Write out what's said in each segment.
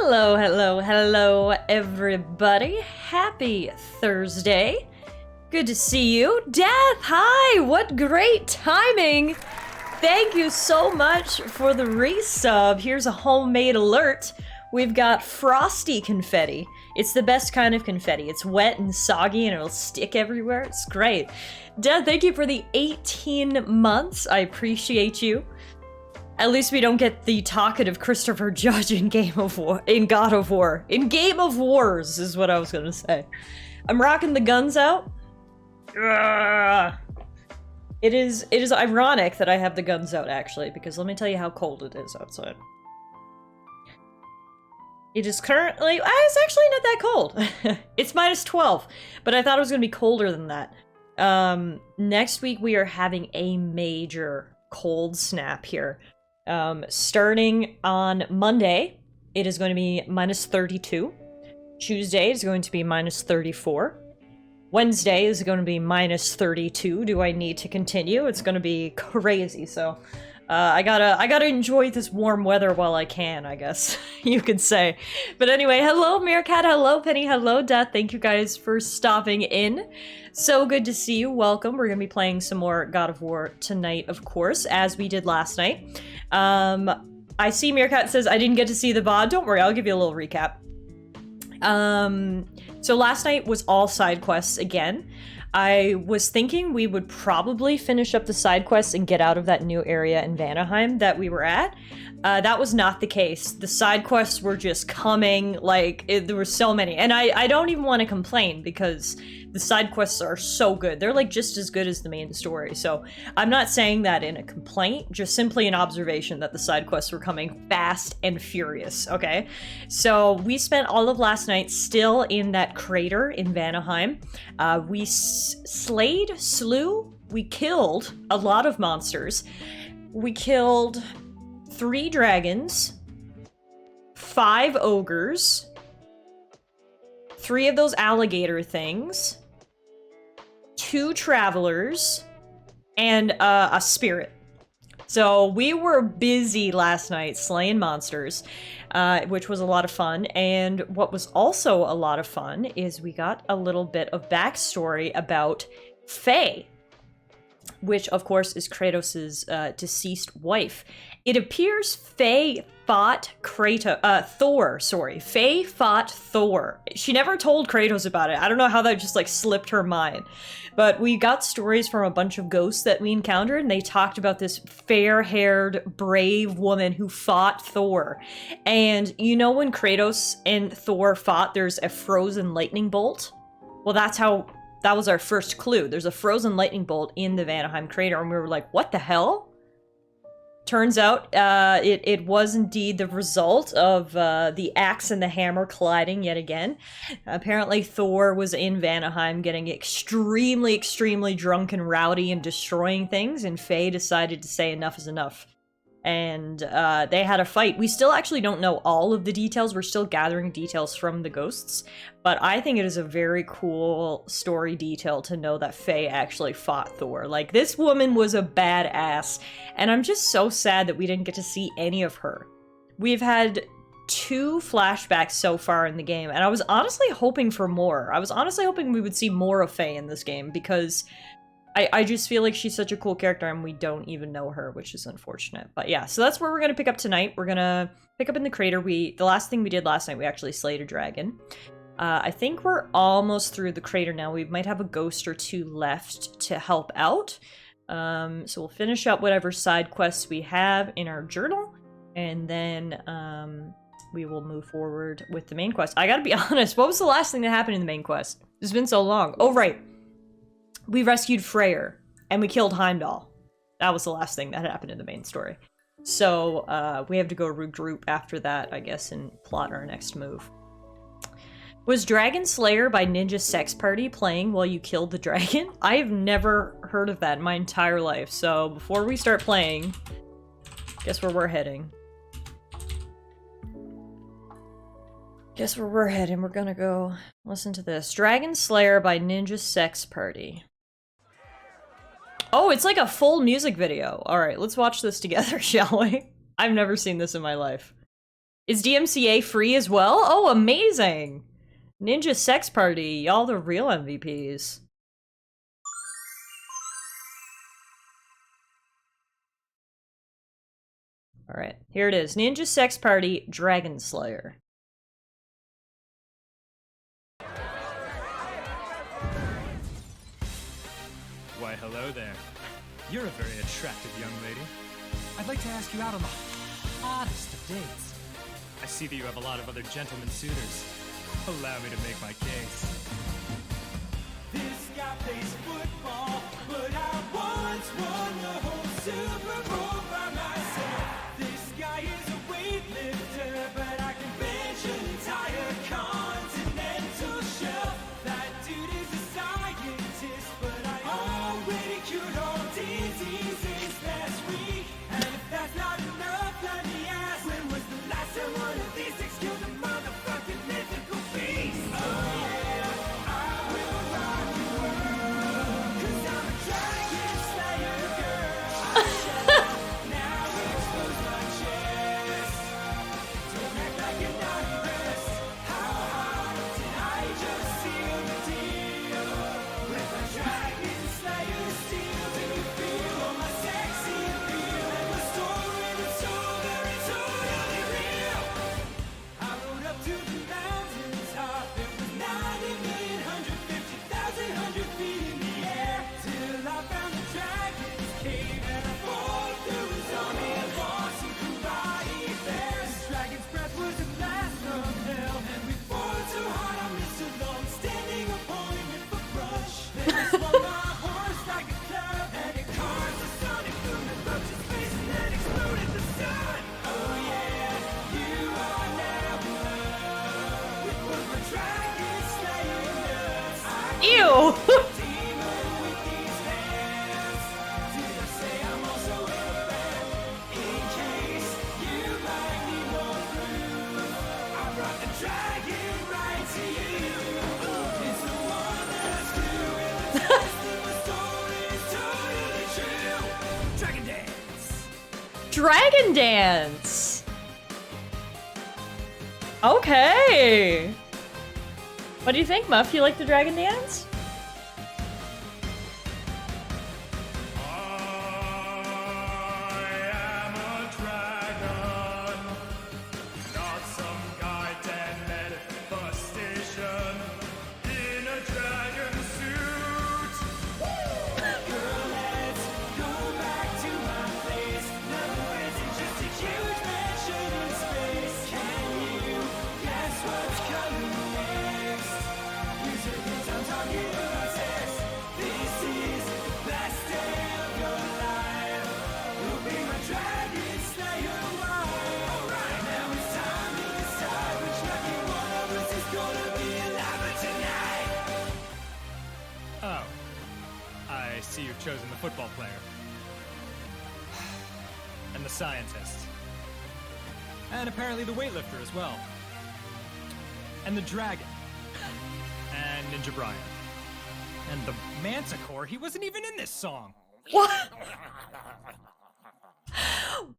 Hello, hello, hello, everybody. Happy Thursday. Good to see you. Death, hi! What great timing! Thank you so much for the resub. Here's a homemade alert. We've got frosty confetti. It's the best kind of confetti. It's wet and soggy and it'll stick everywhere. It's great. Death, thank you for the 18 months. I appreciate you. At least we don't get the talkative Christopher Judge in God of War. In Game of Wars is what I was gonna say. I'm rocking the guns out. Ugh. It is ironic that I have the guns out, actually, because let me tell you how cold it is outside. It is currently... it's actually not that cold. It's minus 12, but I thought it was gonna be colder than that. Next week we are having a major cold snap here. Starting on Monday, it is going to be minus 32. Tuesday is going to be minus 34. Wednesday is going to be minus 32. Do I need to continue? It's going to be crazy, so I gotta enjoy this warm weather while I can, I guess you could say. But anyway, hello Meerkat, hello Penny, hello Death. Thank you guys for stopping in. So good to see you. Welcome. We're gonna be playing some more God of War tonight, of course, as we did last night. I see Meerkat says I didn't get to see the VOD. Don't worry, I'll give you a little recap. So last night was all side quests again. I was thinking we would probably finish up the side quests and get out of that new area in Vanaheim that we were at. That was not the case. The side quests were just coming, like, there were so many. And I don't even want to complain because the side quests are so good. They're, like, just as good as the main story. So I'm not saying that in a complaint, just simply an observation that the side quests were coming fast and furious, okay? So we spent all of last night still in that crater in Vanaheim. We we killed a lot of monsters. We killed 3 dragons, 5 ogres, 3 of those alligator things, 2 travelers, and a spirit. So we were busy last night slaying monsters, which was a lot of fun. And what was also a lot of fun is we got a little bit of backstory about Faye, which of course is Kratos' deceased wife. It appears Faye fought Thor, sorry. Faye fought Thor. She never told Kratos about it. I don't know how that just like slipped her mind. But we got stories from a bunch of ghosts that we encountered, and they talked about this fair-haired, brave woman who fought Thor. And you know when Kratos and Thor fought, there's a frozen lightning bolt? Well, that was our first clue. There's a frozen lightning bolt in the Vanaheim crater, and we were like, what the hell? Turns out, it was indeed the result of the axe and the hammer colliding yet again. Apparently Thor was in Vanaheim getting extremely, extremely drunk and rowdy and destroying things, and Faye decided to say enough is enough. And they had a fight. We still actually don't know all of the details. We're still gathering details from the ghosts. But I think it is a very cool story detail to know that Faye actually fought Thor. Like, this woman was a badass. And I'm just so sad that we didn't get to see any of her. We've had 2 flashbacks so far in the game. And I was honestly hoping for more. I was honestly hoping we would see more of Faye in this game. Because I just feel like she's such a cool character and we don't even know her, which is unfortunate. But yeah, so that's where we're going to pick up tonight. We're going to pick up in the crater. The last thing we did last night, we actually slayed a dragon. I think we're almost through the crater now. We might have a ghost or 2 left to help out. So we'll finish up whatever side quests we have in our journal. And then we will move forward with the main quest. I gotta be honest, what was the last thing that happened in the main quest? It's been so long. Oh, right. We rescued Freyr, and we killed Heimdall. That was the last thing that happened in the main story. So, we have to go regroup after that, I guess, and plot our next move. Was Dragon Slayer by Ninja Sex Party playing while you killed the dragon? I have never heard of that in my entire life, so before we start playing, guess where we're heading. We're gonna go listen to this. Dragon Slayer by Ninja Sex Party. Oh, it's like a full music video. Alright, let's watch this together, shall we? I've never seen this in my life. Is DMCA free as well? Oh, amazing! Ninja Sex Party, y'all the real MVPs. Alright, here it is. Ninja Sex Party, Dragon Slayer. Why, hello there. You're a very attractive young lady. I'd like to ask you out on the hottest of dates. I see that you have a lot of other gentlemen suitors. Allow me to make my case. This guy plays football, but I once won the whole Super Bowl by myself. This guy is a weightlifter, but I can bench an entire continental shelf. That dude is a scientist, but I already cured all diseases last week. And if that's not enough, let me ask, when was the last time one of these things killed a motherfucking mythical beast? Oh yeah, I will rock the world, 'cause I'm a dragon slayer girl. Now expose my chest. Don't act like you're not impressed. How hard did I just seal the deal? With a dragon slayer steel, do you feel all my sexy appeal? And the story that's so very totally real. I rode up to the mountaintop. It was 90,150,100 feet in the air, till I found the dragon's cave, and I fought through his army and lost some karate bears. This dragon's breath was a blast from hell, and we fought so hard I missed a long standing opponent for brush. Then I swung my horse like a club, and it caused a sonic boom that broke his face and then exploded the sun. Oh yeah, you are now in love with what my dragon slayer does. I Ew! demon with these hands. Did I say I'm also a fan? In case you might need more proof, I brought the dragon right to you. It's the one that's true, and the test of the story is totally true. Dragon dance. Dragon Dance! Okay! What do you think, Muff? You like the Dragon Dance? I am a dragon, not some guy dead bus station in a dragon suit. Girl, let's go back to my place. Never isn't just a huge mansion in space. Can you guess what's coming next? These are things I'm talking about sex. This is the best day of your life. You'll be my dragon slayer wife. Alright, now it's time to decide which lucky one of us is gonna be alive tonight. Oh, I see you've chosen the football player. And the scientist. And apparently the weightlifter as well. And the dragon. And Ninja Brian. And the Manticore, he wasn't even in this song. What?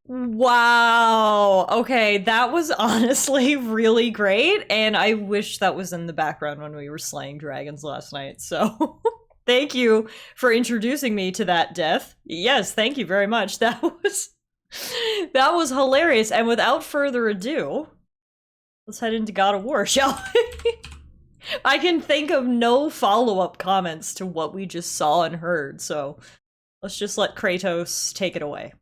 Wow. Okay, that was honestly really great, and I wish that was in the background when we were slaying dragons last night, so thank you for introducing me to that, Death. Yes, thank you very much. That was hilarious, and without further ado, let's head into God of War, shall we? I can think of no follow-up comments to what we just saw and heard, so let's just let Kratos take it away.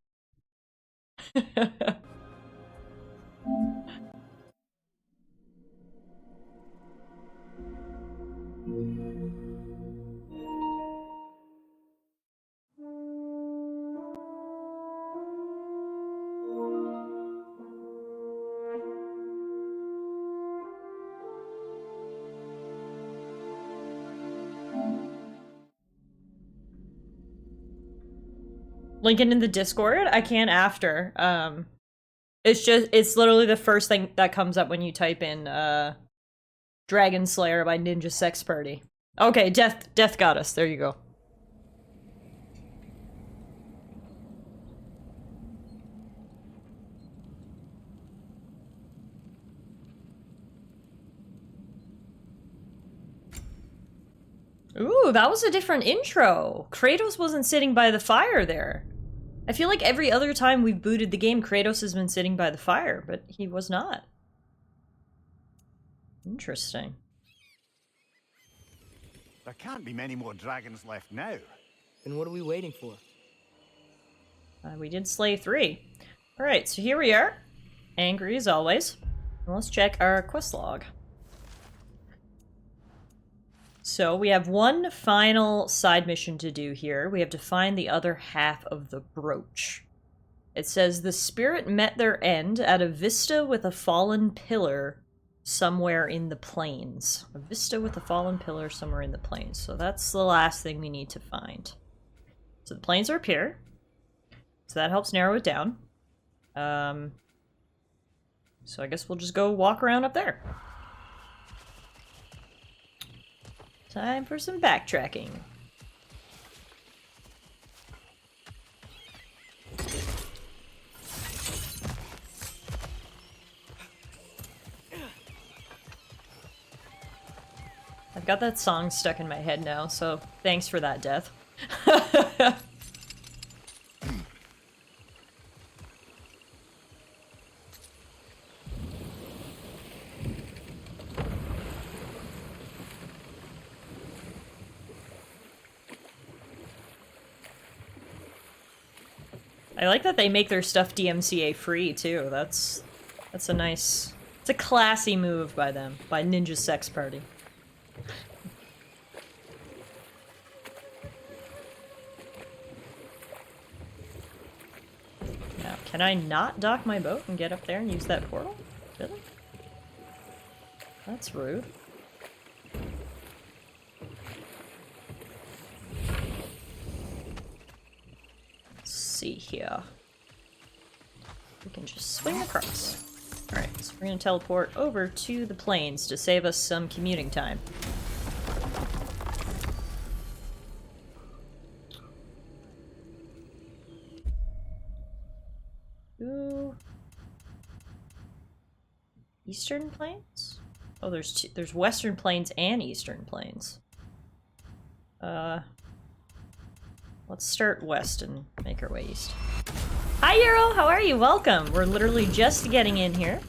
Lincoln in the Discord? I can after. It's literally the first thing that comes up when you type in, Dragon Slayer by Ninja Sex Party. Okay, Death got us. There you go. Ooh, that was a different intro. Kratos wasn't sitting by the fire there. I feel like every other time we've booted the game, Kratos has been sitting by the fire, but he was not. Interesting. There can't be many more dragons left now. Then what are we waiting for? We did slay 3. Alright, so here we are. Angry as always. And let's check our quest log. So we have one final side mission to do here. We have to find the other half of the brooch. It says, the spirit met their end at a vista with a fallen pillar somewhere in the plains. A vista with a fallen pillar somewhere in the plains. So that's the last thing we need to find. So the plains are up here. So that helps narrow it down. So I guess we'll just go walk around up there. Time for some backtracking. I've got that song stuck in my head now, so thanks for that, Death. I like that they make their stuff DMCA free too. That's a nice, it's a classy move by them, by Ninja Sex Party. Now, can I not dock my boat and get up there and use that portal? Really? That's rude. See here. We can just swing across. Alright, so we're gonna teleport over to the plains to save us some commuting time. Ooh. Eastern Plains? Oh, there's Western Plains and Eastern Plains. Let's start west and make our way east. Hi, Euro! How are you? Welcome! We're literally just getting in here.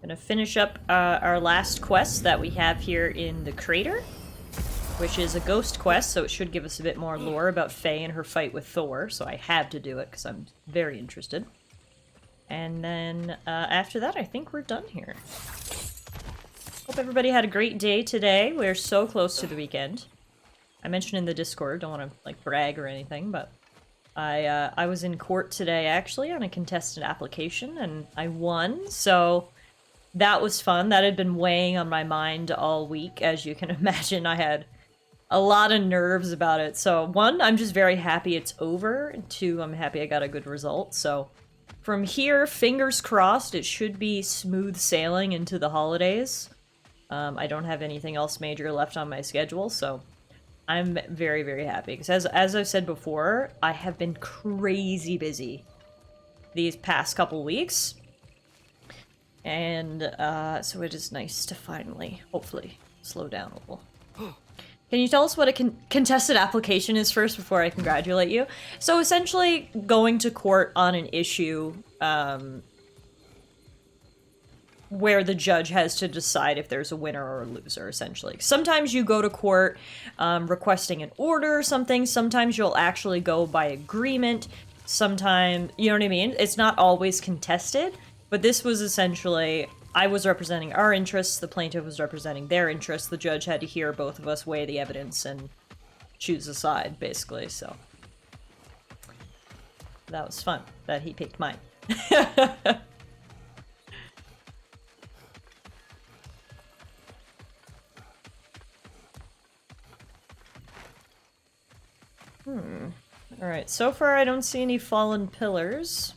Gonna finish up our last quest that we have here in the crater, which is a ghost quest, so it should give us a bit more lore about Faye and her fight with Thor, so I had to do it because I'm very interested. And then after that, I think we're done here. Hope everybody had a great day today. We're so close to the weekend. I mentioned in the Discord, don't want to like brag or anything, but I was in court today actually on a contested application and I won, so that was fun. That had been weighing on my mind all week, as you can imagine. I had a lot of nerves about it. So one, I'm just very happy it's over, and two, I'm happy I got a good result. So from here, fingers crossed, it should be smooth sailing into the holidays. I don't have anything else major left on my schedule, so I'm very, very happy. Because as I've said before, I have been crazy busy these past couple weeks. And so it is nice to finally, hopefully, slow down a little. Can you tell us what a contested application is first before I congratulate you? So essentially, going to court on an issue where the judge has to decide if there's a winner or a loser, essentially. Sometimes you go to court requesting an order or something. Sometimes you'll actually go by agreement. Sometimes, you know what I mean? It's not always contested, but this was essentially, I was representing our interests, the plaintiff was representing their interests, the judge had to hear both of us weigh the evidence and choose a side, basically, so. That was fun, that he picked mine. Alright, so far I don't see any fallen pillars.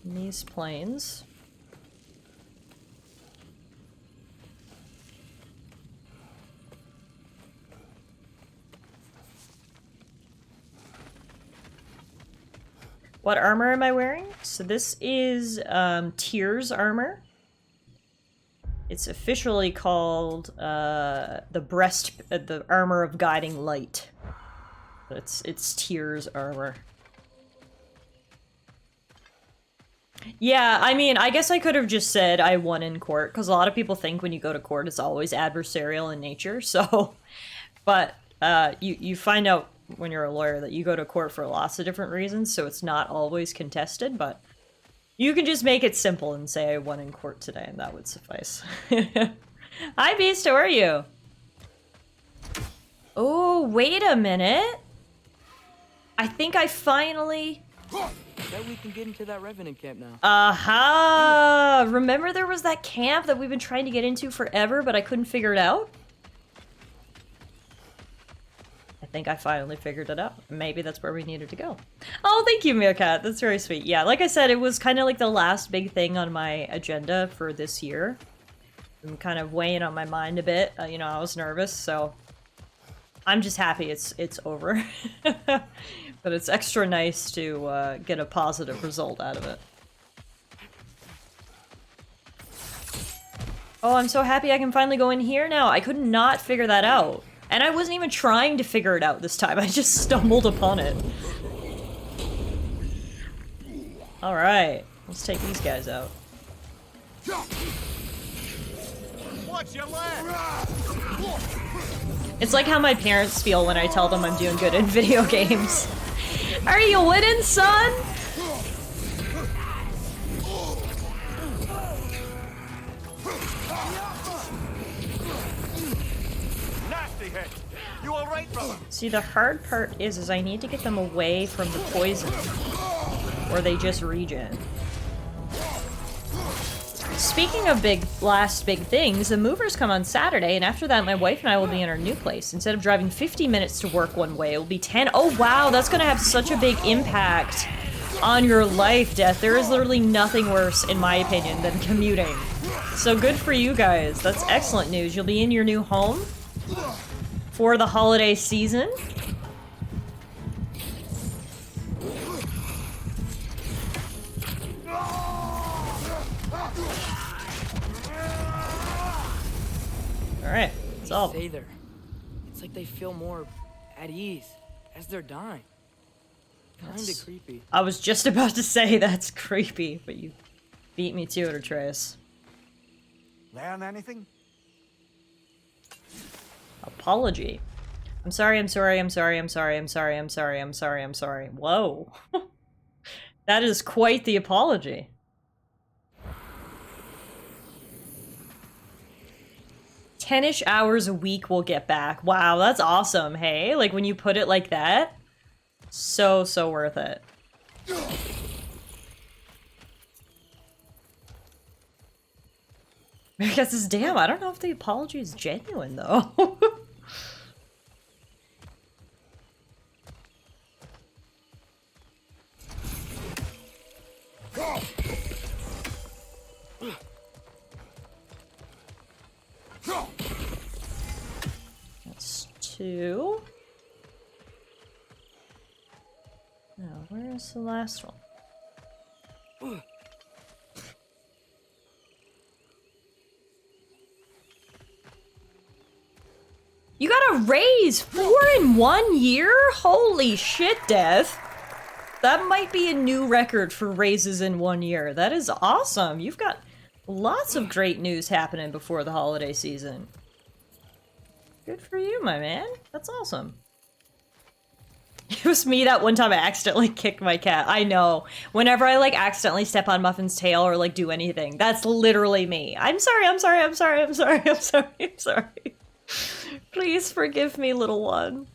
In these plains. What armor am I wearing? So this is Tyr's armor. It's officially called the armor of guiding light. It's Tyr's armor. Yeah, I mean, I guess I could have just said I won in court, because a lot of people think when you go to court it's always adversarial in nature, so... But you find out when you're a lawyer that you go to court for lots of different reasons, so it's not always contested, but you can just make it simple and say I won in court today, and that would suffice. Hi, Beast, how are you? Oh, wait a minute. I think I finally... Bet we can get into that Revenant camp now. Aha! Remember there was that camp that we've been trying to get into forever, but I couldn't figure it out? I think I finally figured it out. Maybe that's where we needed to go. Oh, thank you, Meerkat. That's very sweet. Yeah, like I said, it was kind of like the last big thing on my agenda for this year. I'm kind of weighing on my mind a bit. You know, I was nervous, so... I'm just happy it's over. But it's extra nice to get a positive result out of it. Oh, I'm so happy I can finally go in here now. I could not figure that out. And I wasn't even trying to figure it out this time. I just stumbled upon it. Alright, let's take these guys out. Watch your left! It's like how my parents feel when I tell them I'm doing good in video games. Are you winning, son? Nasty hit! You alright, brother? See, the hard part is I need to get them away from the poison, or they just regen. Speaking of last big things, the movers come on Saturday, and after that my wife and I will be in our new place. Instead of driving 50 minutes to work one way, it will be 10. Oh wow, that's gonna have such a big impact on your life, Death. There is literally nothing worse, in my opinion, than commuting. So good for you guys. That's excellent news. You'll be in your new home for the holiday season. Alright, it's all. Say there. It's like they feel more at ease as they're dying. Kinda creepy. I was just about to say that's creepy, but you beat me to it, Atreus. Learn anything? Apology. I'm sorry, I'm sorry, I'm sorry, I'm sorry, I'm sorry, I'm sorry, I'm sorry, I'm sorry. Whoa. That is quite the apology. 10-ish hours a week we'll get back. Wow, that's awesome, hey? Like, when you put it like that, so worth it. Because it's damn, I don't know if the apology is genuine, though. That's 2. Now, where's the last one? You got a raise! 4 in 1 year? Holy shit, Dev. That might be a new record for raises in 1 year. That is awesome. You've got lots of great news happening before the holiday season. Good for you, my man. That's awesome. It was me that one time I accidentally kicked my cat. I know. Whenever I, like, accidentally step on Muffin's tail or, like, do anything, that's literally me. I'm sorry, I'm sorry, I'm sorry, I'm sorry, I'm sorry, I'm sorry. Please forgive me, little one.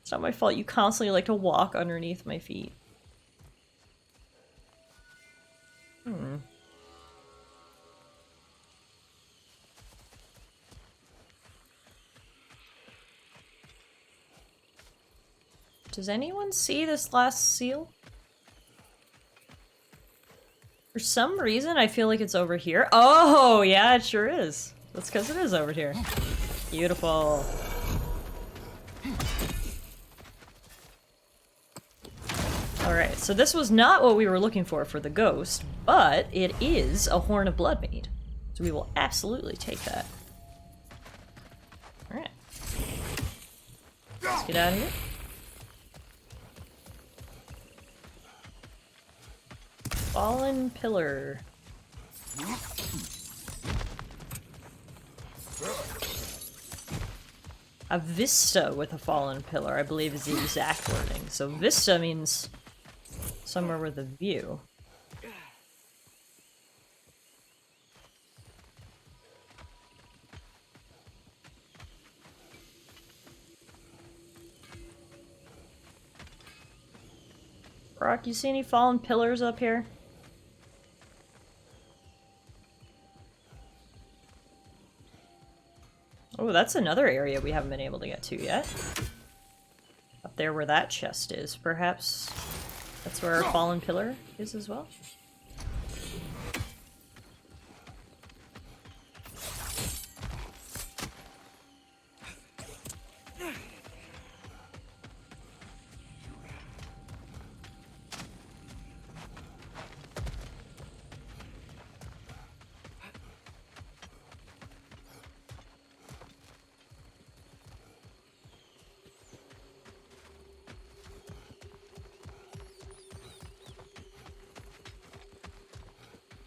It's not my fault. You constantly like to walk underneath my feet. Does anyone see this last seal? For some reason, I feel like it's over here. Oh, yeah, it sure is. That's because it is over here. Beautiful. Alright, so this was not what we were looking for the ghost, but it is a Horn of Bloodmead. So we will absolutely take that. Alright. Let's get out of here. Fallen Pillar. A vista with a fallen pillar, I believe, is the exact wording. So vista means somewhere with a view. Brock, you see any fallen pillars up here? Oh, that's another area we haven't been able to get to yet. Up there where that chest is, perhaps that's where our fallen pillar is as well?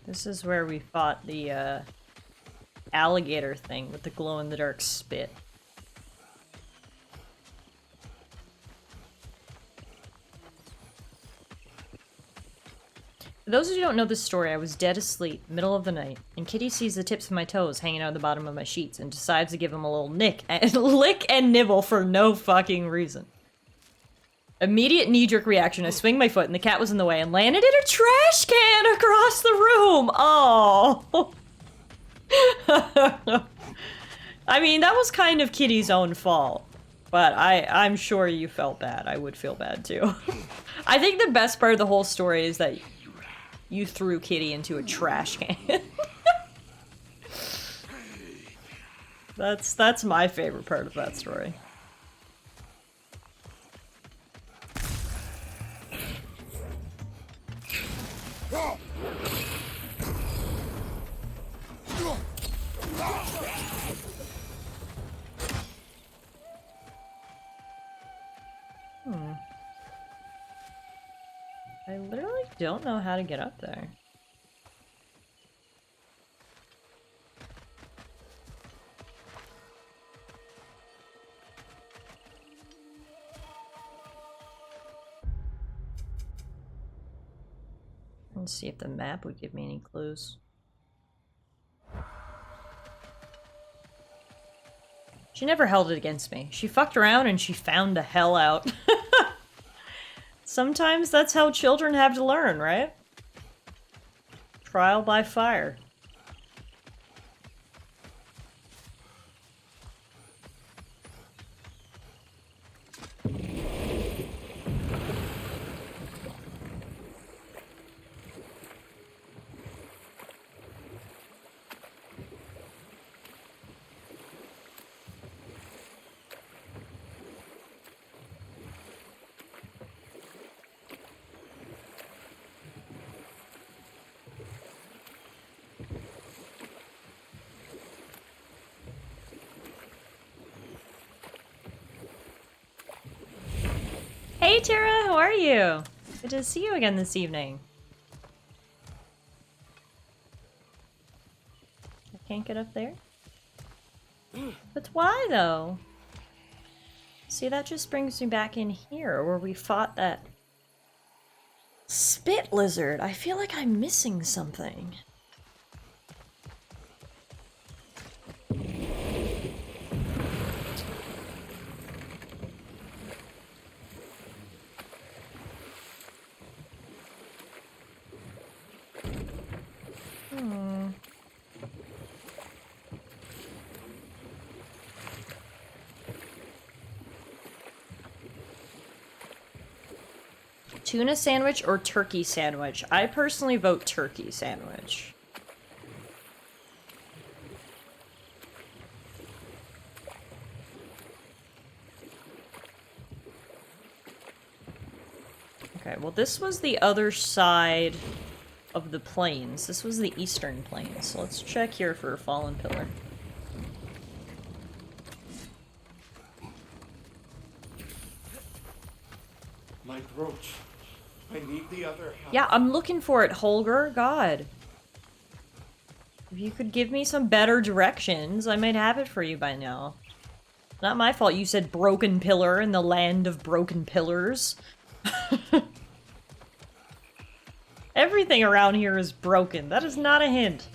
This is where we fought the alligator thing with the glow-in-the-dark spit. For those of you who don't know this story, I was dead asleep, middle of the night, and Kitty sees the tips of my toes hanging out of the bottom of my sheets and decides to give him a little lick and nibble for no fucking reason. Immediate knee-jerk reaction, I swing my foot and the cat was in the way and landed in a trash can across the room! Oh. I mean, that was kind of Kitty's own fault. But I'm sure you felt bad. I would feel bad too. I think the best part of the whole story is that you threw Kitty into a trash can. That's my favorite part of that story. I literally don't know how to get up there. Let's see if the map would give me any clues. She never held it against me. She fucked around and she found the hell out. Sometimes that's how children have to learn, right? Trial by fire. Hey Tara, how are you? Good to see you again this evening. I can't get up there? But why though? See, that just brings me back in here where we fought that spit lizard. I feel like I'm missing something. Tuna sandwich or turkey sandwich? I personally vote turkey sandwich. Okay, well this was the other side of the plains. This was the eastern plains. So let's check here for a fallen pillar. My brooch. I need the other half. Yeah, I'm looking for it, Holger. God. If you could give me some better directions, I might have it for you by now. Not my fault you said broken pillar in the land of broken pillars. Everything around here is broken. That is not a hint.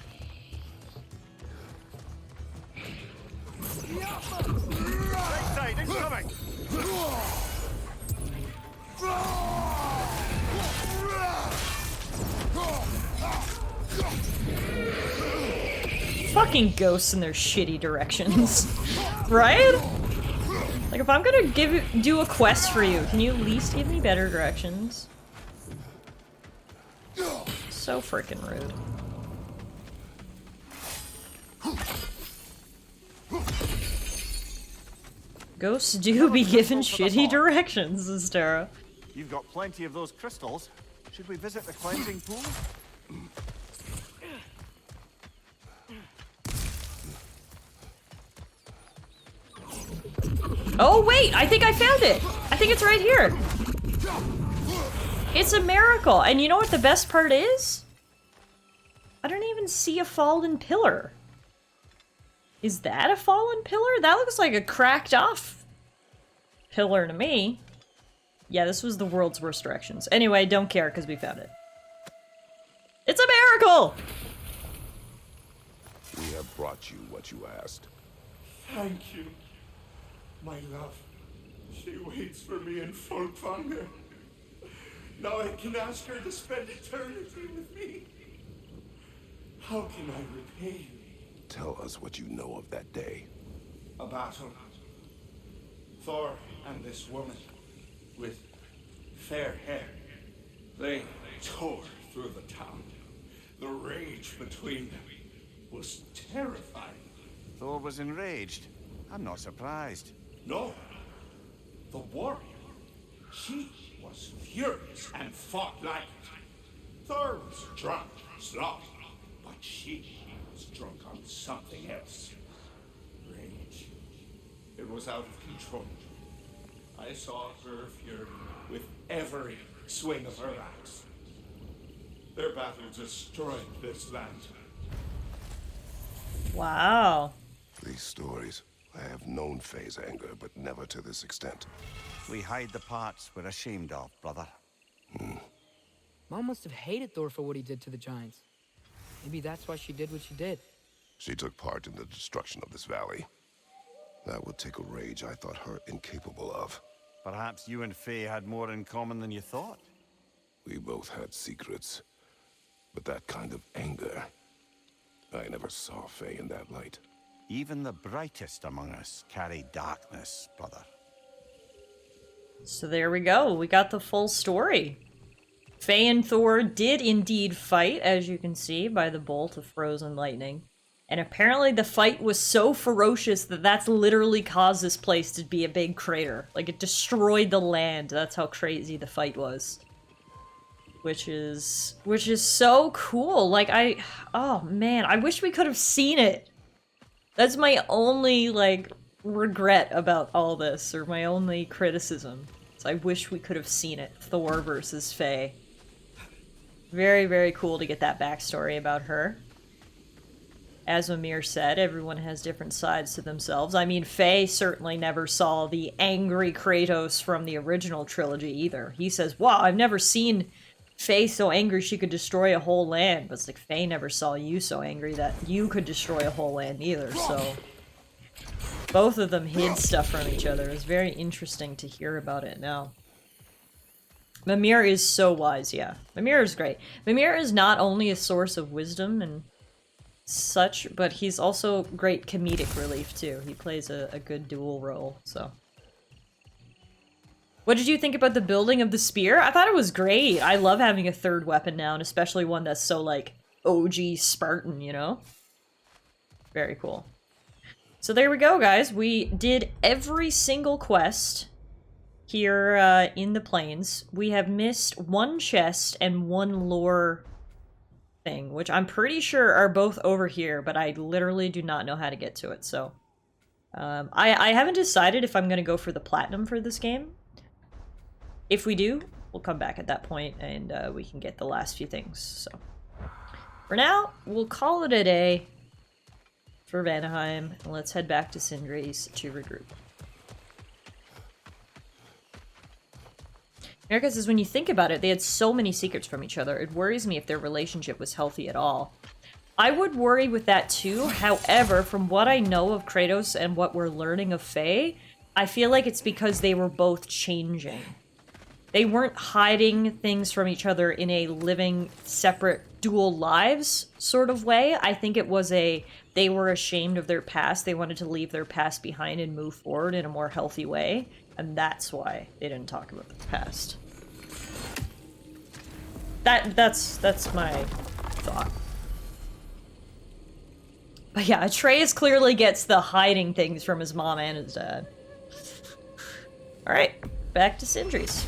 Right side, incoming! Fucking ghosts in their shitty directions. Right? Like, if I'm gonna do a quest for you, can you at least give me better directions? So freaking rude. Ghosts do be given shitty directions, says Tara. You've got plenty of those crystals. Should we visit the cleansing pool? Oh wait, I think I found it! I think it's right here. It's a miracle, and you know what the best part is? I don't even see a fallen pillar. Is that a fallen pillar? That looks like a cracked off pillar to me. Yeah, this was the world's worst directions. Anyway, don't care because we found it. It's a miracle! We have brought you what you asked. Thank you, my love. She waits for me in Folkvanger. Now I can ask her to spend eternity with me. How can I repay you? Tell us what you know of that day. A battle. Thor and this woman with fair hair. They tore through the town. The rage between them was terrifying. Thor was enraged. I'm not surprised. No, the warrior. She was furious and fought like it. Thor was drunk, sloppy, but she was drunk on something else. Rage. It was out of control. I saw her fury with every swing of her axe. Their battle destroyed this land. Wow. These stories. I have known Faye's anger, but never to this extent. We hide the parts we're ashamed of, brother. Mom must have hated Thor for what he did to the giants. Maybe that's why she did what she did. She took part in the destruction of this valley. That would take a rage I thought her incapable of. Perhaps you and Faye had more in common than you thought. We both had secrets. But that kind of anger... I never saw Faye in that light. Even the brightest among us carry darkness, brother. So there we go. We got the full story. Faye and Thor did indeed fight, as you can see, by the bolt of frozen lightning. And apparently the fight was so ferocious that that's literally caused this place to be a big crater. Like, it destroyed the land. That's how crazy the fight was. Which is so cool. Like, oh man, I wish we could have seen it. That's my only, like, regret about all this, or my only criticism. So I wish we could have seen it. Thor versus Faye. Very, very cool to get that backstory about her. As Mimir said, everyone has different sides to themselves. I mean, Faye certainly never saw the angry Kratos from the original trilogy either. He says, wow, I've never seen Faye so angry she could destroy a whole land. But it's like, Faye never saw you so angry that you could destroy a whole land either, so... Both of them hid stuff from each other. It's very interesting to hear about it now. Mimir is so wise, yeah. Mimir is great. Mimir is not only a source of wisdom and such, but he's also great comedic relief too. He plays a good dual role, so. What did you think about the building of the spear? I thought it was great. I love having a third weapon now, and especially one that's so, like, OG Spartan, you know? Very cool. So there we go, guys. We did every single quest here in the plains. We have missed one chest and one lore thing, which I'm pretty sure are both over here, but I literally do not know how to get to it, so... I haven't decided if I'm gonna go for the platinum for this game. If we do, we'll come back at that point and we can get the last few things, so... For now, we'll call it a day for Vanaheim, and let's head back to Sindri's to regroup. Erica says, when you think about it, they had so many secrets from each other. It worries me if their relationship was healthy at all. I would worry with that too. However, from what I know of Kratos and what we're learning of Faye, I feel like it's because they were both changing. They weren't hiding things from each other in a living separate dual lives sort of way. I think it was they were ashamed of their past. They wanted to leave their past behind and move forward in a more healthy way. And that's why they didn't talk about the past. That's my thought. But yeah, Atreus clearly gets the hiding things from his mom and his dad. Alright, back to Sindri's.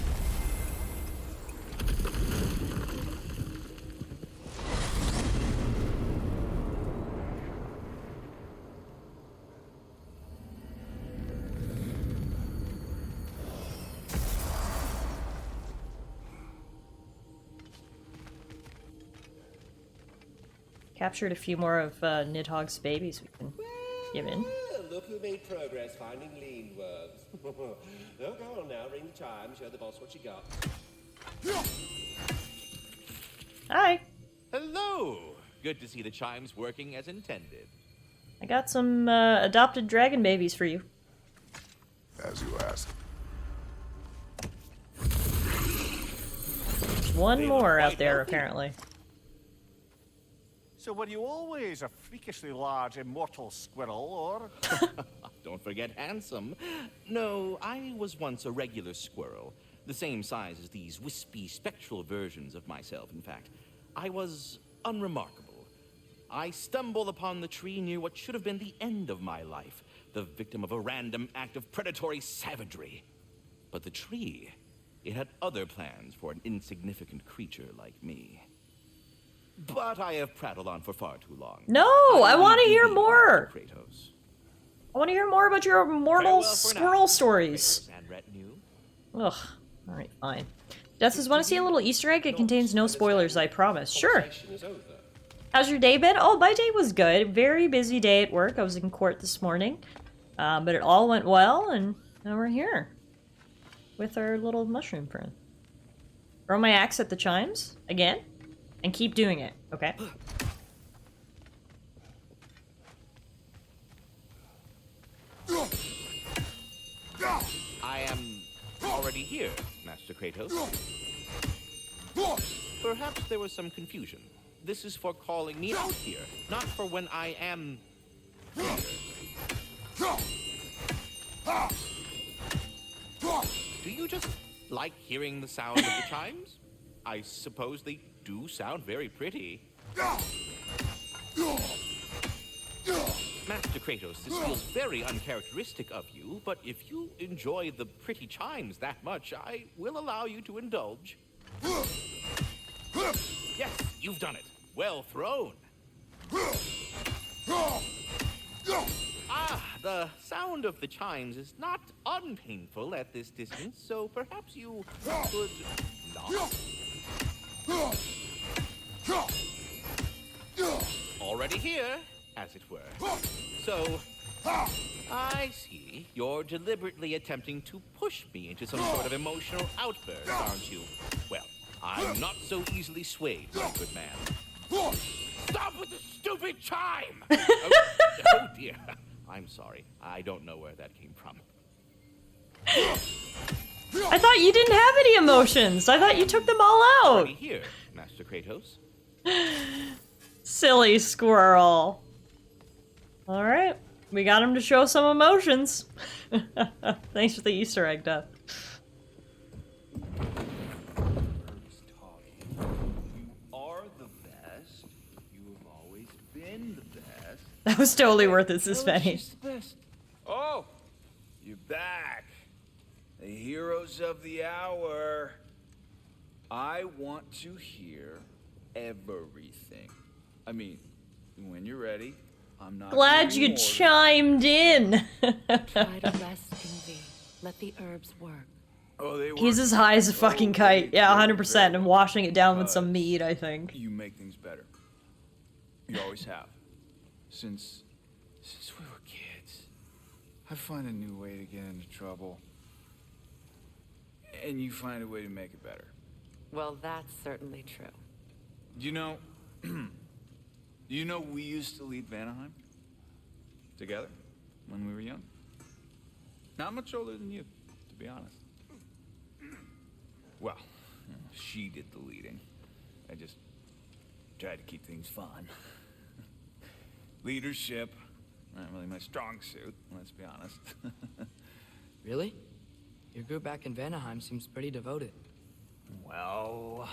Captured a few more of Nidhogg's babies we can give in. Well, look who made progress finding lean worms. No, go on now, ring the chime, show the boss what you got. Hi. Hello! Good to see the chimes working as intended. I got some adopted dragon babies for you. As you asked. There's one more out there, apparently. So were you always a freakishly large immortal squirrel, or? Don't forget handsome. No, I was once a regular squirrel. The same size as these wispy, spectral versions of myself, in fact. I was unremarkable. I stumbled upon the tree near what should have been the end of my life, the victim of a random act of predatory savagery. But the tree, it had other plans for an insignificant creature like me. But I have prattled on for far too long. No, I want to hear more. Kratos. I want to hear more about your immortal Farewell for squirrel now, stories. Kratos and retinue. Ugh. Alright, fine. Death says, want to see a little Easter egg? It contains no spoilers, I promise. Sure. How's your day been? Oh, my day was good. Very busy day at work. I was in court this morning. But it all went well, and now we're here. With our little mushroom friend. Throw my axe at the chimes. Again. And keep doing it, okay? I am already here, Master Kratos. Perhaps there was some confusion. This is for calling me out here, not for when I am here. Do you just like hearing the sound of the chimes? I suppose they do sound very pretty. Master Kratos, this feels very uncharacteristic of you, but if you enjoy the pretty chimes that much, I will allow you to indulge. Yes, you've done it. Well thrown. Ah, the sound of the chimes is not unpainful at this distance, so perhaps you could not. Already here, as it were. So, I see. You're deliberately attempting to push me into some sort of emotional outburst, aren't you? Well, I'm not so easily swayed, my good man. Stop with the stupid chime! Oh dear. I'm sorry. I don't know where that came from. I thought you didn't have any emotions. I thought you took them all out. Already here, Master Kratos. Silly squirrel. Alright. We got him to show some emotions. Thanks for the Easter egg, Duff. You are the best. You have always been the best. That was totally worth it, Suspenny. Oh, you're back. A hero heroes of the hour. I want to hear everything. I mean, when you're ready, I'm not Glad giving you orders. chimed in. Try to rest, Envy. Let the herbs work. Oh, they He's work as high as a fucking so kite. they Yeah, go 100%. very I'm washing it down with some because mead, I think. You make things better. You always have. Since we were kids. I find a new way to get into trouble. And you find a way to make it better. Well, that's certainly true. You know, we used to lead Vanaheim together when we were young. Not much older than you, to be honest. Well, she did the leading. I just tried to keep things fun. Leadership, not really my strong suit, let's be honest. Really? Your group back in Vanaheim seems pretty devoted. Well,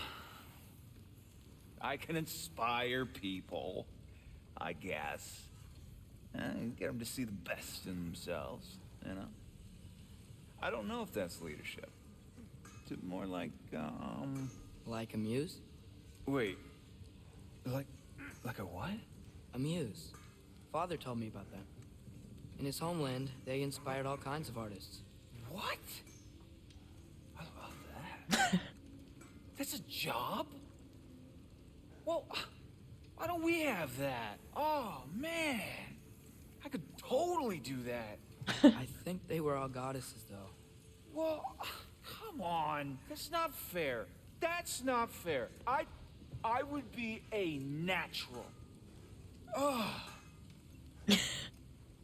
I can inspire people, I guess. Get them to see the best in themselves, you know? I don't know if that's leadership. Is it more like, Like a muse? Wait. Like a what? A muse. Father told me about that. In his homeland, they inspired all kinds of artists. What? I love that. That's a job? Well, why don't we have that? Oh, man. I could totally do that. I think they were all goddesses, though. Well, come on. That's not fair. That's not fair. I would be a natural. Oh.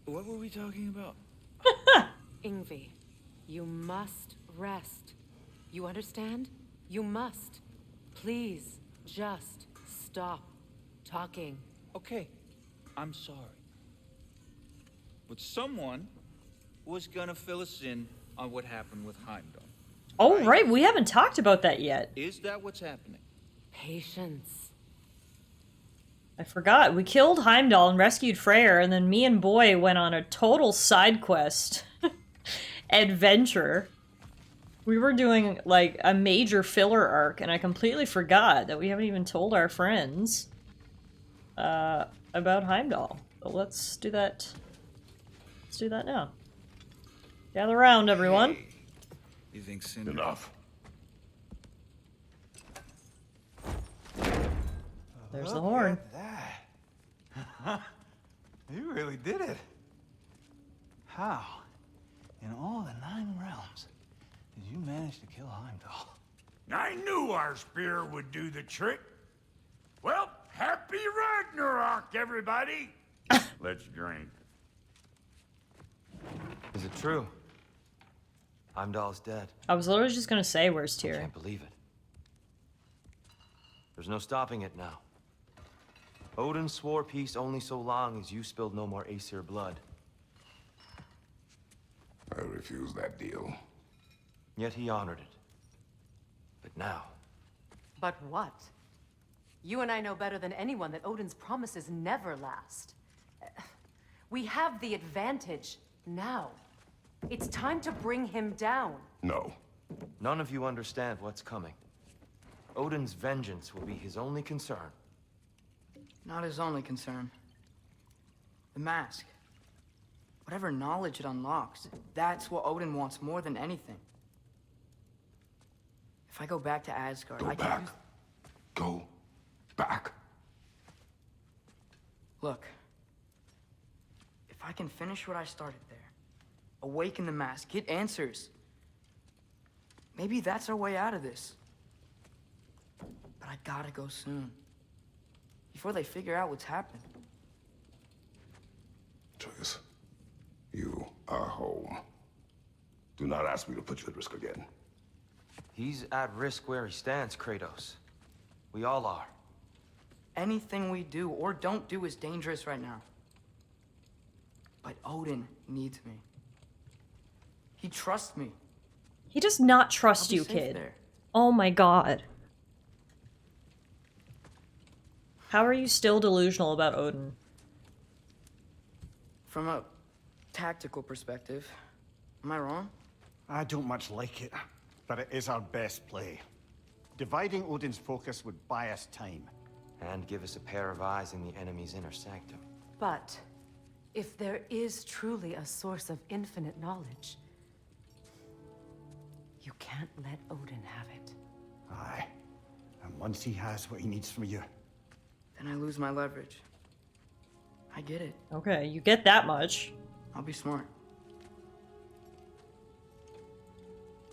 What were we talking about? Ingvi, you must rest. You understand? You must. Please, just stop talking. Okay, I'm sorry. But someone was gonna fill us in on what happened with Heimdall. Oh, right. We haven't talked about that yet. Is that what's happening? Patience. I forgot. We killed Heimdall and rescued Freyr, and then me and Boy went on a total side quest adventure. We were doing, like, a major filler arc, and I completely forgot that we haven't even told our friends about Heimdall. But let's do that. Let's do that now. Gather around, everyone. Hey, you think Cinder... Enough. There's the horn. Look at that. You really did it. How, in all the 9 realms, did you manage to kill Heimdall? I knew our spear would do the trick. Well, happy Ragnarok, everybody. Let's drink. Is it true? Heimdall's dead. I was literally just gonna say, where's I Tyr? can't believe it. There's no stopping it now. Odin swore peace only so long as you spilled no more Aesir blood. I refuse that deal. Yet he honored it. But now, But what? You and I know better than anyone that Odin's promises never last. We have the advantage now. It's time to bring him down. No. none of you understand what's coming. Odin's vengeance will be his only concern. Not his only concern. The mask. Whatever knowledge it unlocks, that's what Odin wants more than anything. If I go back to Asgard, Go I back. can use... Go back. Look. If I can finish what I started there, awaken the mask, get answers, maybe that's our way out of this. But I gotta go soon. Before they figure out what's happened. Atreus, you are home. Do not ask me to put you at risk again. He's at risk where he stands, Kratos. We all are. Anything we do or don't do is dangerous right now. But Odin needs me. He trusts me. He does not I'll trust be you, safe kid. there. Oh my god. How are you still delusional about Odin? From a tactical perspective, am I wrong? I don't much like it. but it is our best play. Dividing Odin's focus would buy us time. And give us a pair of eyes in the enemy's inner sanctum. But if there is truly a source of infinite knowledge, you can't let Odin have it. Aye. And once he has what he needs from you... Then I lose my leverage. I get it. Okay, you get that much. I'll be smart.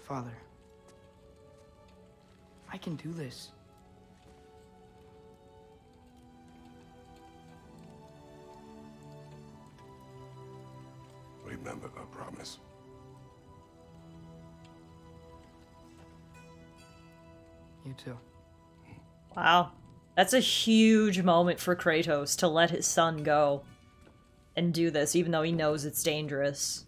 Father, I can do this. Remember the promise. You too. Wow. That's a huge moment for Kratos to let his son go and do this, even though he knows it's dangerous.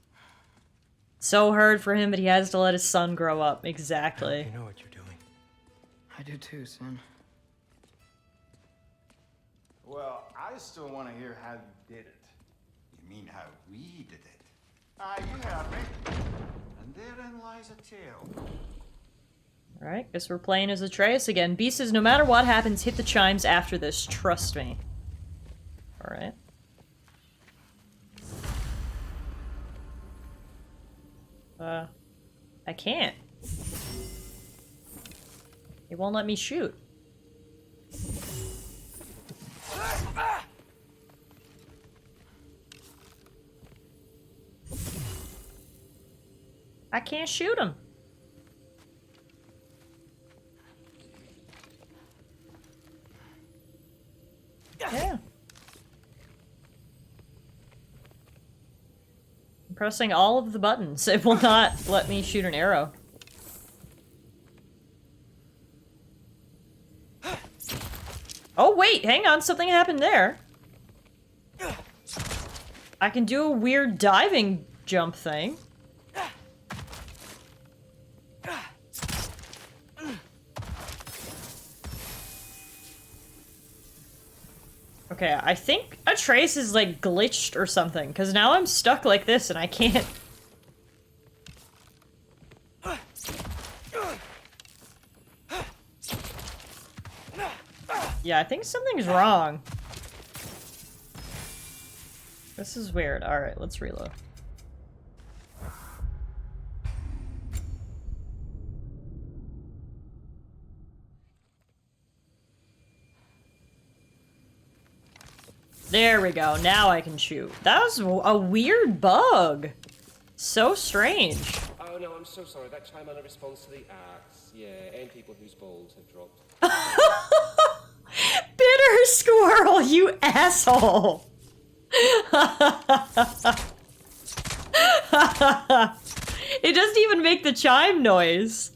So hard for him, but he has to let his son grow up. Exactly. You know what you're doing. I do too, son. Well, I still want to hear how you did it. You mean how we did it? Ah, you heard me. And therein lies a tale. Alright, guess we're playing as Atreus again. B says, no matter what happens, hit the chimes after this. Trust me. Alright. I can't. It won't let me shoot. I can't shoot him. Yeah. I'm pressing all of the buttons. It will not let me shoot an arrow. Oh wait, hang on, something happened there. I can do a weird diving jump thing. Okay, I think Atreus is like glitched or something, because now I'm stuck like this and I can't. Yeah, I think something's wrong. This is weird. Alright, let's reload. There we go. Now I can shoot. That was a weird bug. So strange. Oh no, I'm so sorry. That chime only responds to the axe. Yeah, and people whose balls have dropped. Bitter squirrel, you asshole! It doesn't even make the chime noise.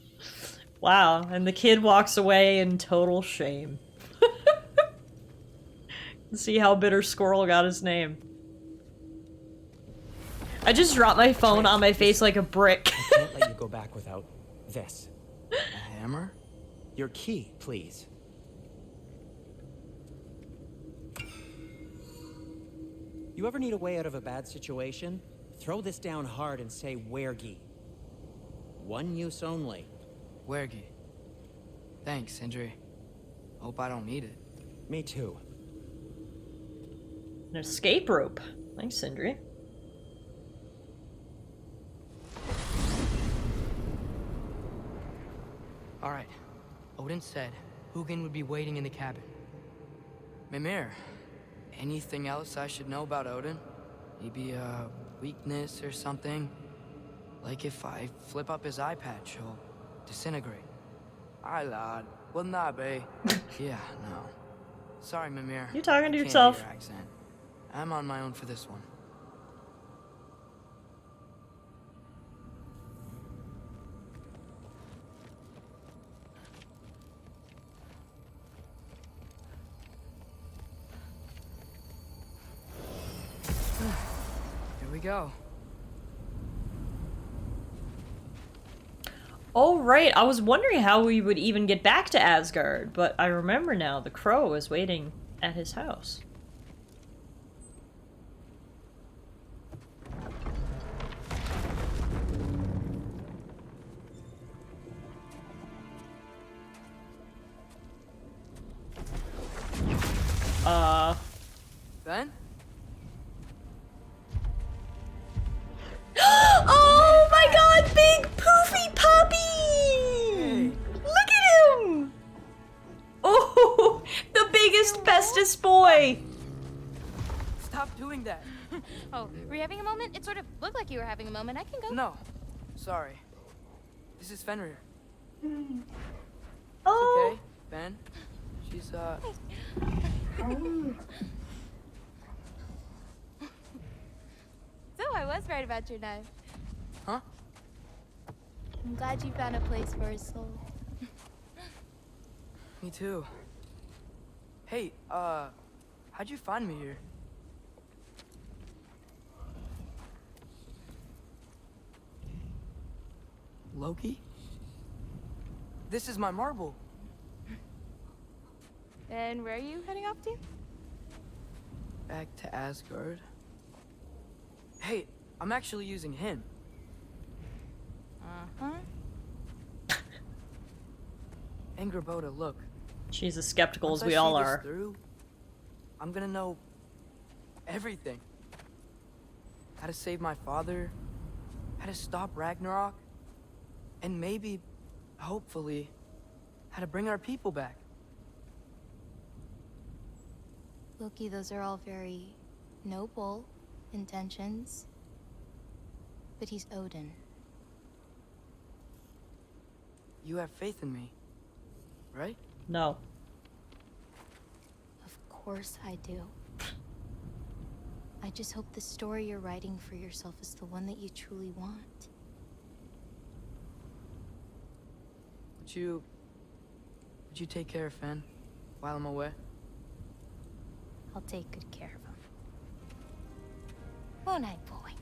Wow, and the kid walks away in total shame. See how Bitter Squirrel got his name. I just dropped my phone on my face like a brick. I can't let you go back without this. A hammer? Your key, please. You ever need a way out of a bad situation? Throw this down hard and say wergi. One use only. Wergi. Thanks, Sindri. Hope I don't need it. Me too. An escape rope. Thanks, Sindri. Alright. Odin said Hugin would be waiting in the cabin. Mimir, anything else I should know about Odin? Maybe a weakness or something? Like if I flip up his eye patch, he'll disintegrate. Aye, lad. Wouldn't that be? Yeah, no. Sorry, Mimir. You talking to Can't do yourself? your accent. I'm on my own for this one. Here we go. Oh, right. I was wondering how we would even get back to Asgard, but I remember now the crow is waiting at his house. Oh, were you having a moment? It sort of looked like you were having a moment. I can go. No. Sorry. This is Fenrir. Oh. Okay, Ben. She's, So I was right about your knife. Huh? I'm glad you found a place for his soul. Me too. Hey, how'd you find me here? Loki? This is my marble. And where are you heading off to? Back to Asgard. Hey, I'm actually using him. Uh-huh. Angerboda, look. She's as skeptical Once as we I all see this are. through, I'm gonna know everything. How to save my father, how to stop Ragnarok, and maybe, hopefully, how to bring our people back. Loki, those are all very noble intentions. But he's Odin. You have faith in me, right? No. Of course I do. I just hope the story you're writing for yourself is the one that you truly want. Would you take care of Fen while I'm away? I'll take good care of him. Won't I, boy?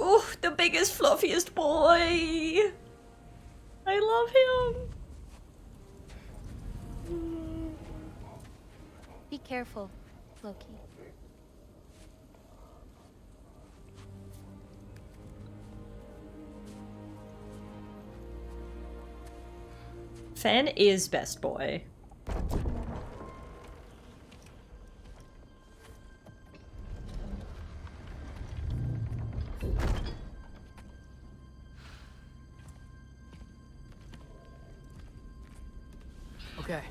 Ooh, the biggest, fluffiest boy. I love him. Be careful, Loki. Fen is best boy. Okay.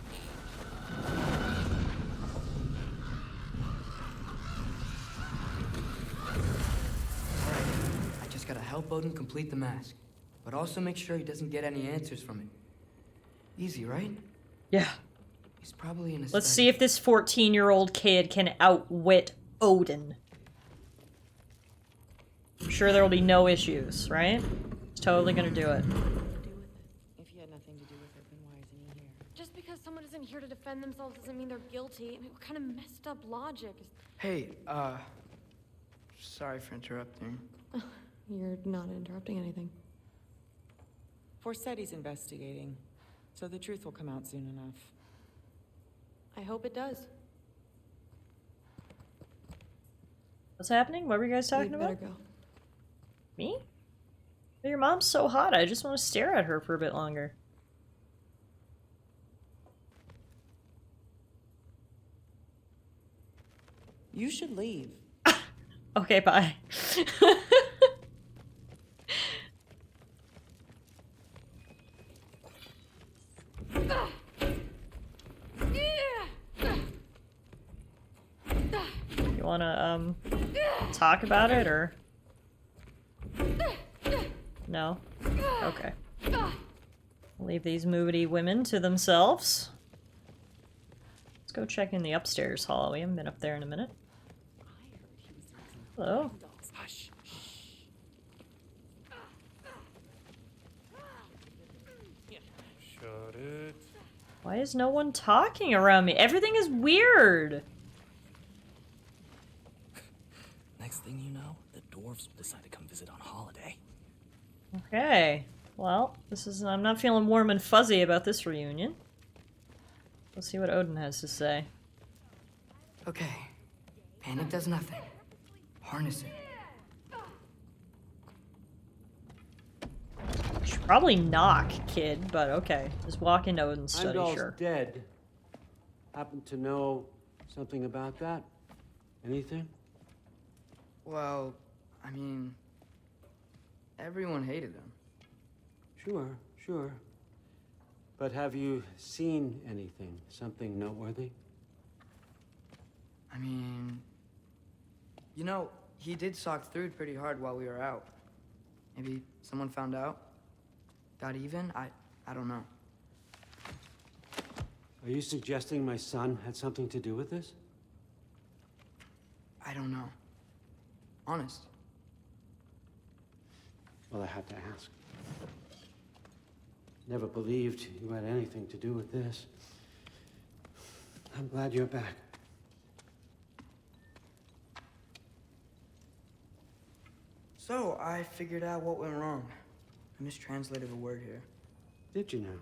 I just gotta help Odin complete the mask, but also make sure he doesn't get any answers from it. Easy, right? Yeah. He's probably in a Let's study. see if this 14-year-old kid can outwit Odin. I'm sure there will be no issues, right? He's totally gonna do it. If he had nothing to do with it, then why isn't he here? Just because someone isn't here to defend themselves doesn't mean they're guilty. I mean, what kind of messed up logic is... Hey, sorry for interrupting. You're not interrupting anything. Forseti's investigating, so the truth will come out soon enough. I hope it does. What's happening? What were you guys talking You'd about? better go. Me? But your mom's so hot, I just want to stare at her for a bit longer. You should leave. Okay, bye. You wanna, talk about it, or? No? Okay. Leave these moody women to themselves. Let's go check in the upstairs hall. We haven't been up there in a minute. Hello? Hush. Shut it. Why is no one talking around me? Everything is weird. Next thing you know, the dwarves will decide to come visit on holiday. Okay. Well, I'm not feeling warm and fuzzy about this reunion. Let's see what Odin has to say. Okay. Panic does nothing. Harness it. Should probably knock, kid, but okay. Just walk into Odin's study, Heimdall's sure. dead. Happen to know something about that? Anything? Well, I mean, everyone hated him. Sure. But have you seen anything? Something noteworthy? I mean, You know, he did sock through pretty hard while we were out. Maybe someone found out? Got even? I don't know. Are you suggesting my son had something to do with this? I don't know. Honest. Well, I had to ask. Never believed you had anything to do with this. I'm glad you're back. So, I figured out what went wrong. I mistranslated a word here. Did you now?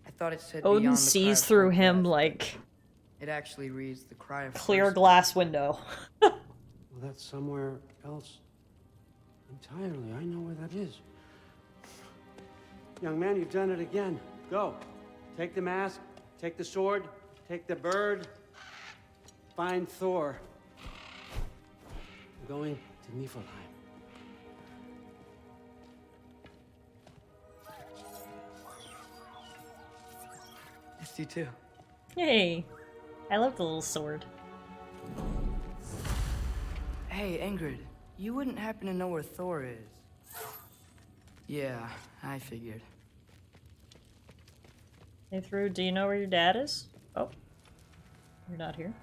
I thought it said Odin beyond the cry sees of through hope, him but like it actually reads the cry of clear thirst. glass window. Well, that's somewhere else entirely. I know where that is. Young man, you've done it again. Go. Take the mask, take the sword, take the bird. Find Thor. We're going to Niflheim. Missed you too. Hey, I love the little sword. Hey, Ingrid, you wouldn't happen to know where Thor is? Yeah, I figured. Hey, Thrud, do you know where your dad is? Oh, you're not here.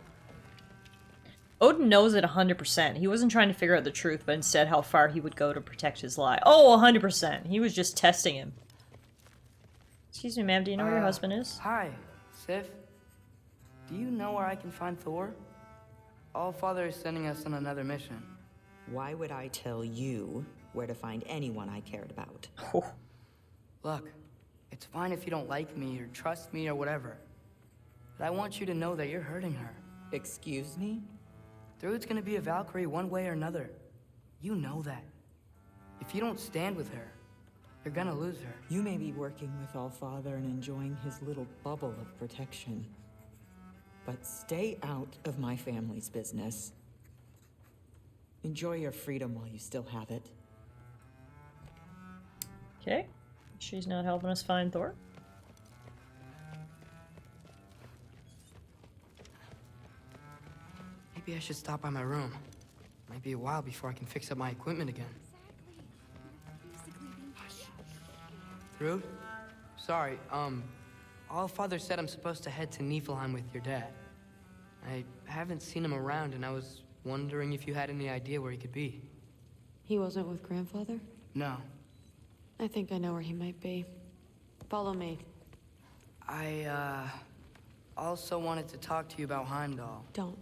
Odin knows it 100%. He wasn't trying to figure out the truth, but instead how far he would go to protect his lie. Oh, 100%. He was just testing him. Excuse me, ma'am, do you know where your husband is? Hi, Sif. Do you know where I can find Thor? Allfather is sending us on another mission. Why would I tell you where to find anyone I cared about? Look, it's fine if you don't like me or trust me or whatever. But I want you to know that you're hurting her. Excuse me? Thrud's gonna be a Valkyrie one way or another. You know that. If you don't stand with her, you're gonna lose her. You may be working with Allfather and enjoying his little bubble of protection. But stay out of my family's business. Enjoy your freedom while you still have it. Okay. She's not helping us find Thor. Maybe I should stop by my room. Might be a while before I can fix up my equipment again. Thrud? Sorry, Allfather said I'm supposed to head to Niflheim with your dad. I haven't seen him around, and I was wondering if you had any idea where he could be. He wasn't with Grandfather? No. I think I know where he might be. Follow me. I, also wanted to talk to you about Heimdall. Don't.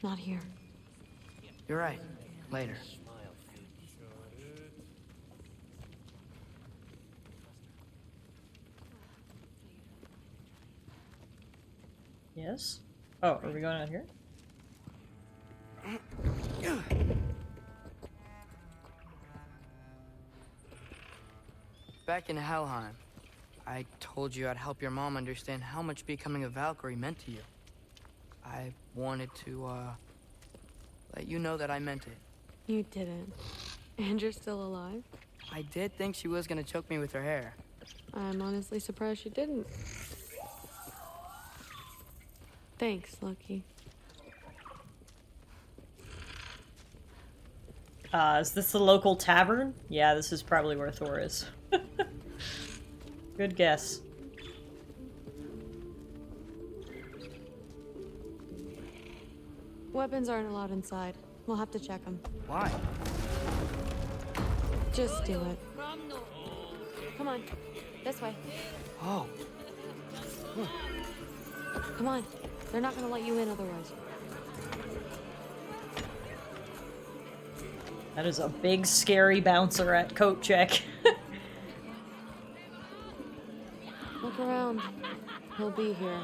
Not here. You're right. Later. Yes? Oh, are we going out here? Back in Helheim, I told you I'd help your mom understand how much becoming a Valkyrie meant to you. I wanted to, let you know that I meant it. You didn't. And you're still alive? I did think she was gonna choke me with her hair. I'm honestly surprised she didn't. Thanks, Loki. Is this the local tavern? Yeah, this is probably where Thor is. Good guess. Weapons aren't allowed inside. We'll have to check them. Why? Just do it. Come on. This way. Oh. Come on. They're not gonna let you in otherwise. That is a big, scary bouncer at coat check. Look around. He'll be here.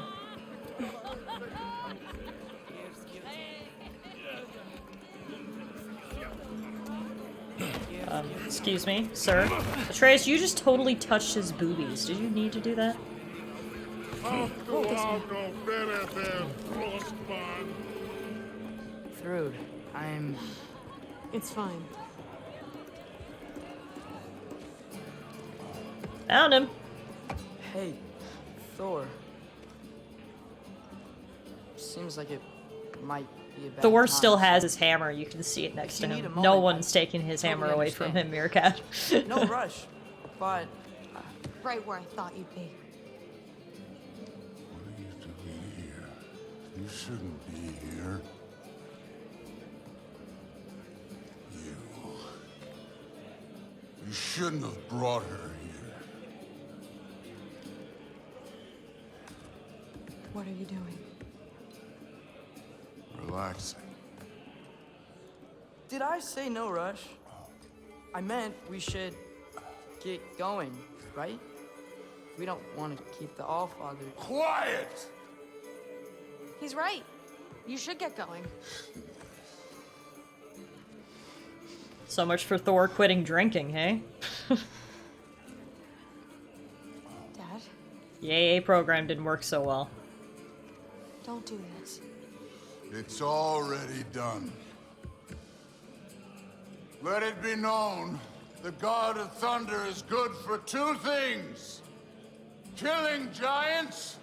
Excuse me, sir. Atreus, you just totally touched his boobies. Did you need to do that? Thrud, I'm... It's fine. Found him. Hey, Thor. Seems like it might be a bad Thor time. still has his hammer. You can see it next to If you need him. a No moment, one's taking his hammer totally away from him, understand. Meerkat. No rush, but Right where I thought you'd be. What are you doing here? You shouldn't be here. You shouldn't have brought her here. What are you doing? Relaxing. did I say no rush? I meant we should get going, right? We don't want to keep the Allfather. Quiet! He's right. You should get going. So much for Thor quitting drinking, hey? Dad, The AA program didn't work so well. don't do this. It's already done. Let it be known, the God of Thunder is good for two things. Killing giants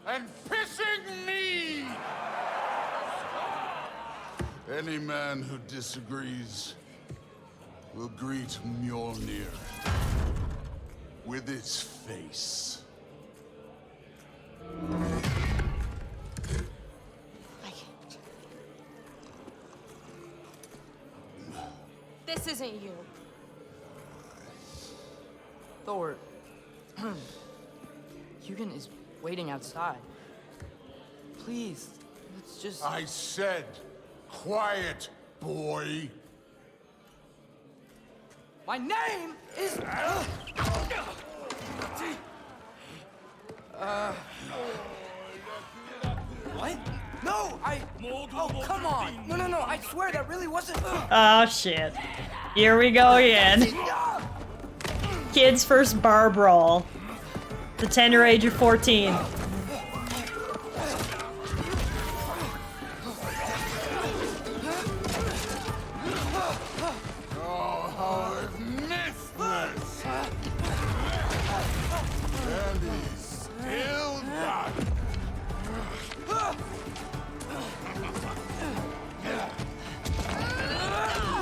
and pissing me! Any man who disagrees will greet Mjolnir with its face. This isn't you. Thor, Hugin is waiting outside. Please, let's just... I said, quiet, boy. My name is... What? No, Oh, come on! No, I swear that really wasn't... Oh shit. Here we go again. Kids' first bar brawl. The tender age of 14. Oh, how I've missed this! And he's still got it.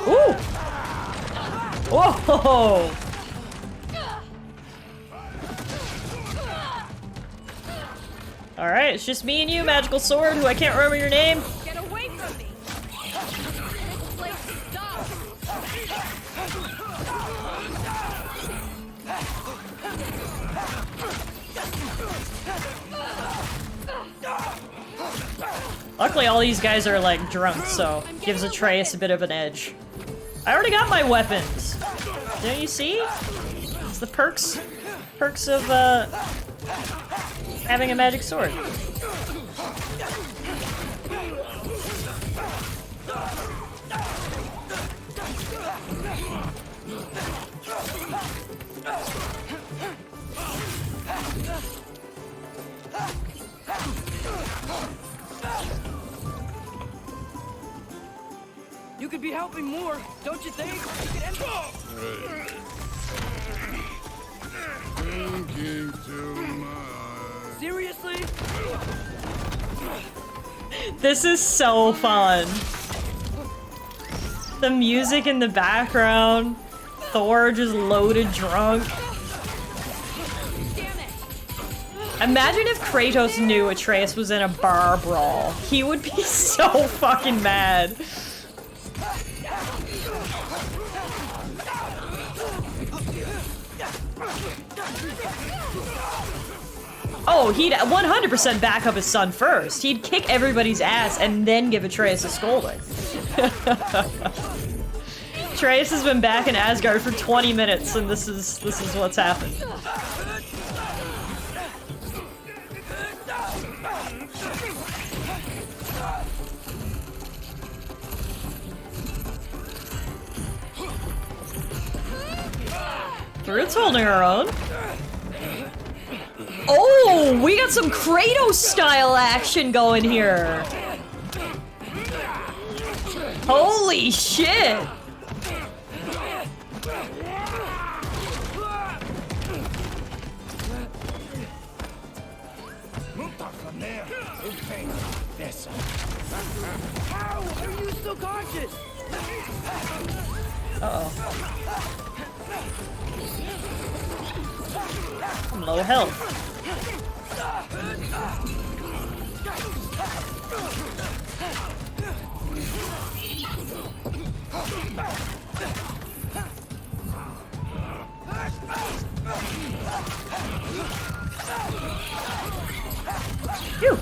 Ooh! Whoa! Alright, it's just me and you, Magical Sword, who I can't remember your name. Get away from me! This place sucks! Luckily, all these guys are, like, drunk, so gives Atreus a bit of an edge. I already got my weapons! Don't you see? It's the perks of, having a magic sword. You could be helping more, don't you think? You could end Thinking too much. Seriously? This is so fun. The music in the background. Thor just loaded drunk. Imagine if Kratos knew Atreus was in a bar brawl. He would be so fucking mad. Oh, he'd 100% back up his son first. He'd kick everybody's ass and then give Atreus a scolding. Atreus has been back in Asgard for 20 minutes and this is what's happened. Groot's holding her own. Oh, we got some Kratos style action going here. Holy shit. Okay, this. How are you still conscious? Uh-oh. I'm low health. Phew.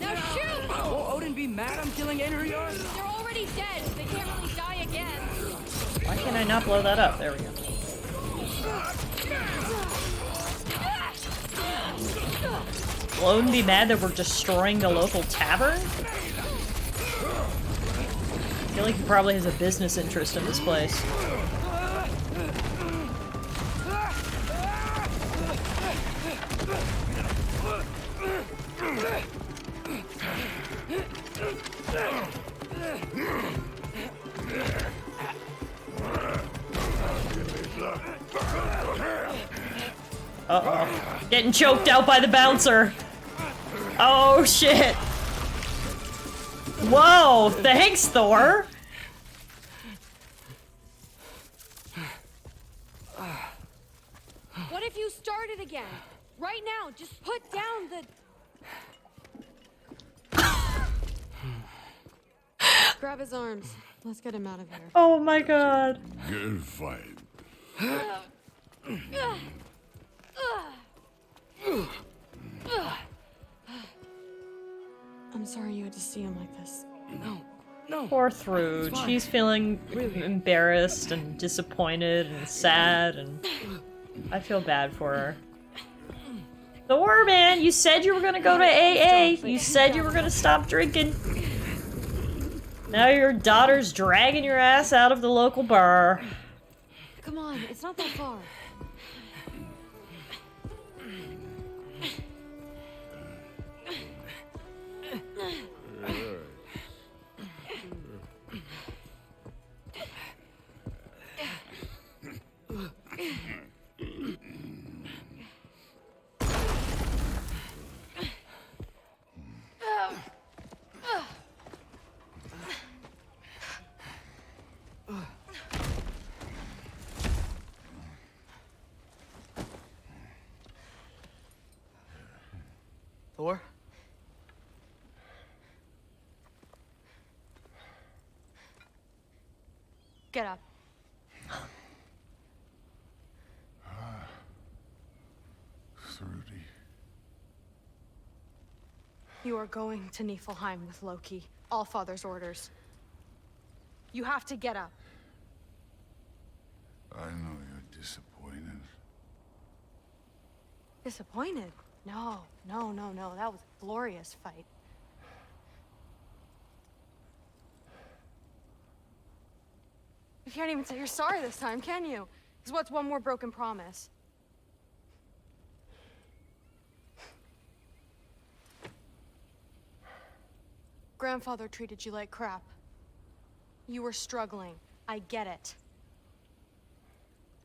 Now shoot! Will Odin be mad I'm killing Einherjar? They're already dead. They can't really die again. Why can't I not blow that up? There we go. Will Odin be mad that we're destroying the local tavern? I feel like he probably has a business interest in this place. Uh-oh. Getting choked out by the bouncer. Oh, shit. Whoa, thanks, Thor. What if you started again? Right now, just put down the... Grab his arms. Let's get him out of here. Oh my god. Good fight. I'm sorry you had to see him like this. No. Poor Thruge. He's feeling embarrassed and disappointed and sad, and I feel bad for her. Thor, man, you said you were gonna go to AA. You said you were gonna stop drinking. Now your daughter's dragging your ass out of the local bar. Come on, it's not that far. Thor? Get up. Thrudy. You are going to Niflheim with Loki. Allfather's orders. You have to get up. I know you're disappointed. Disappointed? No. That was a glorious fight. You can't even say you're sorry this time, can you? Because what's one more broken promise? Grandfather treated you like crap. You were struggling. I get it.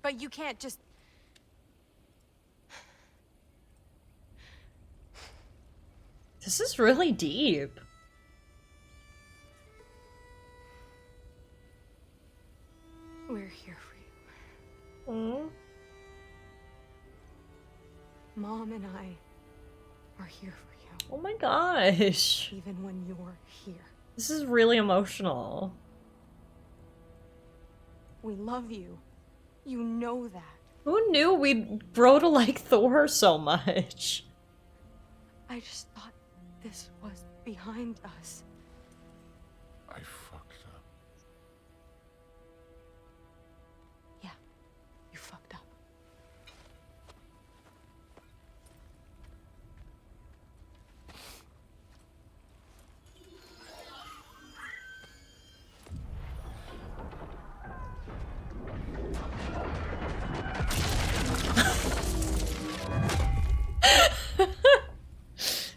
But you can't just... This is really deep. We're here for you. Mm. Mom and I are here for you. Oh my gosh. Even when you're here. This is really emotional. We love you. You know that. Who knew we'd grow to like Thor so much? I just thought this was behind us. I fucked up. Yeah, you fucked up.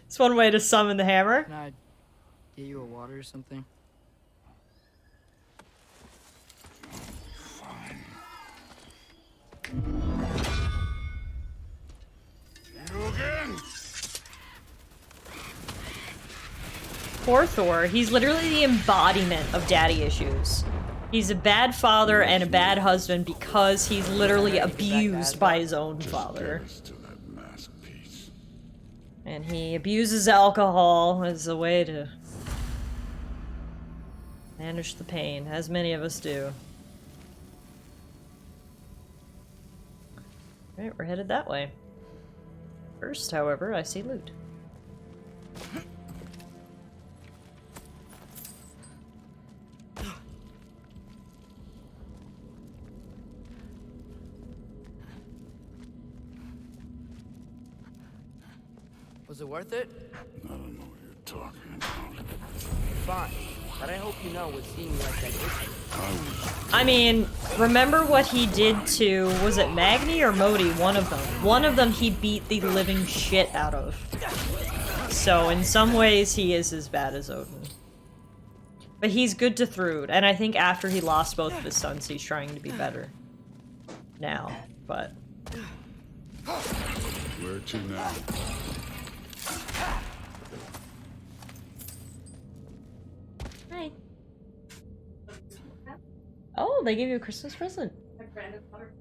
It's one way to summon the hammer. Can I get you a water or something? Poor Thor. He's literally the embodiment of daddy issues. He's a bad father and a bad husband because he's literally abused by his own father. And he abuses alcohol as a way to manage the pain, as many of us do. Alright, we're headed that way. First, however, I see loot. Was it worth it? I don't know what you're talking about. Fine. But I hope you know what seeing you like that is. I mean, remember what he did to, was it Magni or Modi? One of them. One of them he beat the living shit out of. So in some ways he is as bad as Odin. But he's good to Thrud, and I think after he lost both of his sons he's trying to be better. Now, but... Where to now? Hi. Oh, they gave you a Christmas present. A brand of butter.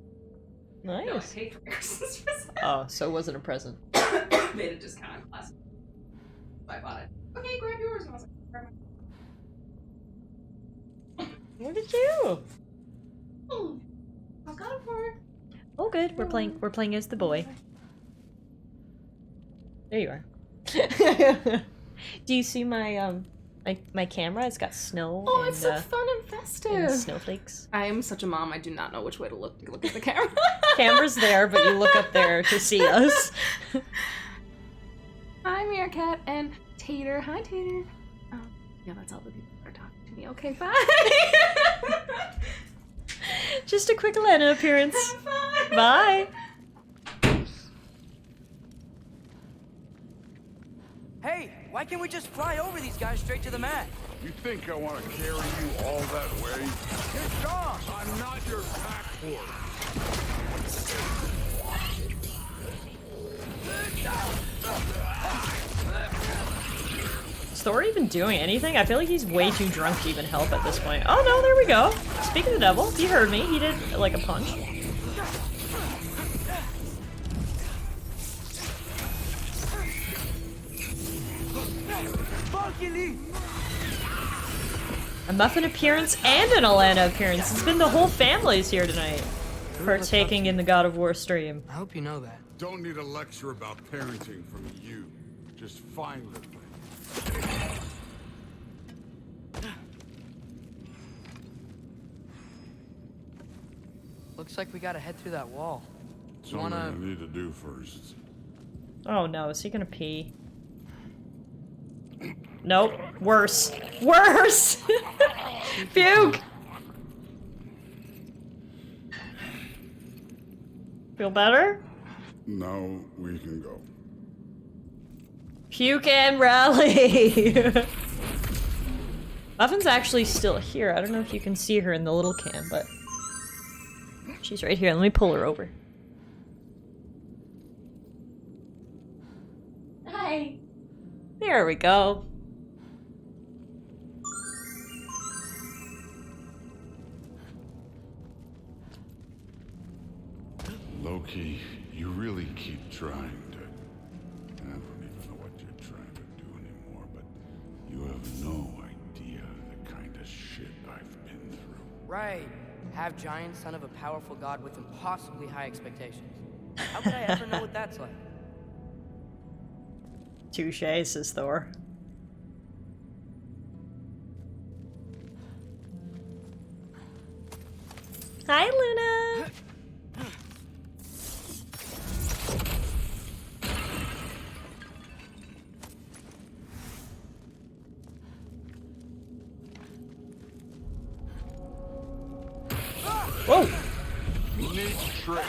Nice. No, I paid for my Christmas present. Oh, so it wasn't a present. Made a discount on plastic. So I bought it. Okay, grab yours. And I was like, grab mine. What did you? I got it for her. Oh, good. We're playing as the boy. There you are. Do you see my my camera? It's got snow. Oh, and, it's so fun and festive. And snowflakes. I am such a mom. I do not know which way to look at the camera. Camera's there, but you look up there to see us. Hi, Meerkat and Tater. Hi, Tater. Yeah, that's all the people that are talking to me. Okay, bye. Just a quick Elena appearance. Bye. Hey, why can't we just fly over these guys straight to the mat? You think I want to carry you all that way? You're strong! I'm not your pack horse. Is Thor even doing anything? I feel like he's way too drunk to even help at this point. Oh no, there we go. Speak of the devil, he heard me. He did like a punch. A Muffin appearance and an Alana appearance. It's been the whole family's here tonight, partaking in the God of War stream. I hope you know that. Don't need a lecture about parenting from you. Just find the thing. Looks like we gotta head through that wall. You Something wanna... I need to do first. Oh no, is he gonna pee? Nope. Worse. Worse! Puke! Feel better? Now we can go. Puke and rally! Muffin's actually still here. I don't know if you can see her in the little cam, but... she's right here. Let me pull her over. Hi! There we go. Loki, you really keep trying to... I don't even know what you're trying to do anymore, but you have no idea the kind of shit I've been through. Right. Half giant, son of a powerful god with impossibly high expectations. How could I ever know what that's like? Touche, says Thor. Hi, Luna! Whoa! Neat trick.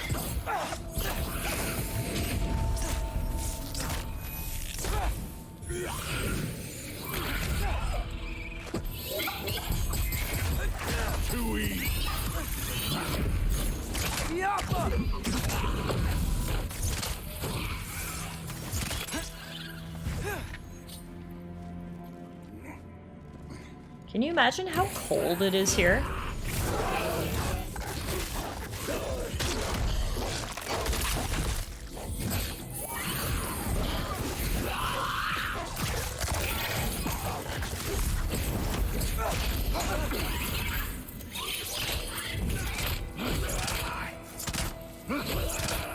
Too easy. imagine how cold it is here?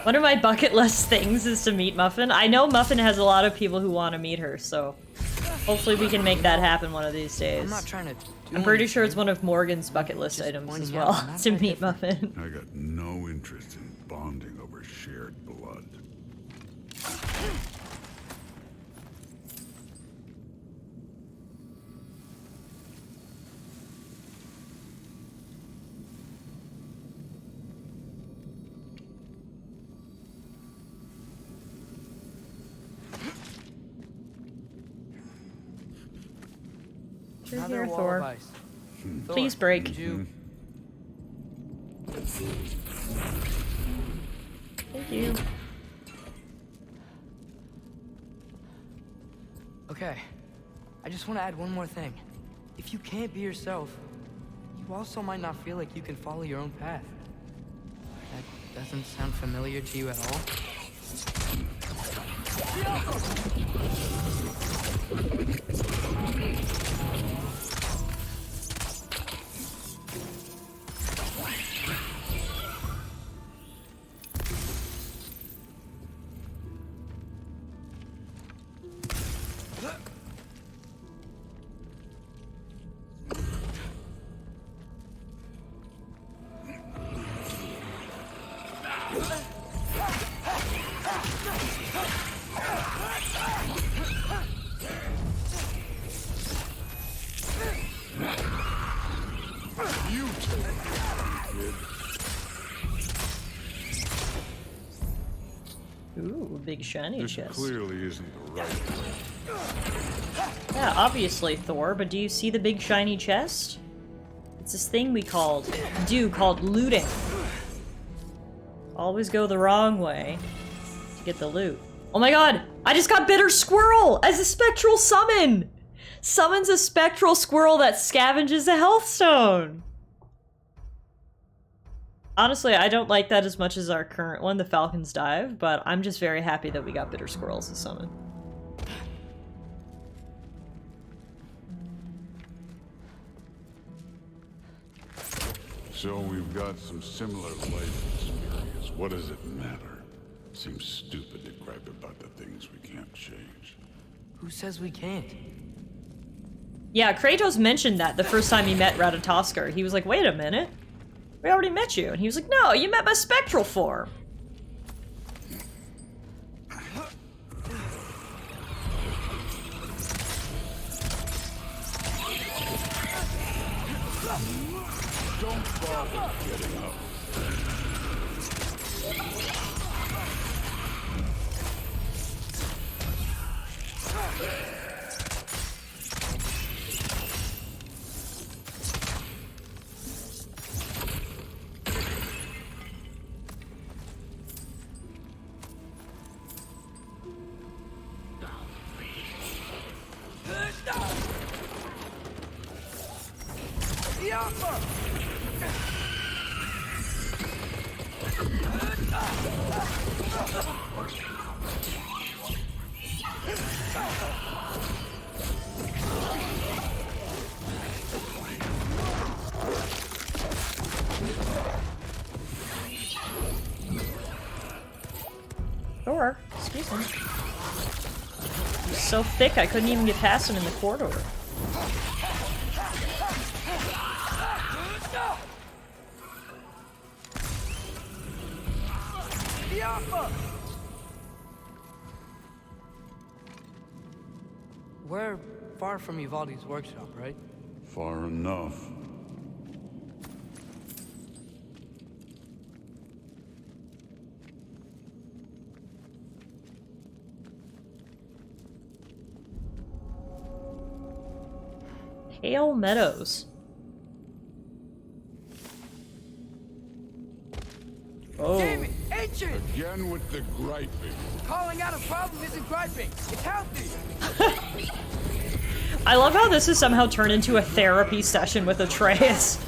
One of my bucket list things is to meet Muffin. I know Muffin has a lot of people who want to meet her, so hopefully we can make that happen one of these days. I'm not trying to I'm pretty sure it's one of Morgan's bucket list items as well, to meet Muffin. I got no interest in bonding over shared blood. Through Another here, wall Thor. of ice. Please Thor, break. would you- Thank you. Okay, I just want to add one more thing. If you can't be yourself, you also might not feel like you can follow your own path. That doesn't sound familiar to you at all? Ooh, big shiny This chest. clearly isn't the right way. Yeah, obviously, Thor, but do you see the big shiny chest? It's this thing we called looting. Always go the wrong way to get the loot. Oh my god! I just got Bitter Squirrel as a spectral summon! Summons a spectral squirrel that scavenges a health stone! Honestly, I don't like that as much as our current one, the Falcon's Dive, but I'm just very happy that we got Bitter Squirrel as a summon. So we've got some similar life experience. What does it matter? Seems stupid to gripe about the things we can't change. Who says we can't? Yeah, Kratos mentioned that the first time he met Ratatoskr. He was like, wait a minute. We already met you. And he was like, no, you met my spectral form. Don't bother getting up. Thor, excuse me. He's so thick I couldn't even get past him in the corridor. We're far from Uvaldi's workshop, right? Far enough. Pale Meadows. Oh. Damn it! Hey, bitching! Again with the griping. Calling out a problem isn't griping. It's healthy. I love how this is somehow turned into a therapy session with Atreus.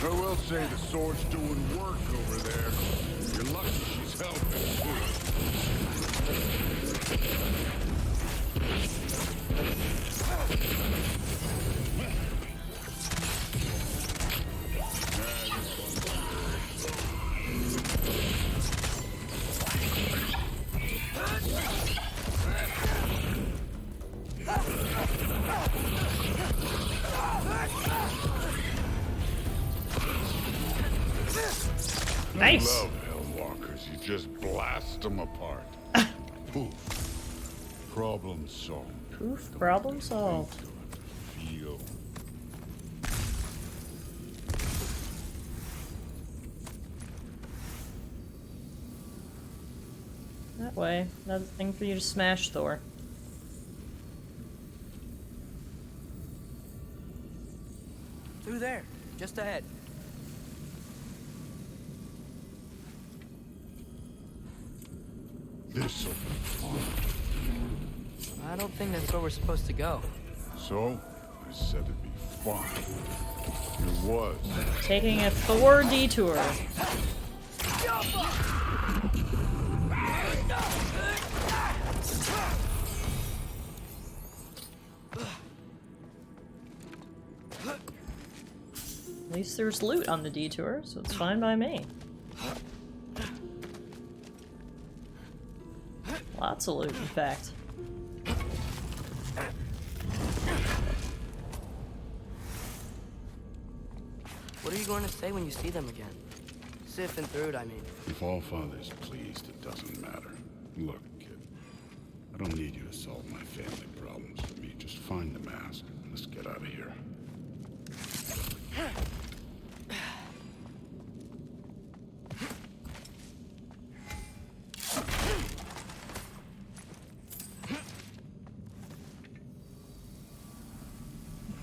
I will say the sword's doing work over there. You're lucky she's helping Nice. I love Hellwalkers. You just blast them apart. Poof. Problem solved. Poof, problem solved. Feel. That way. Another thing for you to smash, Thor. Through there, just ahead. This'll be fun. I don't think that's where we're supposed to go. So, I said it'd be fun. It was. Taking a Thor detour. At least there's loot on the detour, so it's fine by me. Lots of loot, in fact. What are you going to say when you see them again? Sif and Thrud, I mean. If Allfather's pleased, it doesn't matter. Look, kid. I don't need you to solve my family problems for me. Just find the mask. Let's get out of here.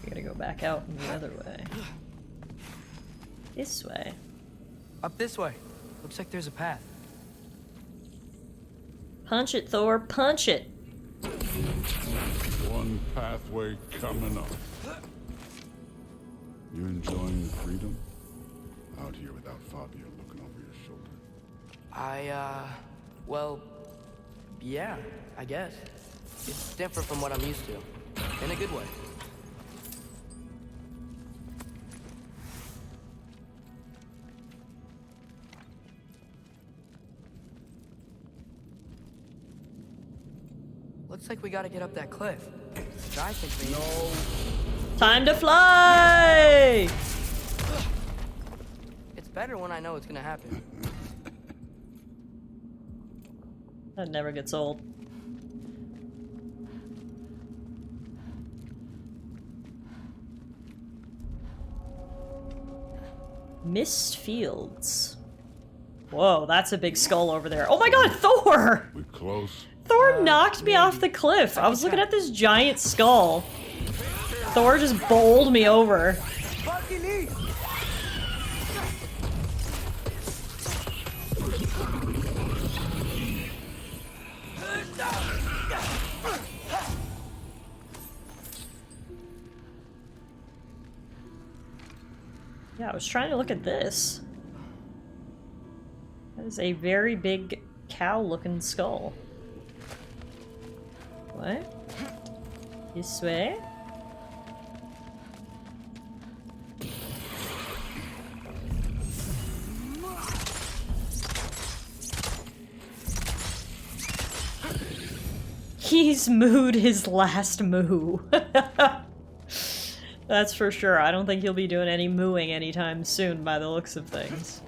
We gotta go back out the other way. This way. Up this way. Looks like there's a path. Punch it, Thor, punch it! One pathway coming up. You enjoying the freedom? Out here without Fabio looking over your shoulder. Well, yeah, I guess. It's different from what I'm used to. In a good way. Looks like we gotta get up that cliff. I think we... No. Time to fly! It's better when I know it's gonna happen. That never gets old. Mist Fields. Whoa, that's a big skull over there. Oh my god, Thor! We close? Thor knocked me off the cliff. I was looking at this giant skull. Thor just bowled me over. Yeah, I was trying to look at this. That is a very big cow-looking skull. What? This way? He's mooed his last moo. That's for sure. I don't think he'll be doing any mooing anytime soon by the looks of things.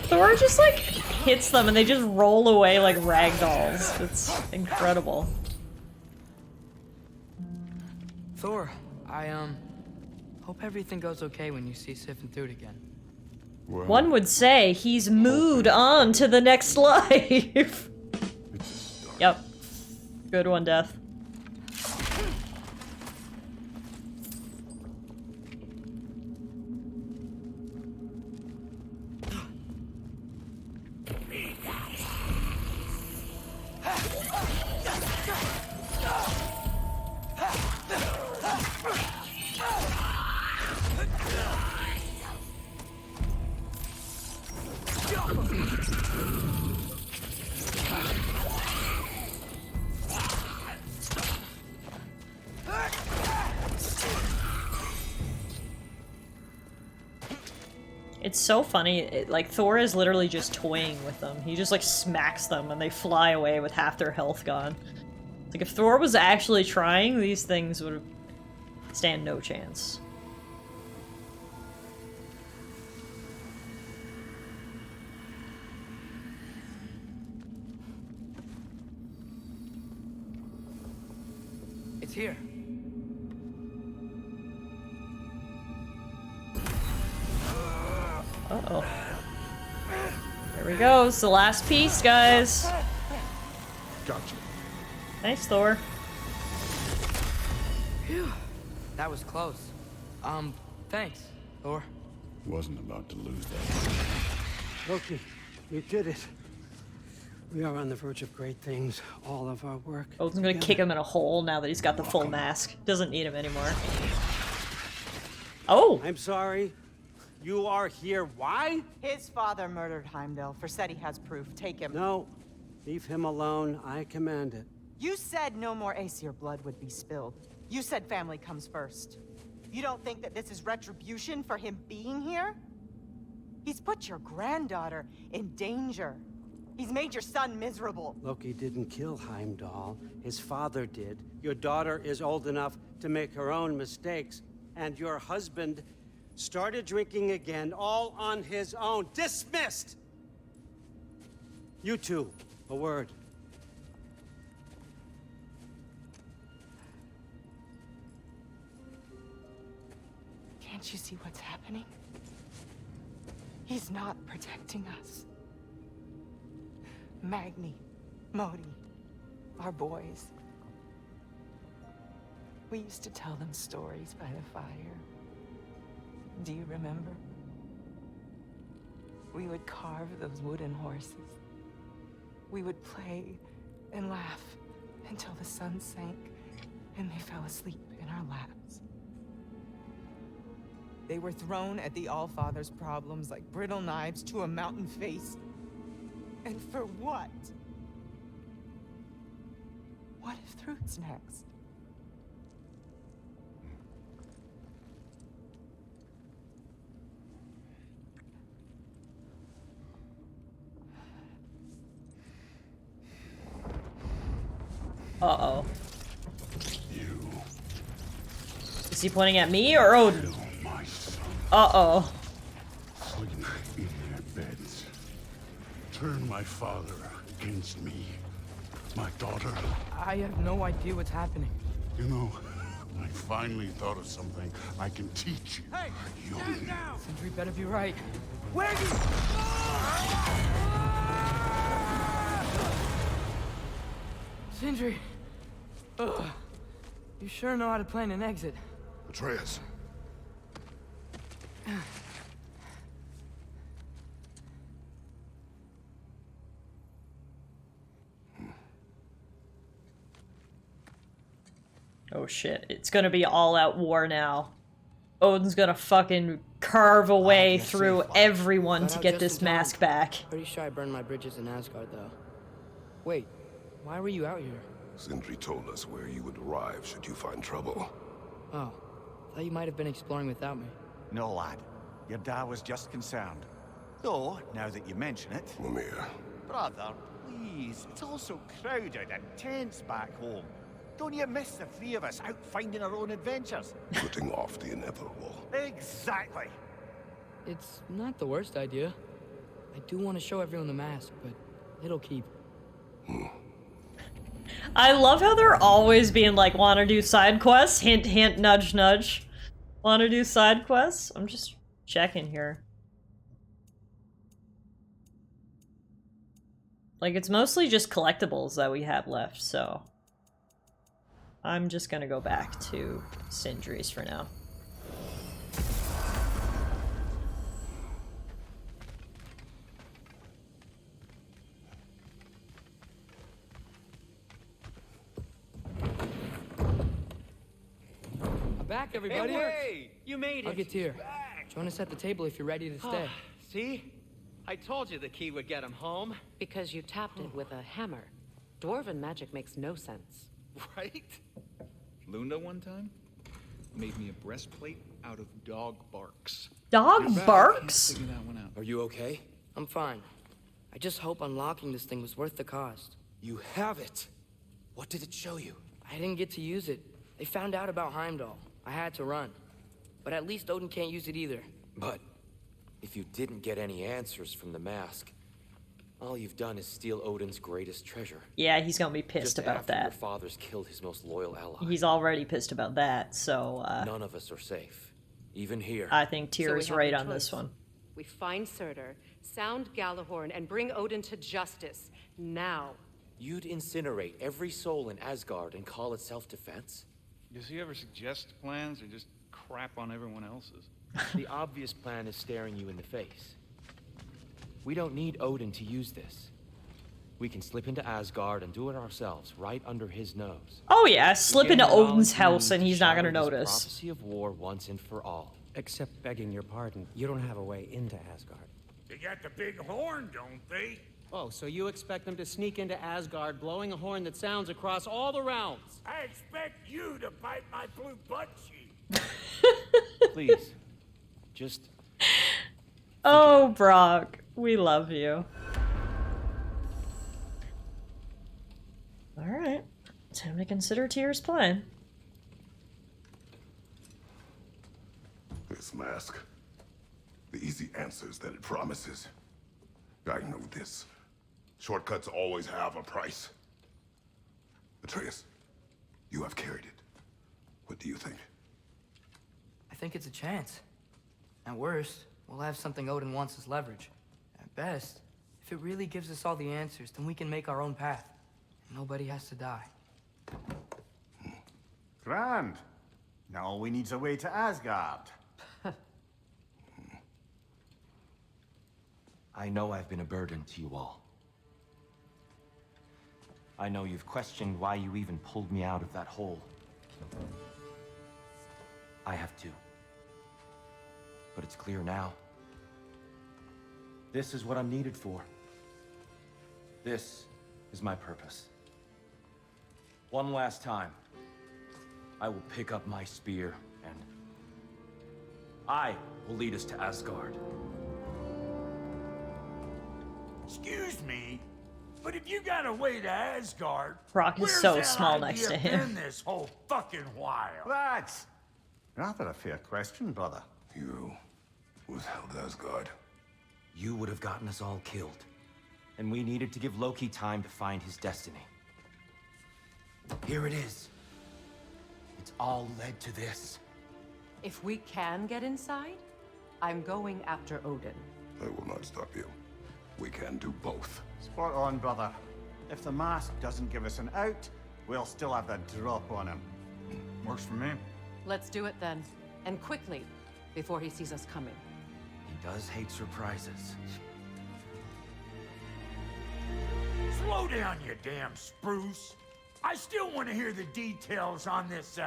Thor just like hits them and they just roll away like ragdolls. It's incredible. Hope everything goes okay when you see Sif and Thud again. Well, One would say he's moved on to the next life. Yep. Good one, Death. It's so funny, like, Thor is literally just toying with them. He just, like, smacks them and they fly away with half their health gone. Like, if Thor was actually trying, these things would stand no chance. It's here. Uh-oh. There we go. It's the last piece, guys. Gotcha. Nice, Thor. Phew. That was close. Thanks, Thor. Wasn't about to lose that. Loki, you did it. We are on the verge of great things. All of our work. Odin's gonna kick him in a hole now that he's got the full mask. Doesn't need him anymore. Oh! I'm sorry. You are here. Why? His father murdered Heimdall. Forseti has proof. Take him. No. Leave him alone. I command it. You said no more Aesir blood would be spilled. You said family comes first. You don't think that this is retribution for him being here? He's put your granddaughter in danger. He's made your son miserable. Loki didn't kill Heimdall. His father did. Your daughter is old enough to make her own mistakes. And your husband started drinking again, all on his own. Dismissed! You two, a word. Can't you see what's happening? He's not protecting us. Magni, Modi, our boys. We used to tell them stories by the fire. Do you remember? We would carve those wooden horses. We would play and laugh until the sun sank and they fell asleep in our laps. They were thrown at the Allfather's problems like brittle knives to a mountain face. And for what? What if Thrud's next? Uh-oh. Is he pointing at me or Odin? Uh-oh. Sleep in their beds. Turn my father against me. My daughter. I have no idea what's happening. You know, I finally thought of something I can teach you. Hey! You Stand down! Sindri better be right. Where you... Sindri! Ugh. You sure know how to plan an exit. Atreus. Oh shit, it's gonna be all-out war now. Odin's gonna fucking carve away through everyone to get this mask back. Pretty sure I burned my bridges in Asgard, though. Wait, why were you out here? Sindri told us where you would arrive should you find trouble. Oh, thought you might have been exploring without me. No, lad. Your dad was just concerned. Though, now that you mention it... Mimir. Brother, please. It's all so crowded and tense back home. Don't you miss the three of us out finding our own adventures? Putting off the inevitable. Exactly. It's not the worst idea. I do want to show everyone the mask, but it'll keep. I love how they're always being like, wanna do side quests? Hint, hint, nudge, nudge. Want to do side quests? I'm just checking here. Like, it's mostly just collectibles that we have left, so... I'm just gonna go back to Sindri's for now. Back, everybody. Hey, You made it. I'll get to you. Join us at the table if you're ready to stay. See? I told you the key would get him home. Because you tapped it with a hammer. Dwarven magic makes no sense. Right? Luna one time made me a breastplate out of dog barks. Dog You're back. barks? Can't figure that one out. Are you okay? I'm fine. I just hope unlocking this thing was worth the cost. You have it. What did it show you? I didn't get to use it. They found out about Heimdall. I had to run. But at least Odin can't use it either. But if you didn't get any answers from the mask, all you've done is steal Odin's greatest treasure. Yeah, he's gonna be pissed Just about after that. Your father's killed his most loyal ally. He's already pissed about that, so None of us are safe, even here. I think So Tyr we is have right no on this choice. one. We find Surtur, sound Galahorn, and bring Odin to justice. Now. You'd incinerate every soul in Asgard and call it self-defense? Does he ever suggest plans or just crap on everyone else's? The obvious plan is staring you in the face. We don't need Odin to use this. We can slip into Asgard and do it ourselves, right under his nose. Oh yeah, slip We into gain the Odin's knowledge we house need and to he's not gonna shatter this notice. Prophecy of war once and for all. Except begging your pardon, you don't have a way into Asgard. They got the big horn, don't they? Oh, so you expect them to sneak into Asgard, blowing a horn that sounds across all the realms? I expect you to bite my blue butt cheek. Please, just... Oh, Brock, we love you. Alright, time to consider Tyr's plan. This mask. The easy answers that it promises. I know this. Shortcuts always have a price. Atreus, you have carried it. What do you think? I think it's a chance. At worst, we'll have something Odin wants as leverage. At best, if it really gives us all the answers, then we can make our own path. Nobody has to die. Grand. Now all we need's a way to Asgard. I know I've been a burden to you all. I know you've questioned why you even pulled me out of that hole. I have too. But it's clear now. This is what I'm needed for. This is my purpose. One last time, I will pick up my spear and I will lead us to Asgard. Excuse me, but if you got a way to Asgard, Brock is where's so that small next idea to him. been this whole fucking while? That's rather a fair question, brother. You withheld Asgard. You would have gotten us all killed. And we needed to give Loki time to find his destiny. Here it is. It's all led to this. If we can get inside, I'm going after Odin. I will not stop you. We can do both. Spot on, brother. If the mask doesn't give us an out, we'll still have the drop on him. Works for me. Let's do it then. And quickly, before he sees us coming. He does hate surprises. Slow down, you damn spruce. I still want to hear the details on this,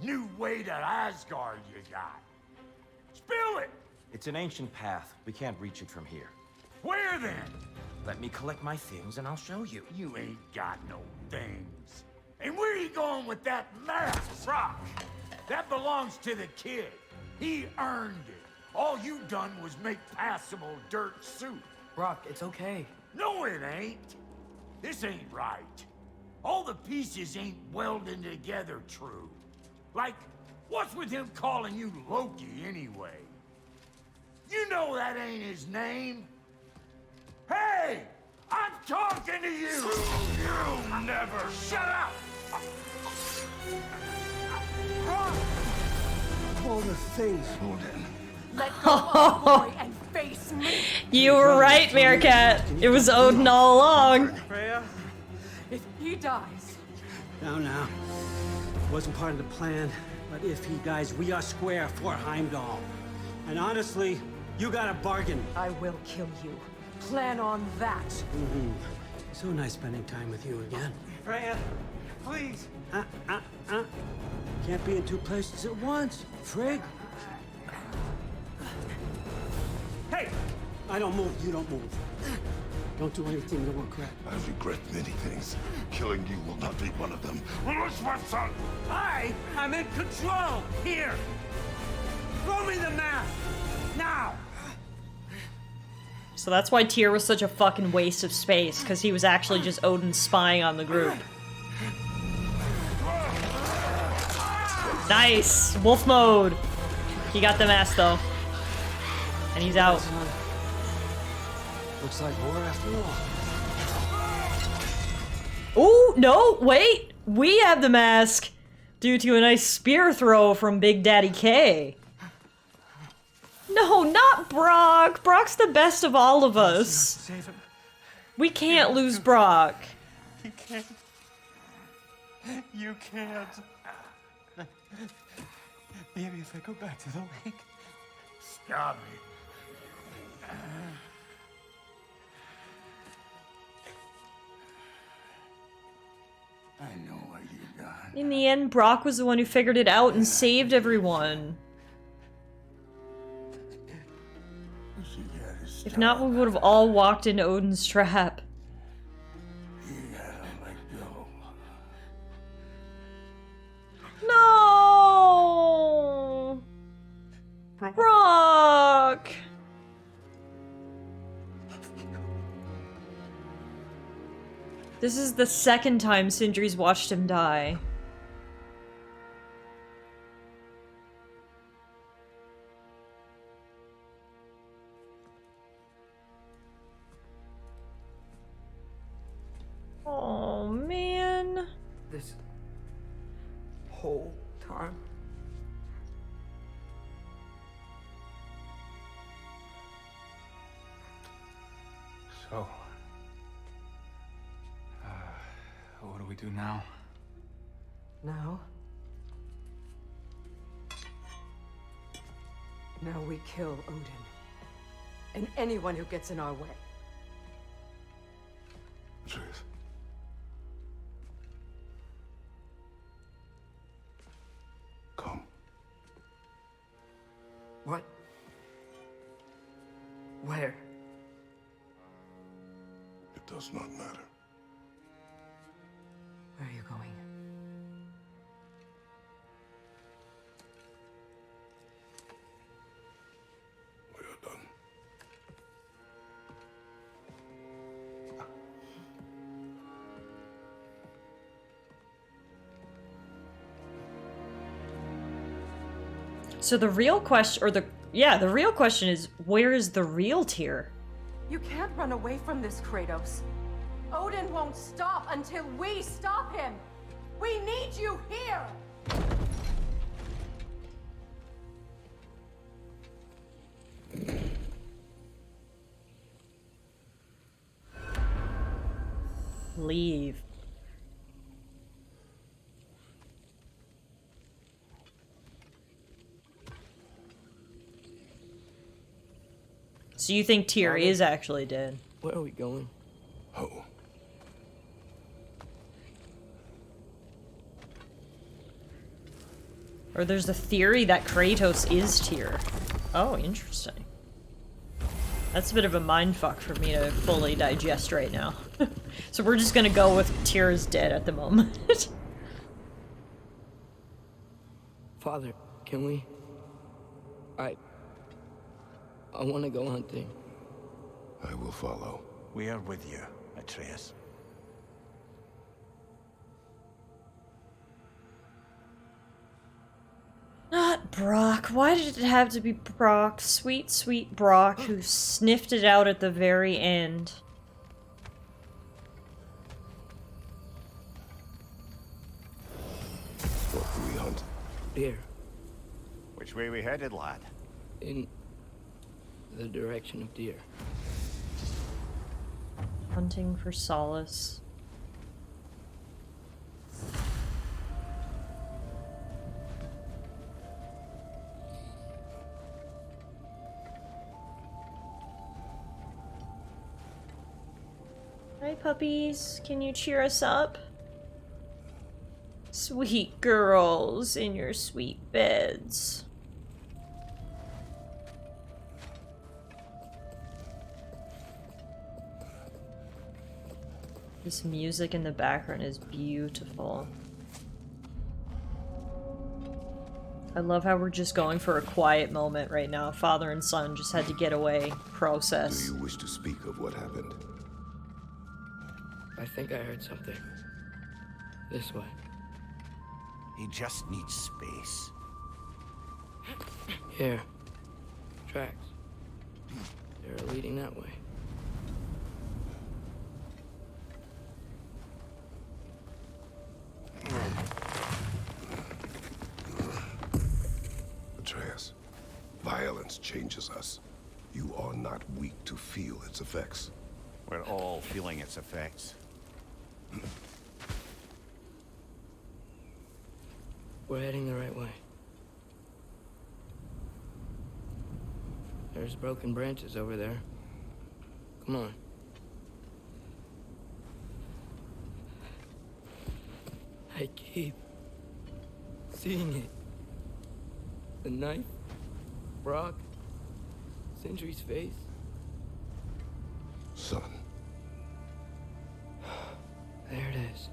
new way to Asgard you got. Spill it! It's an ancient path. We can't reach it from here. Where then? Let me collect my things and I'll show you. You ain't got no things. And where are you going with that mask, Brock? That belongs to the kid. He earned it. All you done was make passable dirt soup. Brock, it's okay. No, it ain't. This ain't right. All the pieces ain't welding together true. Like, what's with him calling you Loki anyway? You know that ain't his name. Hey! I'm talking to you! You never shut up! Oh all the things. Let go of the boy and face me. You were right, Meerkat. It was Odin all along. Freya, if he dies. Now. It wasn't part of the plan, but if he dies, we are square for Heimdall. And honestly, you got a bargain. I will kill you. Plan on that. So nice spending time with you again. Freya, please. Can't be in two places at once, Frigg. Hey! I don't move, you don't move. Don't do anything that will regret. I regret many things. Killing you will not be one of them. I am in control here. Throw me the mask now. So that's why Tyr was such a fucking waste of space, because he was actually just Odin spying on the group. Nice! Wolf mode! He got the mask though. And he's out. Looks like war after all. Ooh, no, wait! We have the mask! Due to a nice spear throw from Big Daddy K. No, not Brock! Brock's the best of all of us. Save him. We can't lose Brock. He can't. You can't. Maybe if I go back to the lake. Stop me. I know what you've done. In the end, Brock was the one who figured it out and saved everyone. If not, we would have all walked into Odin's trap. You gotta let go. No! Brock! This is the second time Sindri's watched him die. Oh, man. This whole time. So, what do we do now? Now we kill Odin. And anyone who gets in our way. Truth. Come. What? Where? It does not matter. Where are you going? We are done. So the real question, or the real question is, where is the real Tyr? You can't run away from this, Kratos. Odin won't stop until we stop him. We need you here. Leave. So you think Tyr is actually dead? Where are we going? Oh. Or there's a theory that Kratos is Tyr. Oh, interesting. That's a bit of a mindfuck for me to fully digest right now. So we're just gonna go with Tyr is dead at the moment. Father, can we? I want to go hunting. I will follow. We are with you, Atreus. Not Brock. Why did it have to be Brock? Sweet, sweet Brock, who sniffed it out at the very end. What do we hunt? Deer. Which way we headed, lad? In the direction of deer. Hunting for solace. Hi, puppies. Can you cheer us up? Sweet girls in your sweet beds. This music in the background is beautiful. I love how we're just going for a quiet moment right now. Father and son just had to get away, process. Do you wish to speak of what happened? I think I heard something. This way. He just needs space. Here. Tracks. They're leading that way. Atreus, violence changes us. You are not weak to feel its effects. We're all feeling its effects. We're heading the right way. There's broken branches over there. Come on. I keep seeing it. The knife, Brock, Sindri's face. Son. There it is.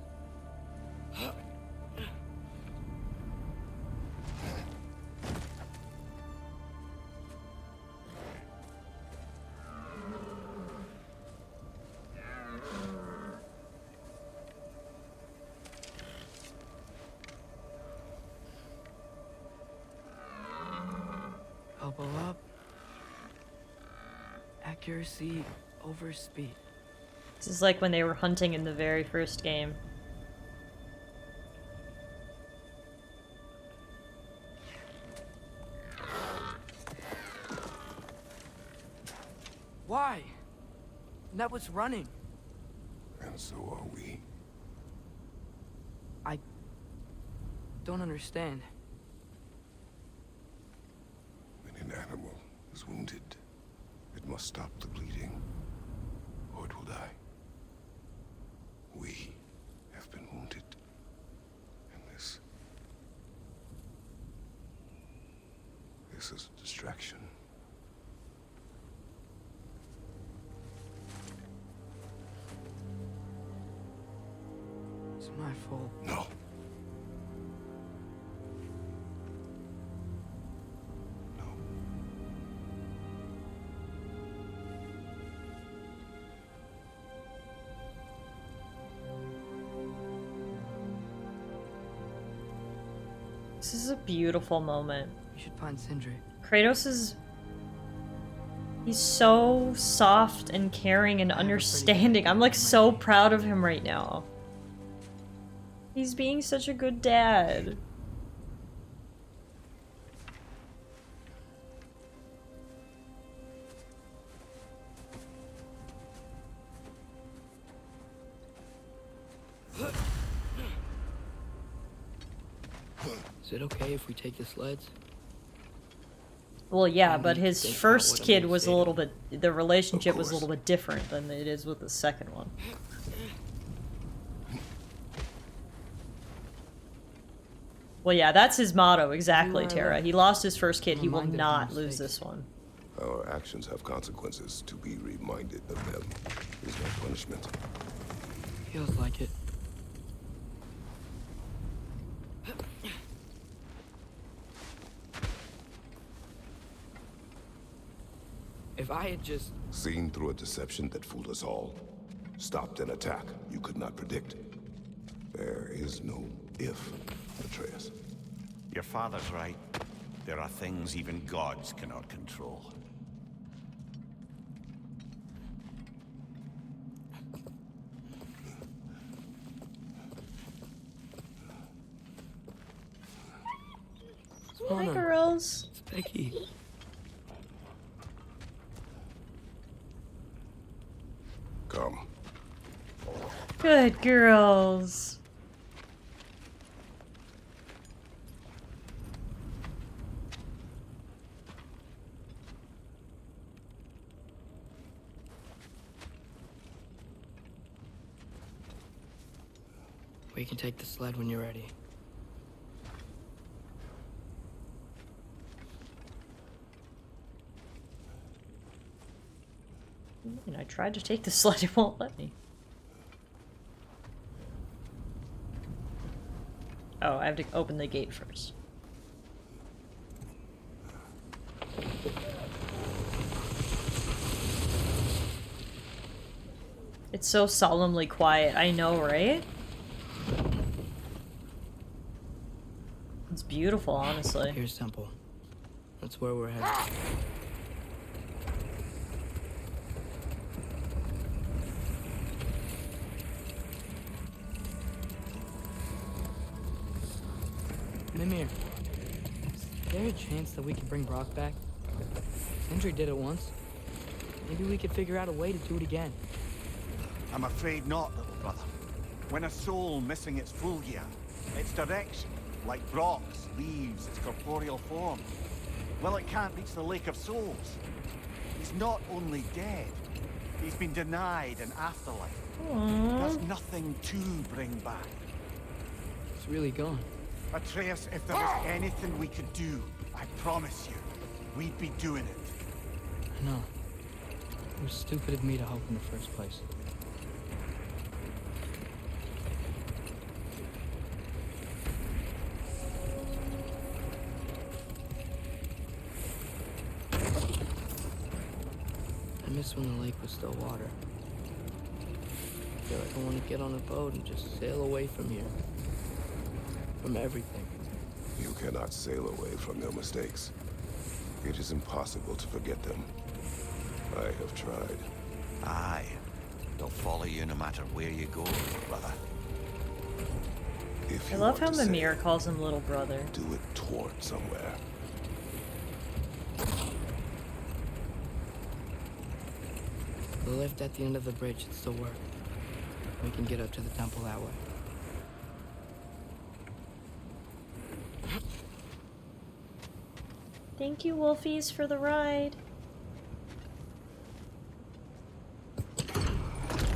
Elbow up. Accuracy over speed. This is like when they were hunting in the very first game. Why? That was running. And so are we. I don't understand. When an animal is wounded, it must stop the bleeding, or it will die. We have been wounded. And this is a distraction. It's my fault. No. This is a beautiful moment. You should find Sindri. Kratos is... He's so soft and caring and understanding. I'm like so proud of him right now. He's being such a good dad. Is it okay if we take the sleds? Well, yeah, And but we his think about first what I'm kid gonna was say a to little him. bit... The relationship was a little bit different than it is with the second one. Well, yeah, that's his motto, exactly, Tara. He lost his first kid, he will Reminded of not his lose this one. Our actions have consequences. To be reminded of them is no punishment. Feels like it. If I had just... Seen through a deception that fooled us all. Stopped an attack you could not predict. There is no if, Atreus. Your father's right. There are things even gods cannot control. Hi, girls. It's Becky. Come. Good girls. We can take the sled when you're ready. And I tried to take the sled, it won't let me. Oh, I have to open the gate first. It's so solemnly quiet, I know, right? It's beautiful, honestly. Here's Temple. That's where we're headed. Mimir, is there a chance that we can bring Brock back? Sindri did it once. Maybe we could figure out a way to do it again. I'm afraid not, little brother. When a soul missing its full gear, its direction, like Brock's, leaves its corporeal form, well, it can't reach the Lake of Souls. He's not only dead, he's been denied an afterlife. There's nothing to bring back. It's really gone. Atreus, if there was anything we could do, I promise you, we'd be doing it. I know. It was stupid of me to hope in the first place. I miss when the lake was still water. I feel like I want to get on a boat and just sail away from here. From everything. You cannot sail away from your mistakes. It is impossible to forget them. I have tried. Aye. They'll follow you no matter where you go, brother. If I you love how want to Mimir calls him little brother. do it toward somewhere. The lift at the end of the bridge should still work. We can get up to the temple that way. Thank you, Wolfies, for the ride.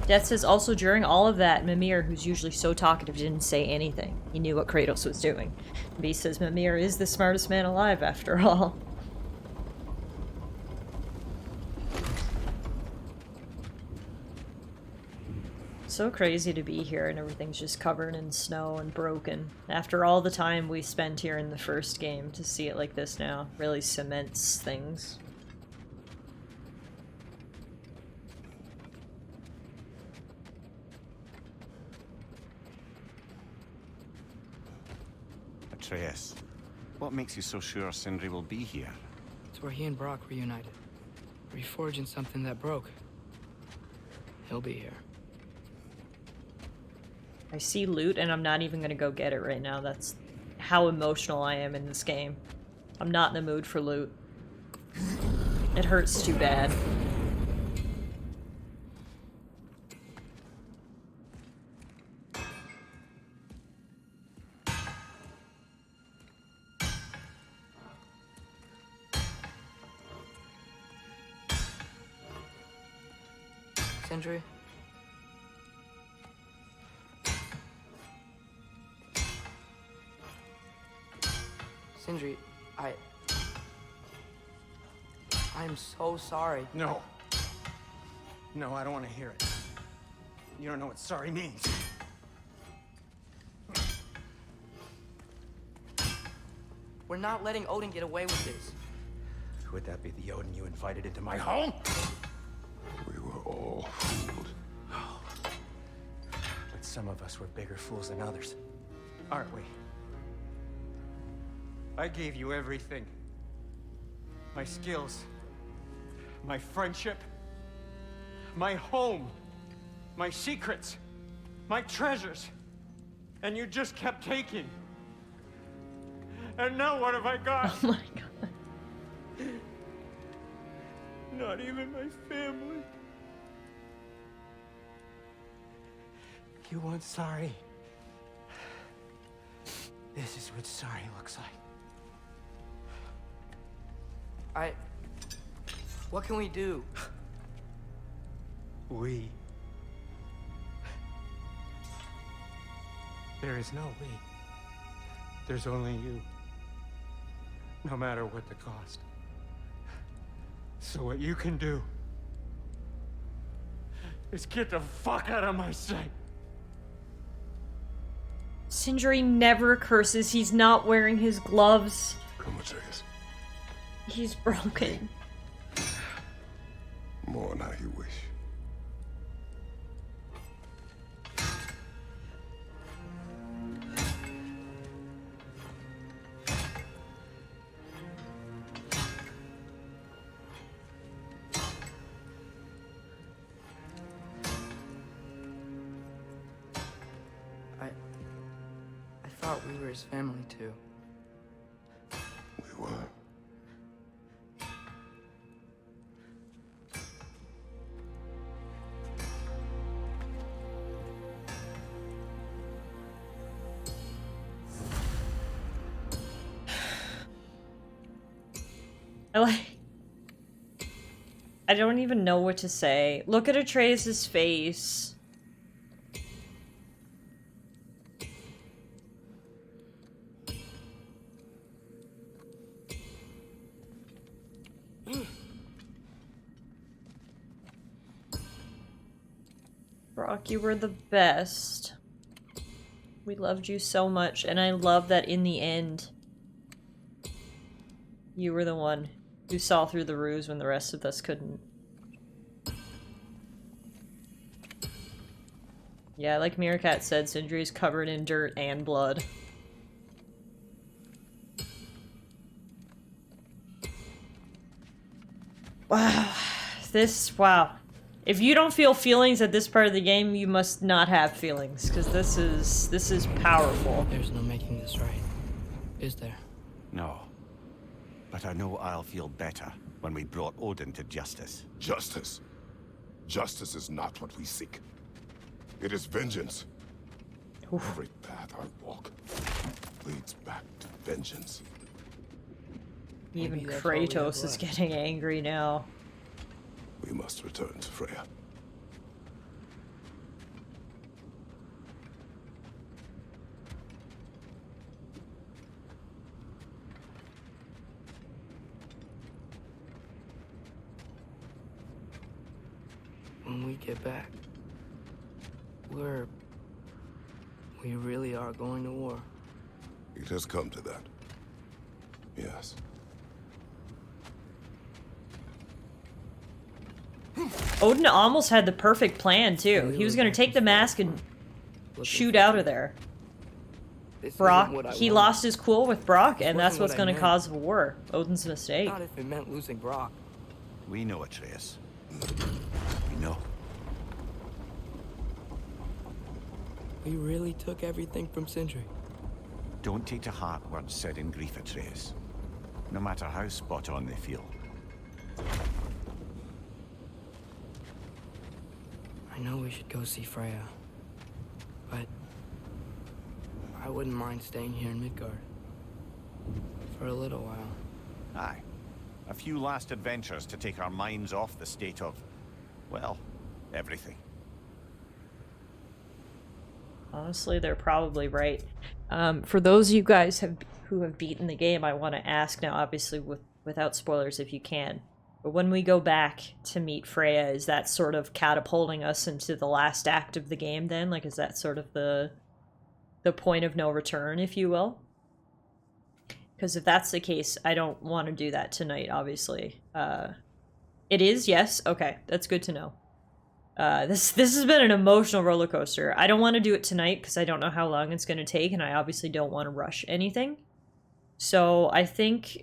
Death says also during all of that, Mimir, who's usually so talkative, didn't say anything. He knew what Kratos was doing. Beast says Mimir is the smartest man alive after all. So crazy to be here and everything's just covered in snow and broken. After all the time we spent here in the first game, to see it like this now really cements things. Atreus, what makes you so sure Sindri will be here? It's where he and Brock reunited. Reforging something that broke. He'll be here. I see loot and I'm not even gonna go get it right now. That's how emotional I am in this game. I'm not in the mood for loot. It hurts too bad. Sindri? Sindri, I'm so sorry. No. No, I don't want to hear it. You don't know what sorry means. We're not letting Odin get away with this. Would that be the Odin you invited into my home? We were all fooled. But some of us were bigger fools than others. Aren't we? I gave you everything. My skills. My friendship. My home. My secrets. My treasures. And you just kept taking. And now what have I got? Oh my god. Not even my family. You want sorry? This is what sorry looks like. What can we do? We. There is no we. There's only you. No matter what the cost. So what you can do is get the fuck out of my sight. Sindri never curses. He's not wearing his gloves. Come, Atreus. He's broken. Mourn how you wish. I thought we were his family too. We were. I don't even know what to say. Look at Atreus' face. Brock, you were the best. We loved you so much, and I love that in the end, you were the one who saw through the ruse when the rest of us couldn't. Yeah, like Meerkat said, Sindri is covered in dirt and blood. Wow. Wow. If you don't feel feelings at this part of the game, you must not have feelings, because this is powerful. There's no making this right, is there? No. But I know I'll feel better when we brought Odin to justice. Justice. Justice is not what we seek. It is vengeance. Every path I walk leads back to vengeance. Even Kratos is getting angry now. We must return to Freya. When we get back, we really are going to war. It has come to that. Yes. Odin almost had the perfect plan, too. He was gonna take the mask and shoot out of there. Brock, he lost his cool with Brock, and that's what's gonna cause a war. Odin's mistake. Not if it meant losing Brock. We know, Atreus. We know. We really took everything from Sindri. Don't take to heart words said in grief, Atreus. No matter how spot on they feel. I know we should go see Freya, but I wouldn't mind staying here in Midgard for a little while. Aye. A few last adventures to take our minds off the state of, well, everything. Honestly, they're probably right. For those of you guys who have beaten the game, I want to ask now, obviously without spoilers if you can. But when we go back to meet Freya, is that sort of catapulting us into the last act of the game then? Like, is that sort of the point of no return, if you will? Because if that's the case, I don't want to do that tonight, obviously. It is, yes? Okay, that's good to know. This has been an emotional roller coaster. I don't want to do it tonight because I don't know how long it's going to take, and I obviously don't want to rush anything. So I think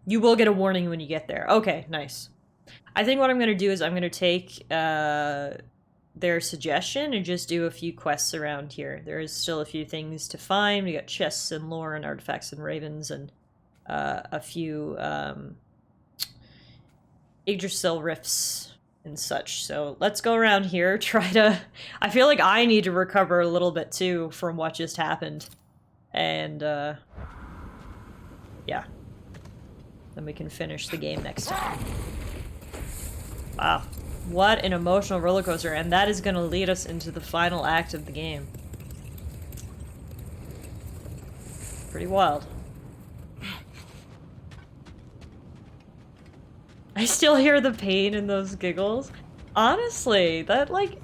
you will get a warning when you get there. Okay, nice. I think what I'm going to do is I'm going to take their suggestion and just do a few quests around here. There is still a few things to find. We got chests and lore and artifacts and ravens and a few Yggdrasil rifts and such. So let's go around here, try to... I feel like I need to recover a little bit too from what just happened. And yeah. Then we can finish the game next time. Wow. What an emotional roller coaster, and that is going to lead us into the final act of the game. Pretty wild. I still hear the pain in those giggles. Honestly, that, like...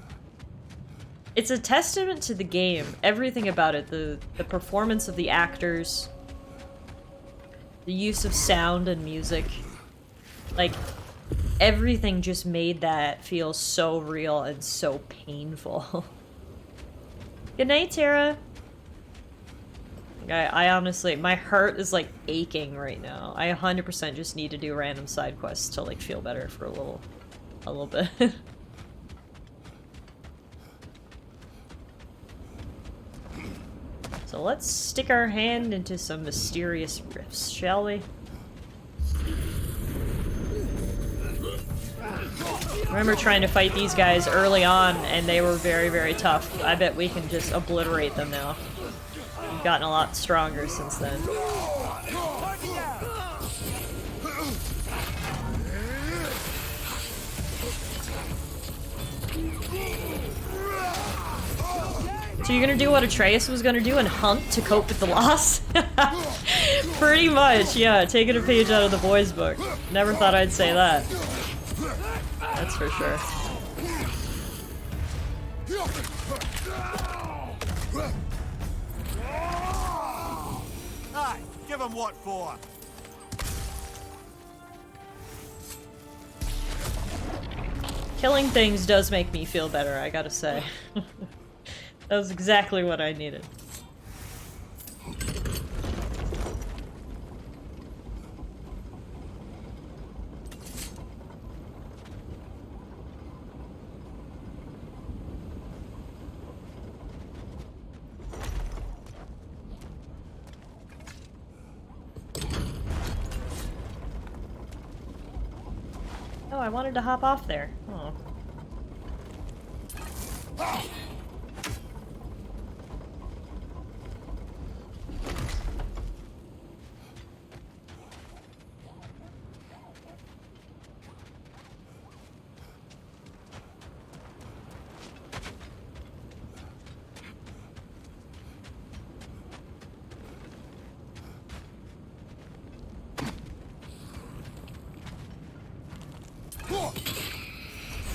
It's a testament to the game. Everything about it. The performance of the actors. The use of sound and music. Like... Everything just made that feel so real and so painful. Good night, Tara. I honestly, my heart is like aching right now. I 100% just need to do random side quests to like feel better for a little bit. So let's stick our hand into some mysterious rifts, shall we? I remember trying to fight these guys early on, and they were very, very tough. I bet we can just obliterate them now. We've gotten a lot stronger since then. So you're gonna do what Atreus was gonna do and hunt to cope with the loss? Pretty much, yeah. Taking a page out of the boys' book. Never thought I'd say that. That's for sure. Aye, give him what for. Killing things does make me feel better, I gotta say. That was exactly what I needed. Oh, I wanted to hop off there. Oh.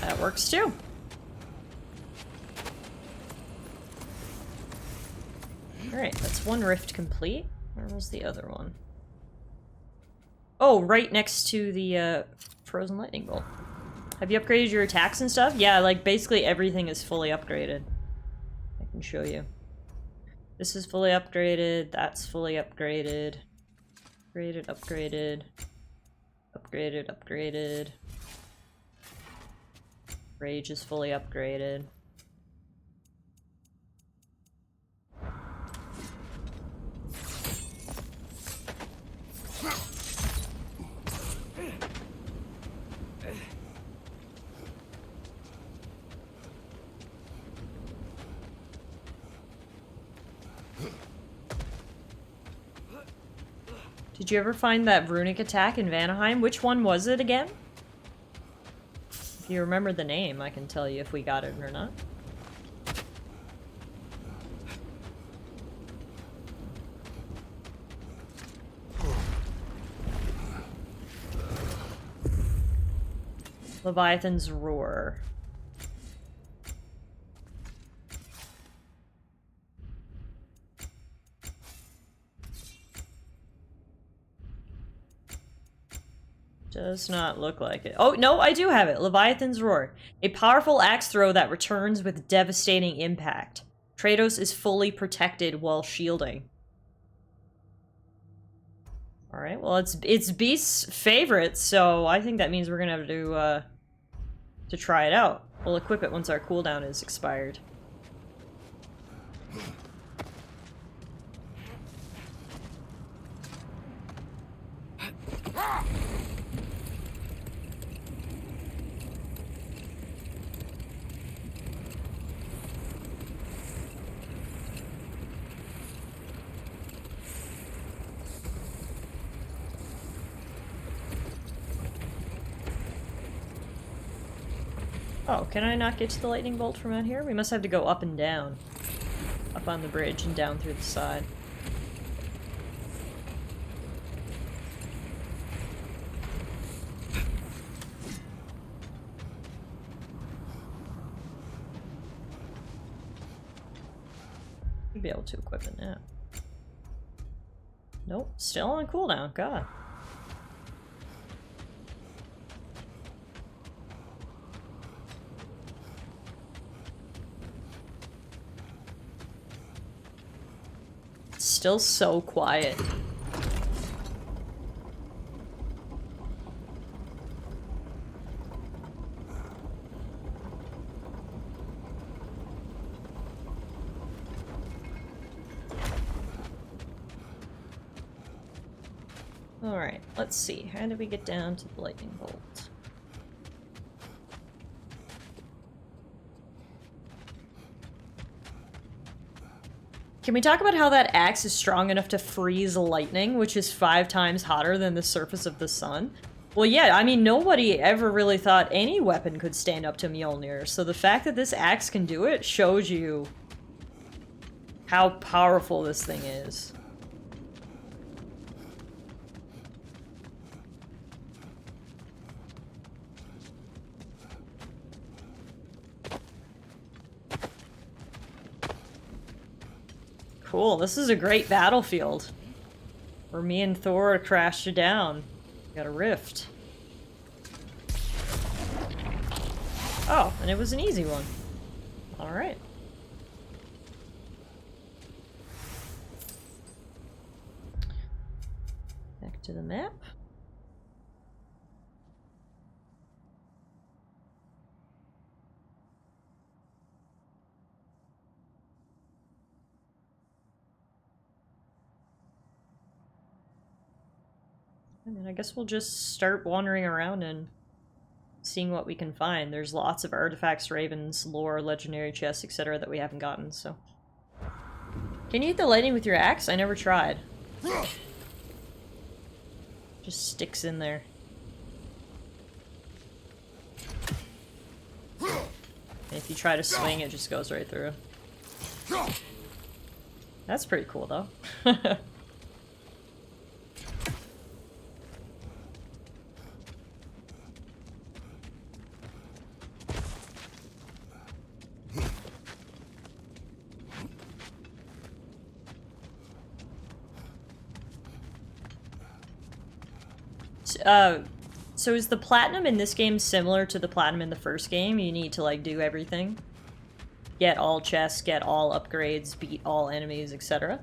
That works too. Alright, that's one rift complete. Where was the other one? Oh, right next to the frozen lightning bolt. Have you upgraded your attacks and stuff? Yeah, like basically everything is fully upgraded. I can show you. This is fully upgraded, that's fully upgraded. Upgraded, upgraded. Upgraded, upgraded. Rage is fully upgraded. Did you ever find that runic attack in Vanaheim? Which one was it again? If you remember the name, I can tell you if we got it or not. Leviathan's Roar. Does not look like it. Oh, no, I do have it. Leviathan's Roar. A powerful axe throw that returns with devastating impact. Kratos is fully protected while shielding. Alright, well, it's Beast's favorite, so I think that means we're gonna have to try it out. We'll equip it once our cooldown is expired. Oh, can I not get to the lightning bolt from out here? We must have to go up and down. Up on the bridge and down through the side. You'd be able to equip it now. Nope, still on cooldown, god. Still so quiet. Alright, let's see. How do we get down to the lightning bolt? Can we talk about how that axe is strong enough to freeze lightning, which is 5 times hotter than the surface of the sun? Well, yeah, I mean, nobody ever really thought any weapon could stand up to Mjolnir, so the fact that this axe can do it shows you how powerful this thing is. Cool, this is a great battlefield. Where me and Thor crashed it down. Got a rift. Oh, and it was an easy one. Alright. Back to the map. And I guess we'll just start wandering around and seeing what we can find. There's lots of artifacts, ravens, lore, legendary chests, etc. that we haven't gotten, so. Can you hit the lightning with your axe? I never tried. Just sticks in there. And if you try to swing, it just goes right through. That's pretty cool, though. So is the platinum in this game similar to the platinum in the first game? You need to, like, do everything? Get all chests, get all upgrades, beat all enemies, etc.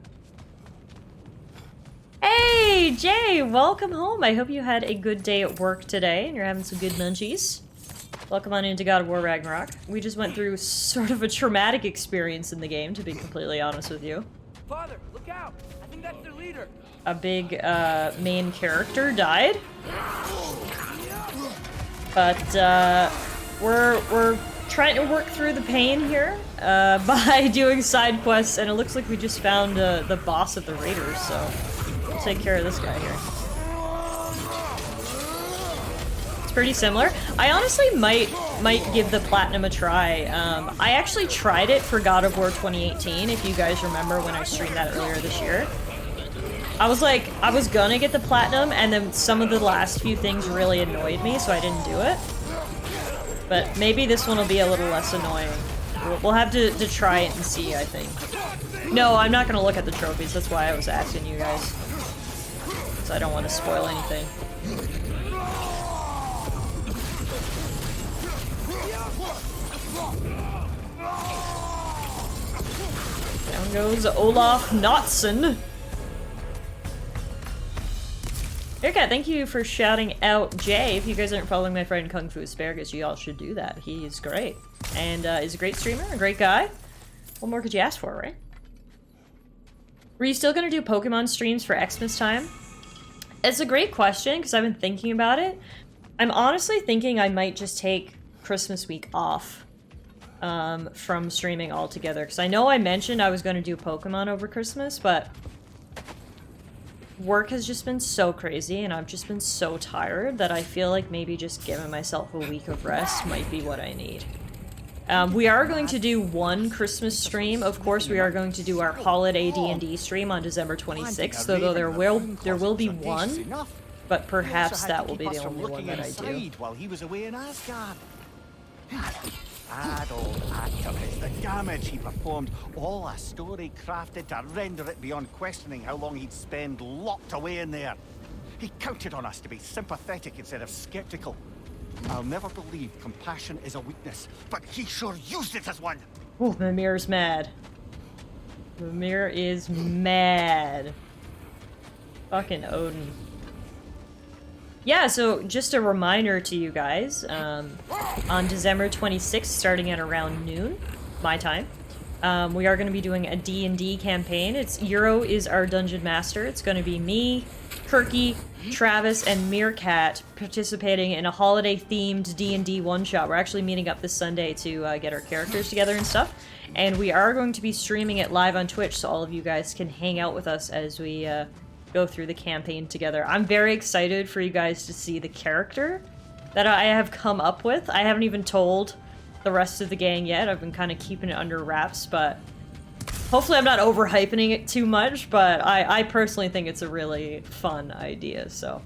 Hey, Jay! Welcome home! I hope you had a good day at work today, and you're having some good munchies. Welcome on into God of War Ragnarok. We just went through sort of a traumatic experience in the game, to be completely honest with you. Father, look out! I think that's their leader. A big, main character died. But, we're trying to work through the pain here, by doing side quests, and it looks like we just found, the boss of the raiders, so we'll take care of this guy here. It's pretty similar. I honestly might give the platinum a try. I actually tried it for God of War 2018, if you guys remember when I streamed that earlier this year. I was gonna get the platinum, and then some of the last few things really annoyed me, so I didn't do it. But maybe this one will be a little less annoying. We'll have to try it and see, I think. No, I'm not gonna look at the trophies, that's why I was asking you guys. Because I don't want to spoil anything. Down goes Olaf Knutson. Erica, thank you for shouting out Jay. If you guys aren't following my friend Kung Fu Asparagus, you all should do that. He is great. And is a great streamer, a great guy. What more could you ask for, right? Were you still gonna do Pokemon streams for Xmas time? It's a great question, because I've been thinking about it. I'm honestly thinking I might just take Christmas week off from streaming altogether. Because I know I mentioned I was going to do Pokemon over Christmas, but work has just been so crazy and I've just been so tired that I feel like maybe just giving myself a week of rest might be what I need. We are going to do one Christmas stream. Of course, we are going to do our holiday D&D stream on December 26th, although there will be one, but perhaps that will be the only one that I do. While he was away in Asgard. That old activist, the damage he performed, all a story crafted to render it beyond questioning how long he'd spend locked away in there. He counted on us to be sympathetic instead of skeptical. I'll never believe compassion is a weakness, but he sure used it as one. Oh, Mimir's mad. Mimir is mad. Fucking Odin. Yeah, so just a reminder to you guys, on December 26th, starting at around noon, my time, we are going to be doing a D&D campaign. Euro is our dungeon master. It's going to be me, Kirky, Travis, and Meerkat participating in a holiday-themed D&D one-shot. We're actually meeting up this Sunday to get our characters together and stuff. And we are going to be streaming it live on Twitch, so all of you guys can hang out with us as we go through the campaign together. I'm very excited for you guys to see the character that I have come up with. I haven't even told the rest of the gang yet. I've been kind of keeping it under wraps, but hopefully I'm not overhyping it too much, but I personally think it's a really fun idea, so.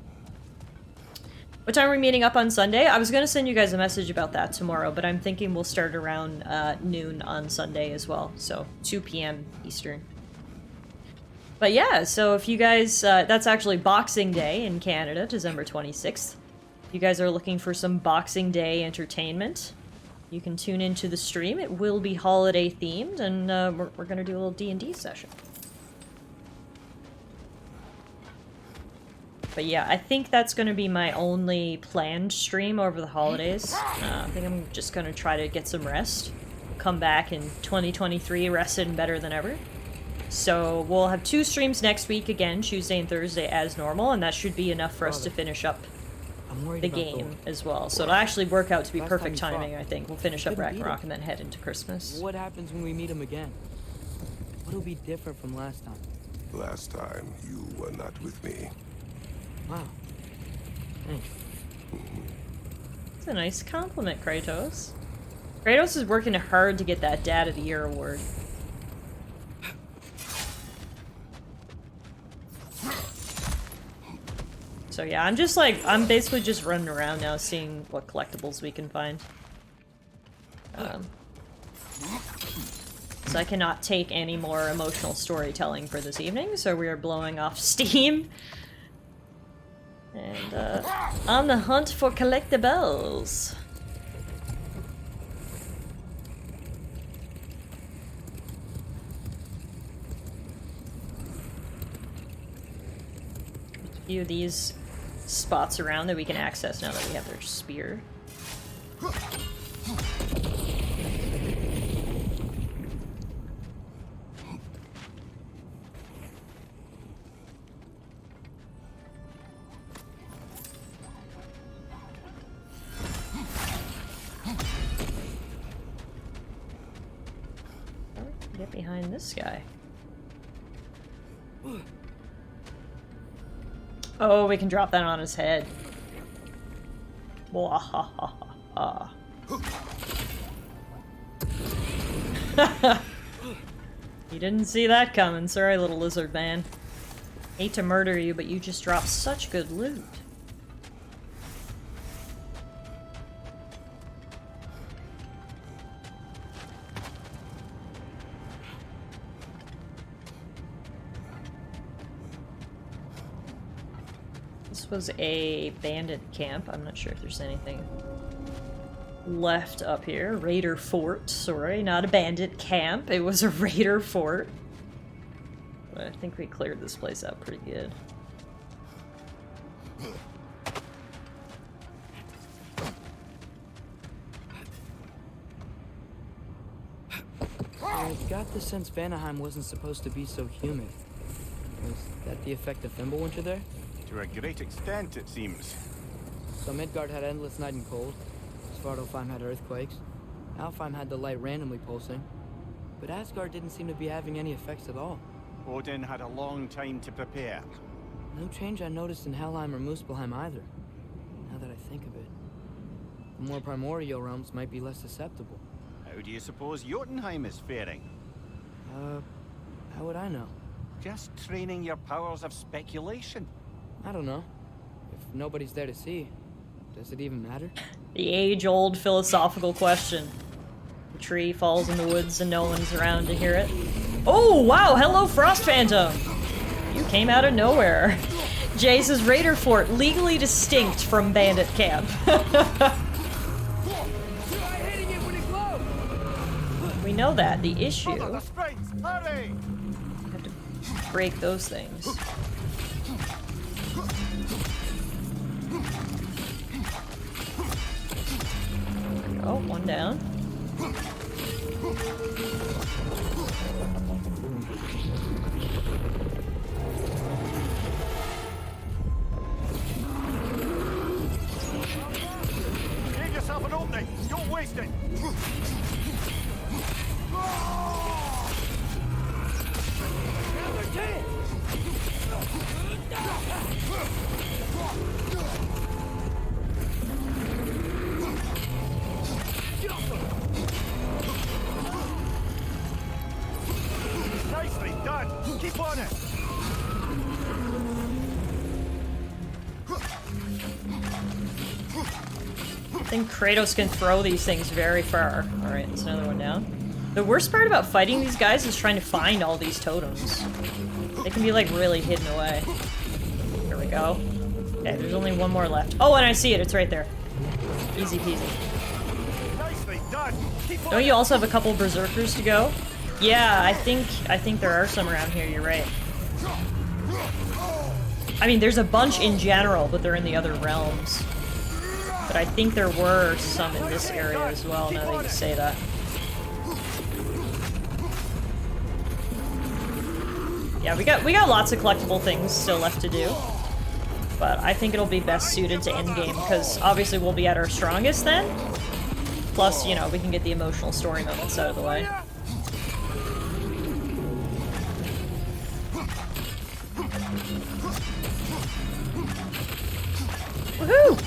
What time are we meeting up on Sunday? I was going to send you guys a message about that tomorrow, but I'm thinking we'll start around noon on Sunday as well, so 2 p.m. Eastern. But yeah, so if you guys, that's actually Boxing Day in Canada, December 26th. If you guys are looking for some Boxing Day entertainment, you can tune into the stream. It will be holiday themed, and we're gonna do a little D&D session. But yeah, I think that's gonna be my only planned stream over the holidays. I think I'm just gonna try to get some rest. Come back in 2023 rested and better than ever. So we'll have 2 streams next week, again, Tuesday and Thursday as normal, and that should be enough for us to finish up the game as well. So it'll actually work out to be perfect timing, I think. We'll finish up Ragnarok and then head into Christmas. What happens when we meet him again? What'll be different from last time? Last time, you were not with me. Wow. Thanks. It's a nice compliment, Kratos. Kratos is working hard to get that Dad of the Year award. So yeah, I'm basically just running around now seeing what collectibles we can find. So I cannot take any more emotional storytelling for this evening, so we are blowing off steam. And on the hunt for collectibles. A few of these spots around that we can access now that we have their spear. Get behind this guy. Oh, we can drop that on his head. Wahahaha. You didn't see that coming. Sorry, little lizard man. Hate to murder you, but you just dropped such good loot. This was a bandit camp. I'm not sure if there's anything left up here. Raider fort, sorry, not a bandit camp. It was a raider fort. But I think we cleared this place out pretty good. got the sense Vanaheim wasn't supposed to be so humid. Was that the effect of Fimbulwinter there? To a great extent, it seems. So Midgard had endless night and cold. Svartalfheim had earthquakes. Alfheim had the light randomly pulsing. But Asgard didn't seem to be having any effects at all. Odin had a long time to prepare. No change I noticed in Helheim or Muspelheim either. Now that I think of it. The more primordial realms might be less susceptible. How do you suppose Jotunheim is faring? How would I know? Just training your powers of speculation. I don't know. If nobody's there to see, does it even matter? The age-old philosophical question. The tree falls in the woods and no one's around to hear it. Oh, wow! Hello, Frost Phantom! You came out of nowhere. Jay says Raider Fort legally distinct from Bandit Camp. We know that. The issue... Hurry! have to break those things. Oh, one down. Give yourself an opening. Don't waste it. Nicely done. Keep on it. I think Kratos can throw these things very far. Alright, there's another one down. The worst part about fighting these guys is trying to find all these totems. They can be like really hidden away. Here we go. Okay, there's only one more left. Oh, and I see it. It's right there. Easy peasy. Nicely done. Keep on Don't you also have a couple berserkers to go? Yeah, I think there are some around here. You're right. I mean, there's a bunch in general, but they're in the other realms. But I think there were some in this area as well, now that you say that. Yeah, we got lots of collectible things still left to do. But I think it'll be best suited to endgame, because obviously we'll be at our strongest then. Plus, you know, we can get the emotional story moments out of the way. Woohoo!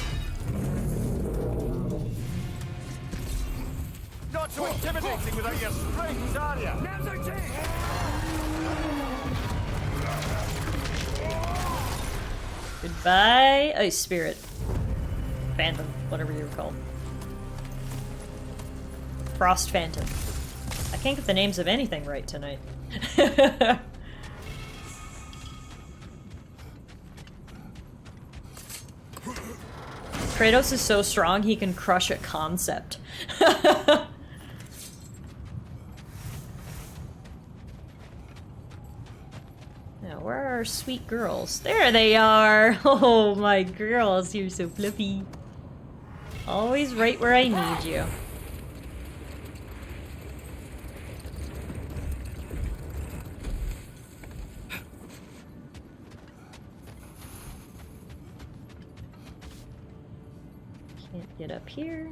Not so intimidating without your strengths, are ya? Now's our chance. Goodbye, Ice Spirit. Phantom, whatever you're called. Frost Phantom. I can't get the names of anything right tonight. Kratos is so strong he can crush a concept. Now, where are our sweet girls? There they are! Oh, my girls, you're so fluffy. Always right where I need you. Can't get up here.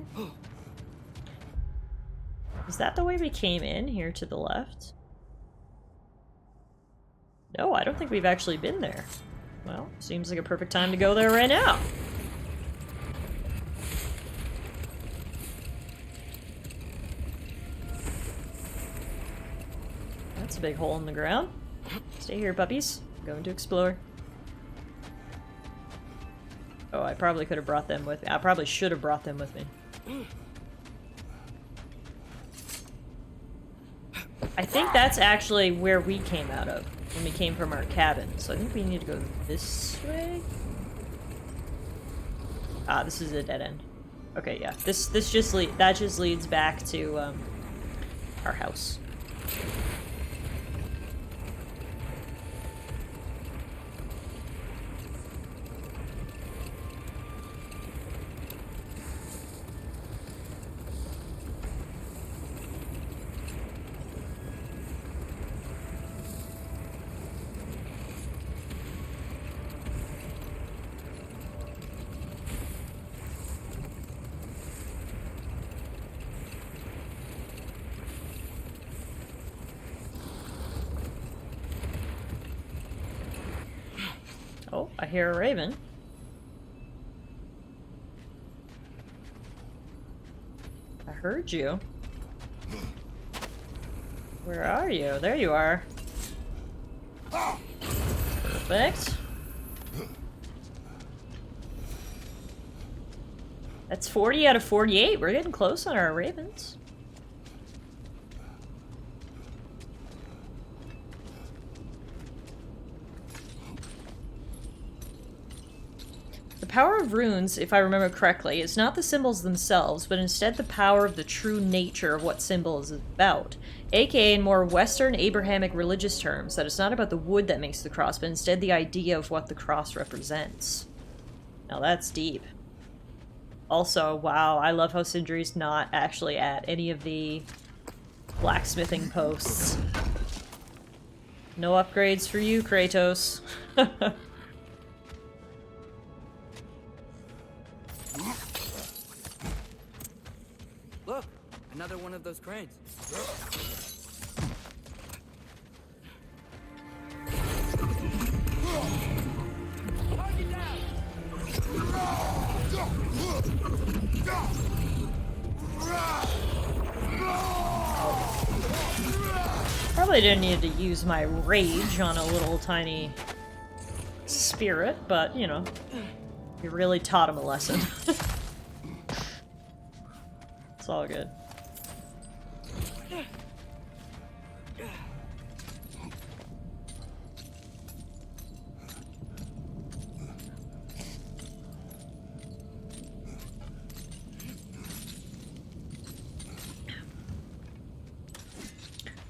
Is that the way we came in, here to the left? No, I don't think we've actually been there. Well, seems like a perfect time to go there right now. That's a big hole in the ground. Stay here, puppies. I'm going to explore. Oh, I probably could have brought them with me. I probably should have brought them with me. I think that's actually where we came out of when we came from our cabin. So I think we need to go this way. Ah, this is a dead end. Okay, yeah. That just leads back to our house. hear a raven. I heard you. Where are you? There you are. Perfect. That's 40 out of 48. We're getting close on our ravens. The power of runes, if I remember correctly, is not the symbols themselves, but instead the power of the true nature of what symbol is about. AKA in more Western Abrahamic religious terms, that it's not about the wood that makes the cross, but instead the idea of what the cross represents. Now that's deep. Also, wow, I love how Sindri's not actually at any of the blacksmithing posts. No upgrades for you, Kratos. Look, another one of those cranes. Probably didn't need to use my rage on a little tiny spirit, but, you know, you really taught him a lesson. It's all good.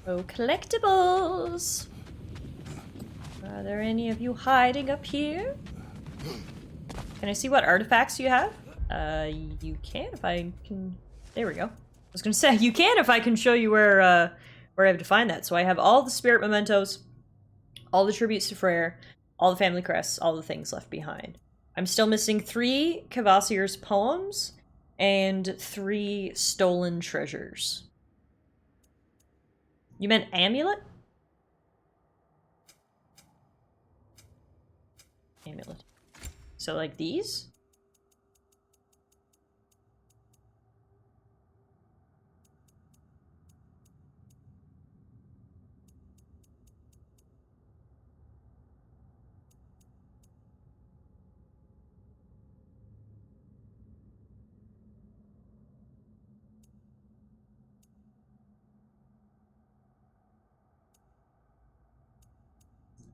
Oh, collectibles! Are there any of you hiding up here? Can I see what artifacts you have? You can if I can... There we go. I was gonna say, you can if I can show you where I have to find that. So I have all the spirit mementos, all the tributes to Freyr, all the family crests, all the things left behind. I'm still missing 3 Kvasir's poems and 3 stolen treasures. You meant amulet? Amulet. So like these?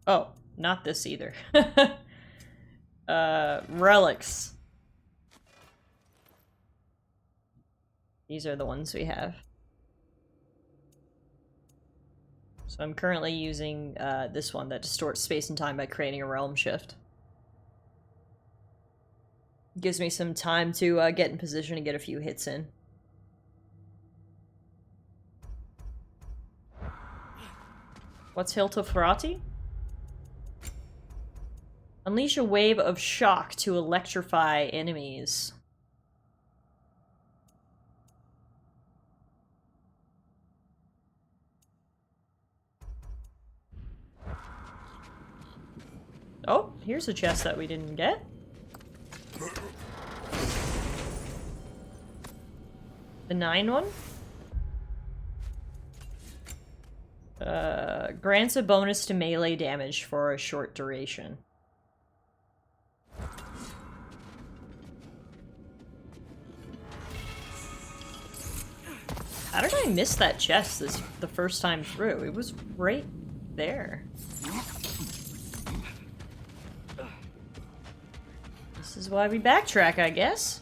Oh, not this either. Relics. These are the ones we have. So I'm currently using this one that distorts space and time by creating a realm shift. Gives me some time to get in position and get a few hits in. What's Hiltofrati? Unleash a wave of shock to electrify enemies. Oh, here's a chest that we didn't get. The 9 one. Grants a bonus to melee damage for a short duration. How did I miss that chest the first time through? It was right there. This is why we backtrack, I guess.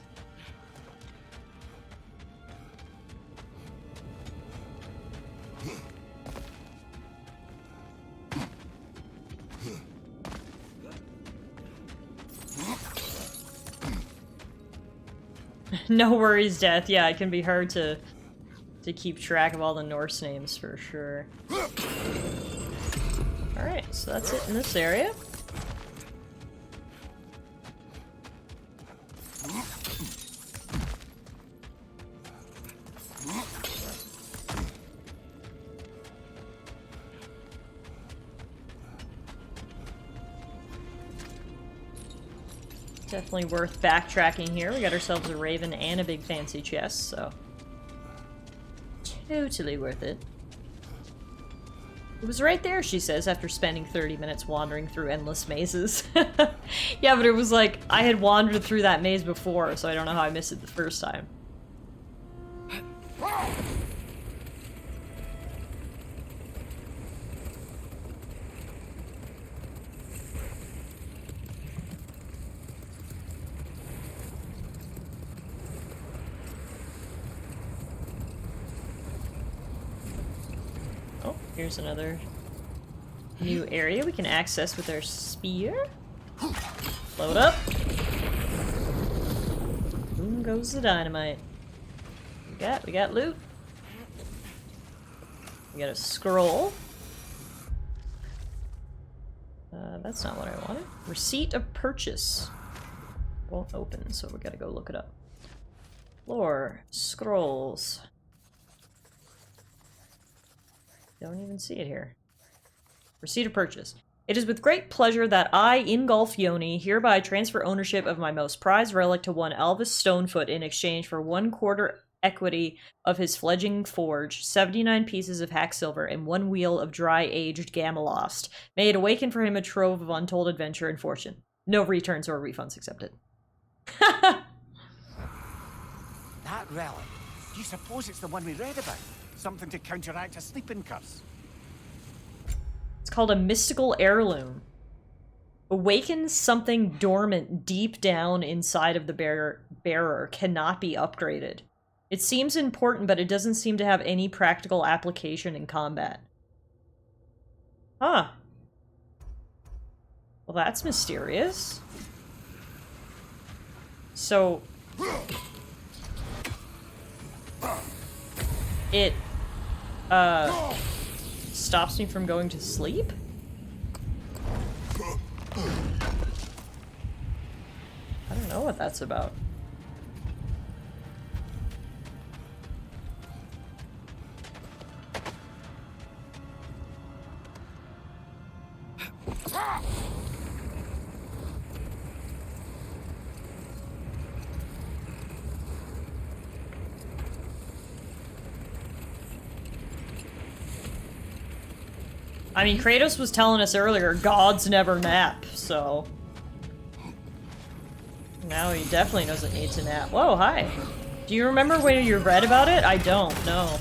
No worries, Death. Yeah, it can be hard to keep track of all the Norse names for sure. Alright, so that's it in this area. Definitely worth backtracking here. We got ourselves a raven and a big fancy chest, so totally worth it. It was right there, she says, after spending 30 minutes wandering through endless mazes. Yeah, but it was like, I had wandered through that maze before, so I don't know how I missed it the first time. Oh, here's another new area we can access with our spear. Load up. Boom goes the dynamite. We got loot. We got a scroll. That's not what I wanted. Receipt of purchase. Won't open, so we gotta go look it up. Lore. Scrolls. Don't even see it here. Receipt of purchase. It is with great pleasure that I, Ingolf Yoni, hereby transfer ownership of my most prized relic to one Alvis Stonefoot in exchange for 1/4 equity of his fledgling forge, 79 pieces of hack silver, and 1 wheel of dry-aged Gamalost. May it awaken for him a trove of untold adventure and fortune. No returns or refunds accepted. That relic? Do you suppose it's the one we read about? Something to counteract a sleeping curse? It's called a mystical heirloom. Awakens something dormant deep down inside of the bearer. Cannot be upgraded. It seems important, but it doesn't seem to have any practical application in combat. Huh. Well, that's mysterious. So... it, stops me from going to sleep? I don't know what that's about. I mean, Kratos was telling us earlier, gods never nap, so... now he definitely doesn't need to nap. Whoa, hi. Do you remember when you read about it? I don't, no.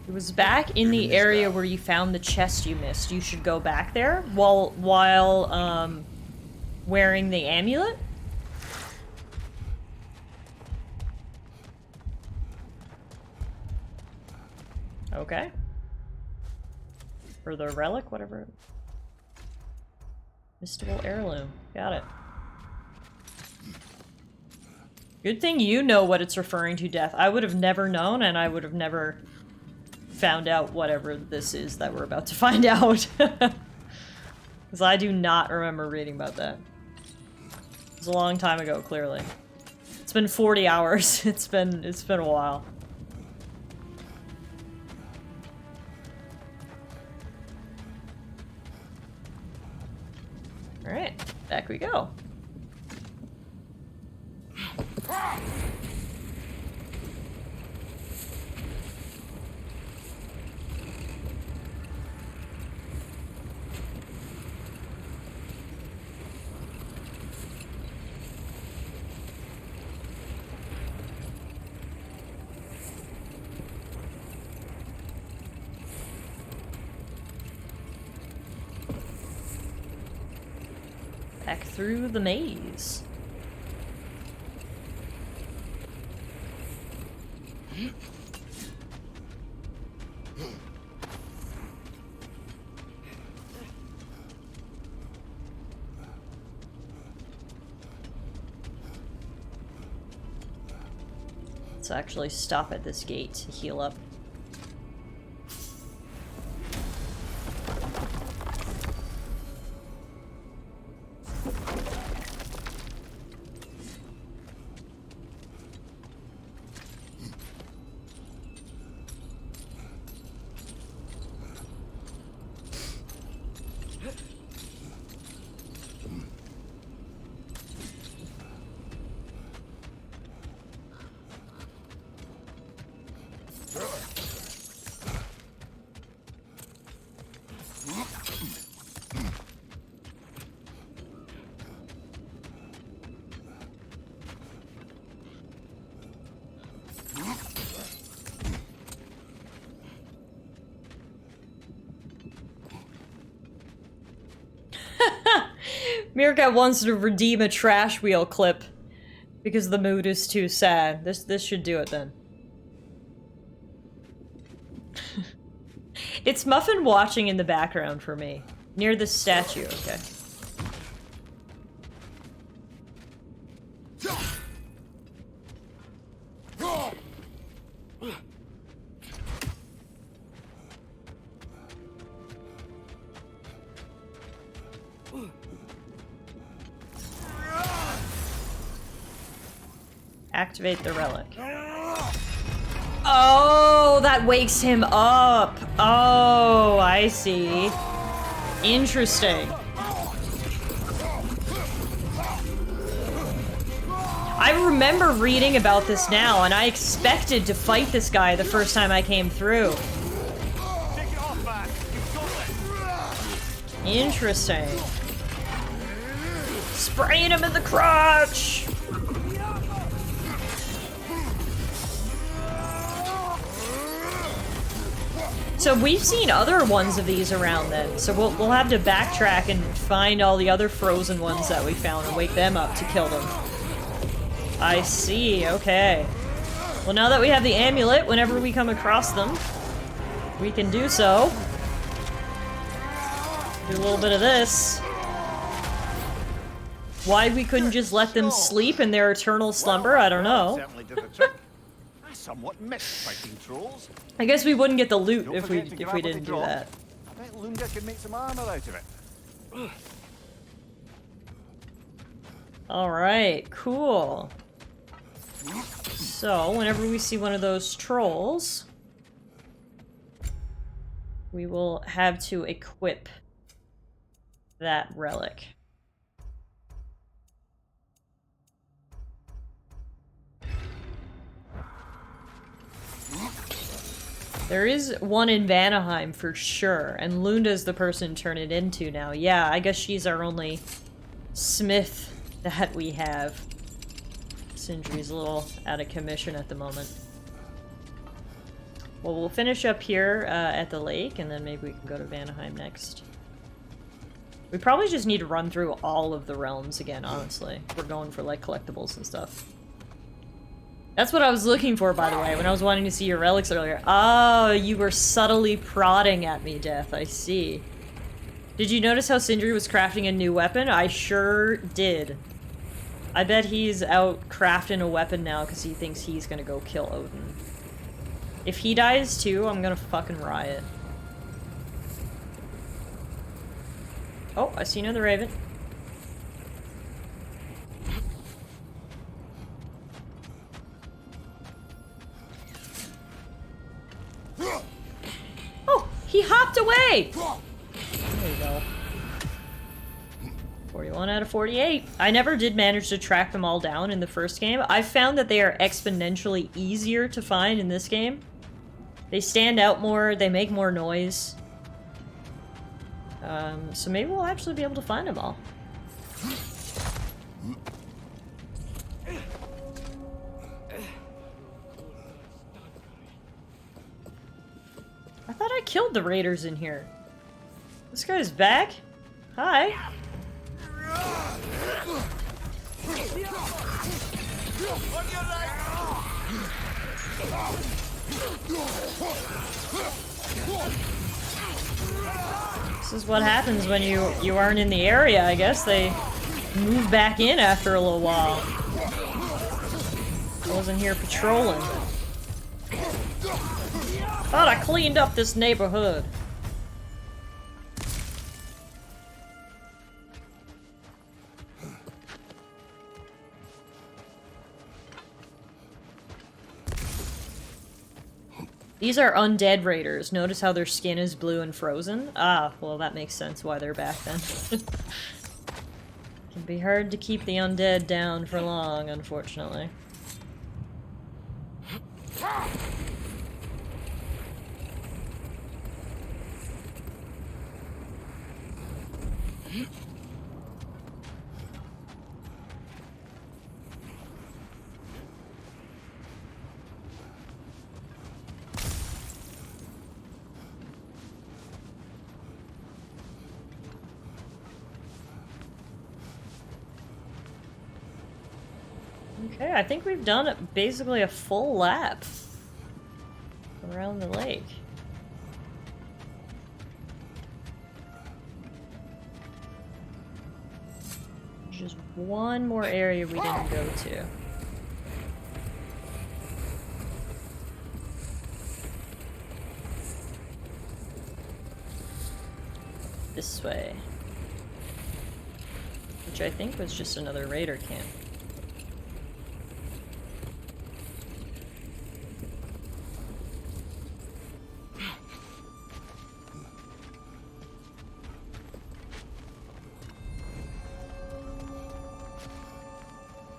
It was back in the area where you found the chest you missed. You should go back there while wearing the amulet. Okay. Or the relic, whatever. Mystical heirloom. Got it. Good thing you know what it's referring to, Death. I would have never known, and I would have never found out whatever this is that we're about to find out. Because I do not remember reading about that. It was a long time ago, clearly. It's been 40 hours. It's been a while. Alright, back we go. Back through the maze. Let's actually stop at this gate to heal up. Meerkat wants to redeem a trash wheel clip because the mood is too sad. This should do it then. It's Muffin watching in the background for me. Near the statue, okay. Activate the relic. Oh, that wakes him up. Oh, I see. Interesting. I remember reading about this now, and I expected to fight this guy the first time I came through. Interesting. Spraying him in the crotch! So we've seen other ones of these around then, so we'll have to backtrack and find all the other frozen ones that we found and wake them up to kill them. I see, okay. Well, now that we have the amulet, whenever we come across them, we can do so. Do a little bit of this. Why we couldn't just let them sleep in their eternal slumber, I don't know. I somewhat miss fighting trolls. I guess we wouldn't get the loot if we didn't do that. I bet Lunda could make some armor out of it. Alright, cool. So, whenever we see one of those trolls, we will have to equip that relic. There is one in Vanaheim for sure, and Lunda's the person to turn it into now. Yeah, I guess she's our only smith that we have. Sindri's a little out of commission at the moment. Well, we'll finish up here at the lake, and then maybe we can go to Vanaheim next. We probably just need to run through all of the realms again, honestly. We're going for, like, collectibles and stuff. That's what I was looking for, by the way, when I was wanting to see your relics earlier. Oh, you were subtly prodding at me, Death. I see. Did you notice how Sindri was crafting a new weapon? I sure did. I bet he's out crafting a weapon now because he thinks he's gonna go kill Odin. If he dies too, I'm gonna fucking riot. Oh, I see another raven. Oh, he hopped away! There you go. 41 out of 48. I never did manage to track them all down in the first game. I found that they are exponentially easier to find in this game. They stand out more, they make more noise. So maybe we'll actually be able to find them all. I thought I killed the raiders in here. This guy's back? Hi. This is what happens when you aren't in the area, I guess. They move back in after a little while. wasn't here patrolling. Thought I cleaned up this neighborhood. These are undead raiders. Notice how their skin is blue and frozen? Ah, well that makes sense why they're back then. Can be hard to keep the undead down for long, unfortunately. Okay, I think we've done basically a full lap around the lake. There's just one more area we didn't go to. This way. Which I think was just another raider camp.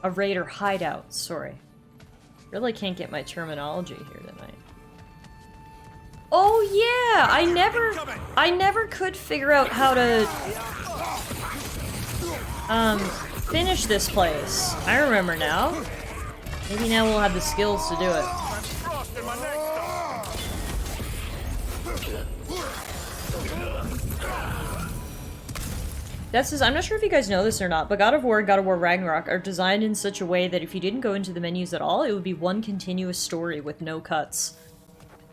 A raider hideout, sorry. Really can't get my terminology here tonight. Oh yeah! I never could figure out how to finish this place. I remember now. Maybe now we'll have the skills to do it. I'm not sure if you guys know this or not, but God of War and God of War Ragnarok are designed in such a way that if you didn't go into the menus at all, it would be one continuous story with no cuts.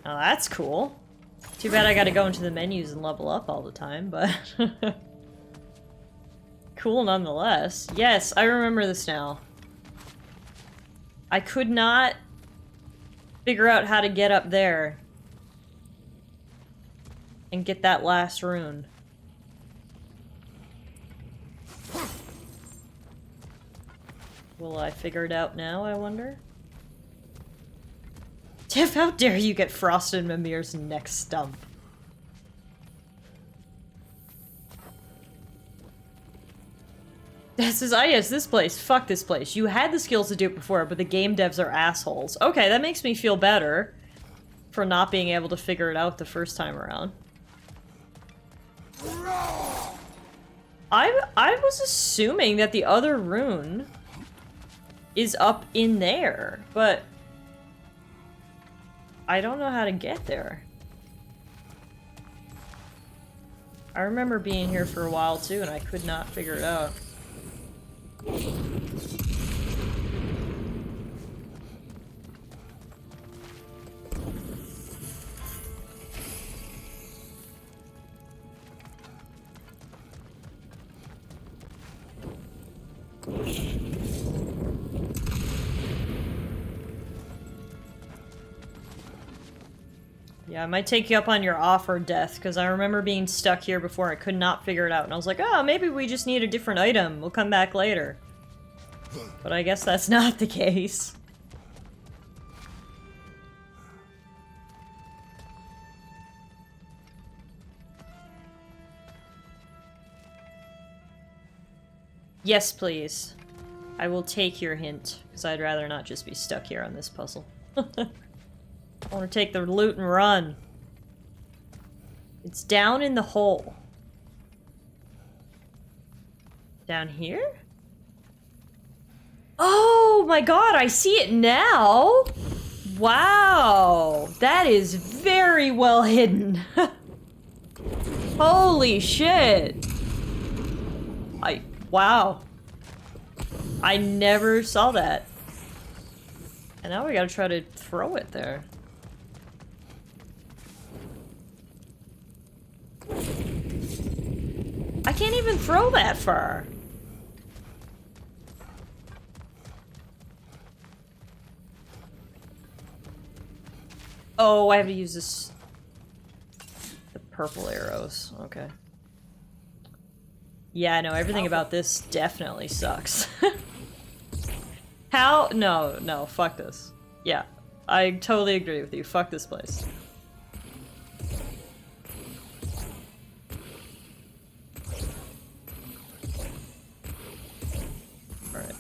Now that's cool. Too bad I gotta go into the menus and level up all the time, but... cool nonetheless. Yes, I remember this now. I could not figure out how to get up there and get that last rune. Will I figure it out now, I wonder? Tiff, how dare you get Frosted Mimir's neck stump? This is, ah yes, this place. Fuck this place. You had the skills to do it before, but the game devs are assholes. Okay, that makes me feel better for not being able to figure it out the first time around. I was assuming that the other rune is up in there, but I don't know how to get there. I remember being here for a while too, and I could not figure it out. Yeah, I might take you up on your offer, Death, because I remember being stuck here before. I could not figure it out, and I was like, oh, maybe we just need a different item. We'll come back later. But I guess that's not the case. Yes, please. I will take your hint, because I'd rather not just be stuck here on this puzzle. I want to take the loot and run. It's down in the hole. Down here? Oh my god, I see it now! Wow! That is very well hidden. Holy shit! Wow. I never saw that. And now we gotta try to throw it there. I can't even throw that far. Oh, I have to use this... The purple arrows. Okay. Yeah, no, everything about this definitely sucks. How? No, no, fuck this. Yeah, I totally agree with you. Fuck this place. Alright.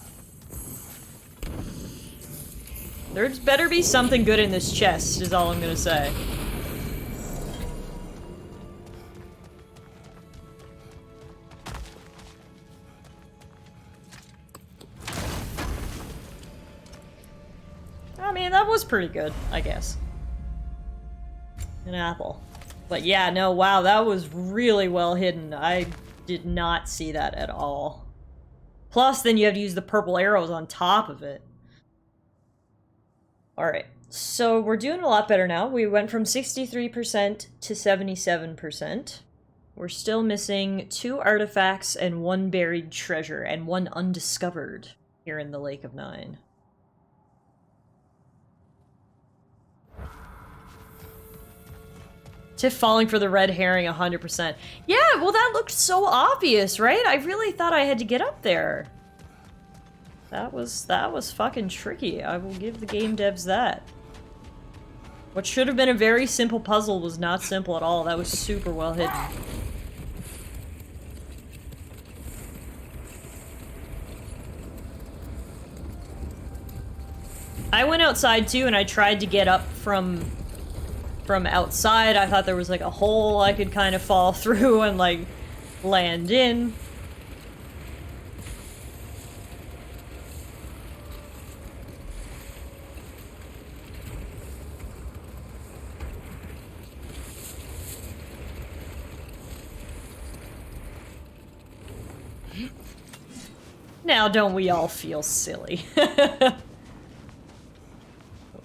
There's better be something good in this chest, is all I'm gonna say. I mean, that was pretty good, I guess. An apple. But yeah, no, wow, that was really well hidden. I did not see that at all. Plus, then you have to use the purple arrows on top of it. Alright, so we're doing a lot better now. We went from 63% to 77%. We're still missing 2 artifacts and 1 buried treasure, and 1 undiscovered here in the Lake of Nine. Tiff falling for the red herring 100%. Yeah, well that looked so obvious, right? I really thought I had to get up there. That was fucking tricky. I will give the game devs that. What should have been a very simple puzzle was not simple at all. That was super well hidden. I went outside too and I tried to get up from outside. I thought there was like a hole I could kind of fall through and like land in. Now don't we all feel silly?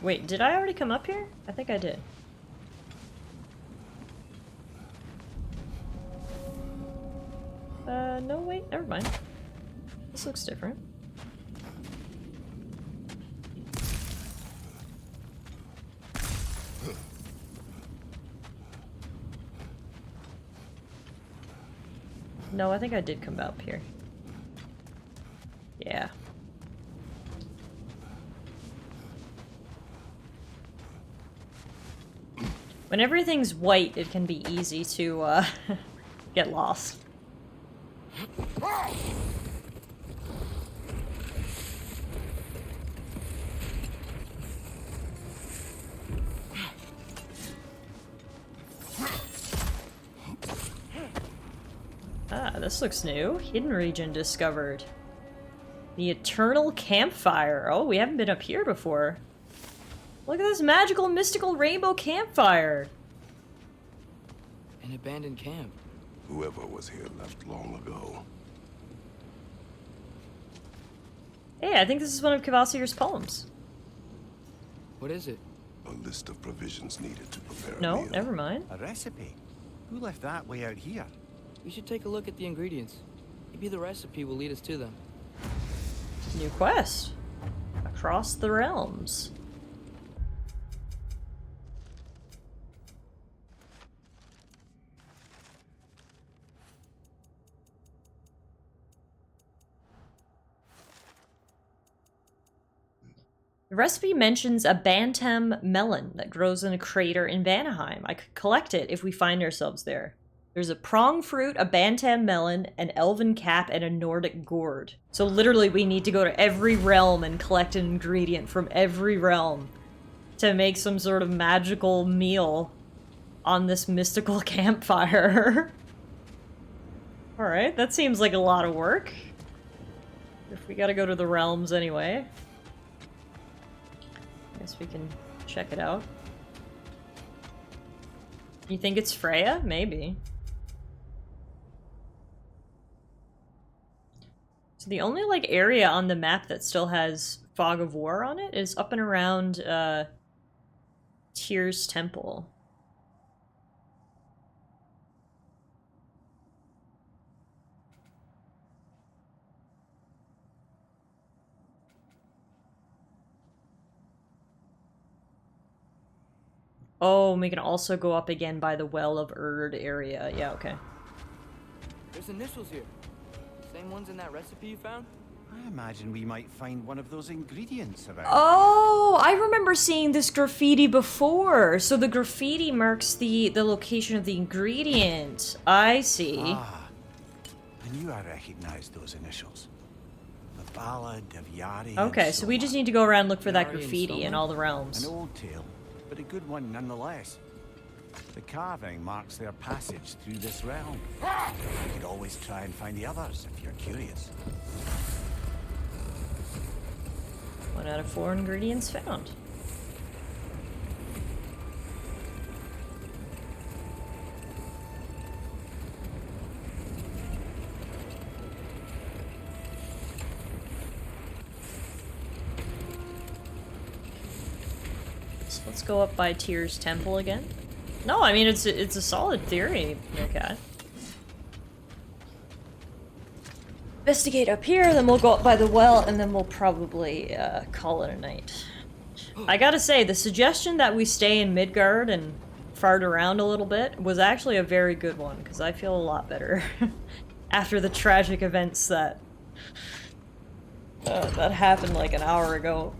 Wait, did I already come up here? I think I did. No, wait, never mind. This looks different. No, I think I did come up here. Yeah. When everything's white, it can be easy to, get lost. Ah, this looks new. Hidden region discovered. The Eternal Campfire. Oh, we haven't been up here before. Look at this magical, mystical rainbow campfire. An abandoned camp. Whoever was here left long ago. Hey, I think this is one of Kvasir's poems. What is it? A list of provisions needed to prepare a No, meal. never mind. A recipe? Who left that way out here? We should take a look at the ingredients. Maybe the recipe will lead us to them. New quest. Across the realms. The recipe mentions a bantam melon that grows in a crater in Vanaheim. I could collect it if we find ourselves there. There's a prong fruit, a bantam melon, an elven cap, and a Nordic gourd. So literally we need to go to every realm and collect an ingredient from every realm to make some sort of magical meal on this mystical campfire. Alright, that seems like a lot of work. If we gotta go to the realms anyway. Guess we can check it out. You think it's Freya? Maybe. So the only, like, area on the map that still has Fog of War on it is up and around, Tyr's Temple. Oh, we can also go up again by the Well of Erd area. Yeah, okay. There's initials here. Same ones in that recipe you found? I imagine we might find one of those ingredients around. Oh, I remember seeing this graffiti before. So the graffiti marks the location of the ingredient. I see. Ah, I knew I recognized those initials. The Ballad of Yari. Okay, so we just need to go around and look for that Yari graffiti in all the realms. An old tale, but a good one nonetheless. The carving marks their passage through this realm. You could always try and find the others if you're curious. 1 out of 4 ingredients found. So let's go up by Tyr's temple again. No, I mean it's a solid theory, Meerkat. Investigate up here, then we'll go up by the well, and then we'll probably call it a night. I gotta say, the suggestion that we stay in Midgard and fart around a little bit was actually a very good one, because I feel a lot better after the tragic events that that happened like an hour ago.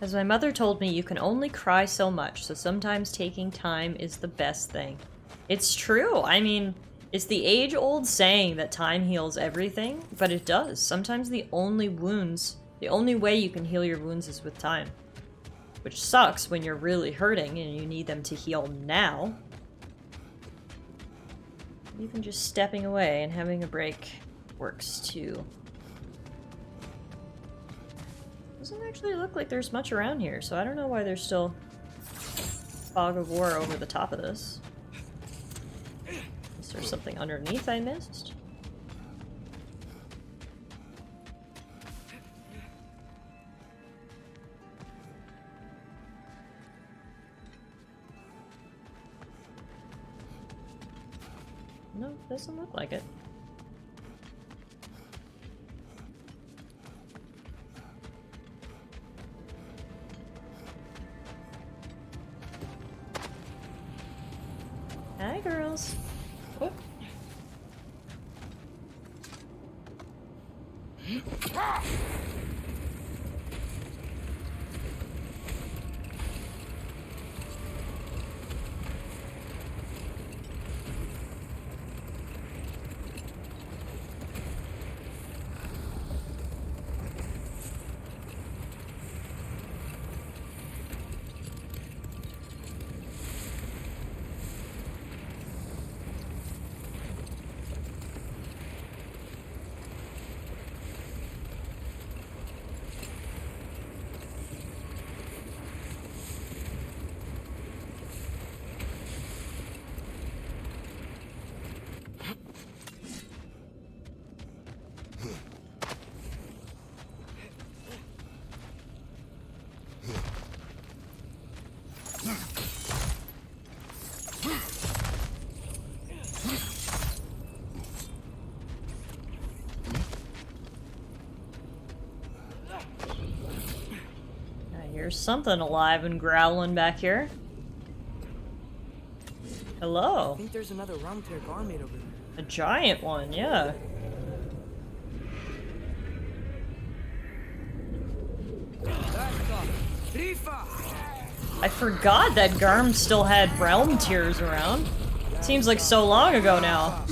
As my mother told me, you can only cry so much, so sometimes taking time is the best thing. It's true. I mean, it's the age-old saying that time heals everything, but it does. Sometimes the only way you can heal your wounds is with time. Which sucks when you're really hurting and you need them to heal now. Even just stepping away and having a break works too. Doesn't actually look like there's much around here, so I don't know why there's still fog of war over the top of this. Is there something underneath I missed? No, doesn't look like it. Hi, girls. Oh. There's something alive and growling back here. Hello. I think there's another round-tear garment over there. A giant one, yeah. I forgot that Garm still had realm tears around. Seems like so long ago now.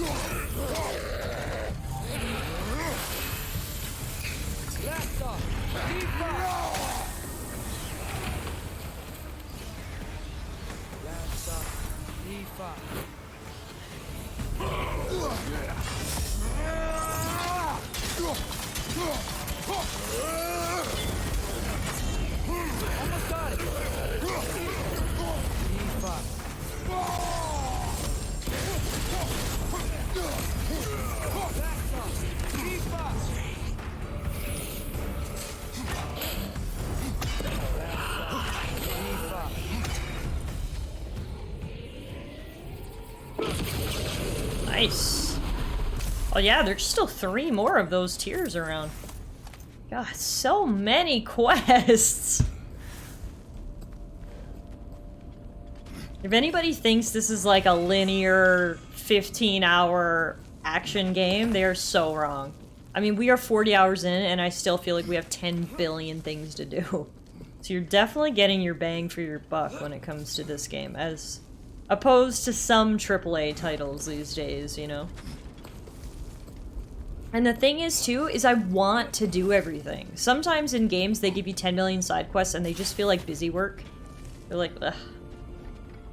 Nice. Oh yeah, there's still 3 more of those tiers around. God, so many quests. If anybody thinks this is like a linear 15-hour action game, they are so wrong. I mean, we are 40 hours in, and I still feel like we have 10 billion things to do. So you're definitely getting your bang for your buck when it comes to this game, as opposed to some AAA titles these days, you know? And the thing is, too, is I want to do everything. Sometimes in games, they give you 10 million side quests, and they just feel like busy work. They're like, ugh,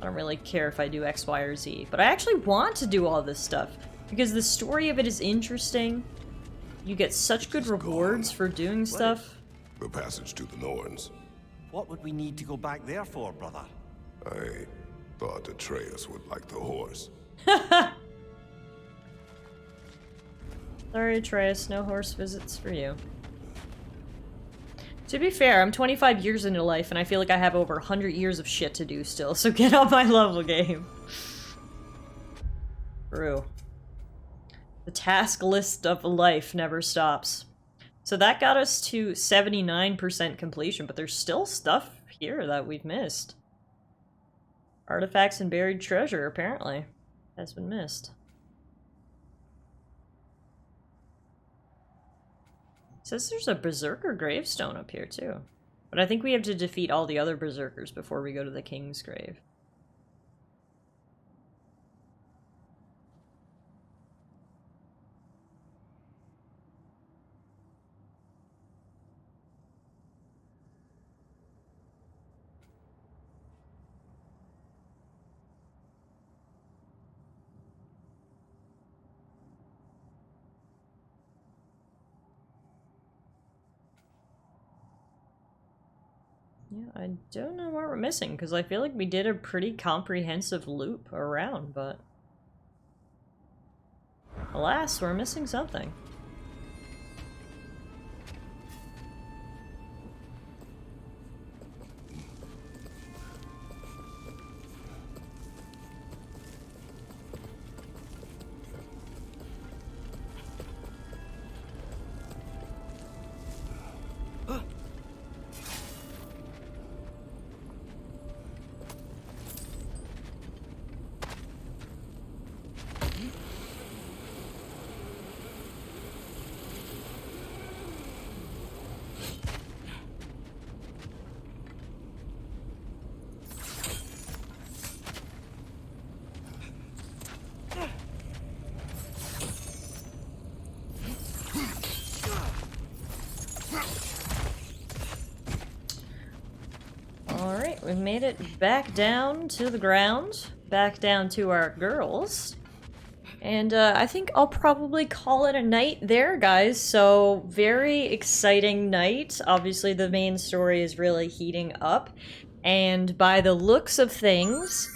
I don't really care if I do X, Y, or Z. But I actually want to do all this stuff, because the story of it is interesting. You get such good rewards for doing stuff. The passage to the Norns. What would we need to go back there for, brother? I thought Atreus would like the horse. Sorry, Atreus, no horse visits for you. To be fair, I'm 25 years into life, and I feel like I have over 100 years of shit to do still, so get on my level, game. True. The task list of life never stops. So that got us to 79% completion, but there's still stuff here that we've missed. Artifacts and buried treasure, apparently, has been missed. It says there's a Berserker gravestone up here, too. But I think we have to defeat all the other Berserkers before we go to the King's grave. Yeah, I don't know what we're missing, because I feel like we did a pretty comprehensive loop around, but... alas, we're missing something. Alright, we've made it back down to the ground, back down to our girls. And I think I'll probably call it a night there, guys. So, very exciting night. Obviously, the main story is really heating up. And by the looks of things,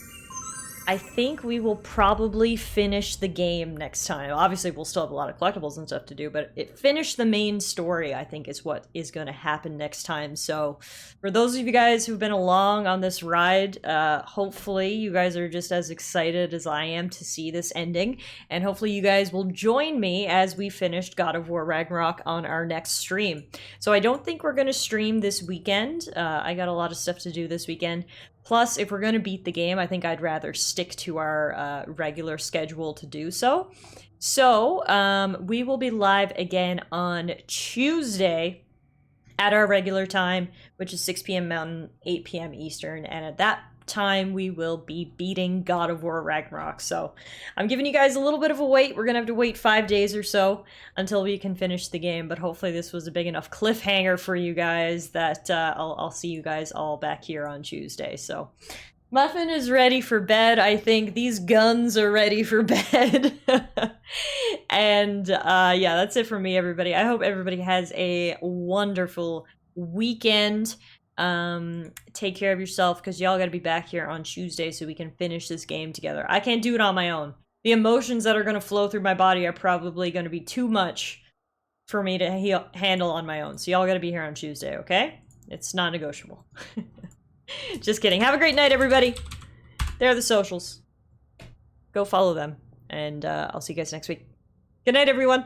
I think we will probably finish the game next time. Obviously, we'll still have a lot of collectibles and stuff to do, but finish the main story, I think, is what is going to happen next time. So, for those of you guys who've been along on this ride, hopefully you guys are just as excited as I am to see this ending, and hopefully you guys will join me as we finish God of War Ragnarok on our next stream. So, I don't think we're going to stream this weekend. I got a lot of stuff to do this weekend. Plus, if we're going to beat the game, I think I'd rather stick to our regular schedule to do so. So, we will be live again on Tuesday at our regular time, which is 6 p.m. Mountain, 8 p.m. Eastern, and at that time we will be beating God of War Ragnarok. So, I'm giving you guys a little bit of a wait. We're going to have to wait 5 days or so until we can finish the game, but hopefully this was a big enough cliffhanger for you guys that I'll see you guys all back here on Tuesday. So, Muffin is ready for bed, I think. These guns are ready for bed. And yeah, that's it for me, everybody. I hope everybody has a wonderful weekend. Take care of yourself, because y'all gotta be back here on Tuesday so we can finish this game together. I can't do it on my own. The emotions that are gonna flow through my body are probably gonna be too much for me to handle on my own. So y'all gotta be here on Tuesday, okay? It's non-negotiable. Just kidding. Have a great night, everybody. There are the socials. Go follow them. and I'll see you guys next week. Good night, everyone.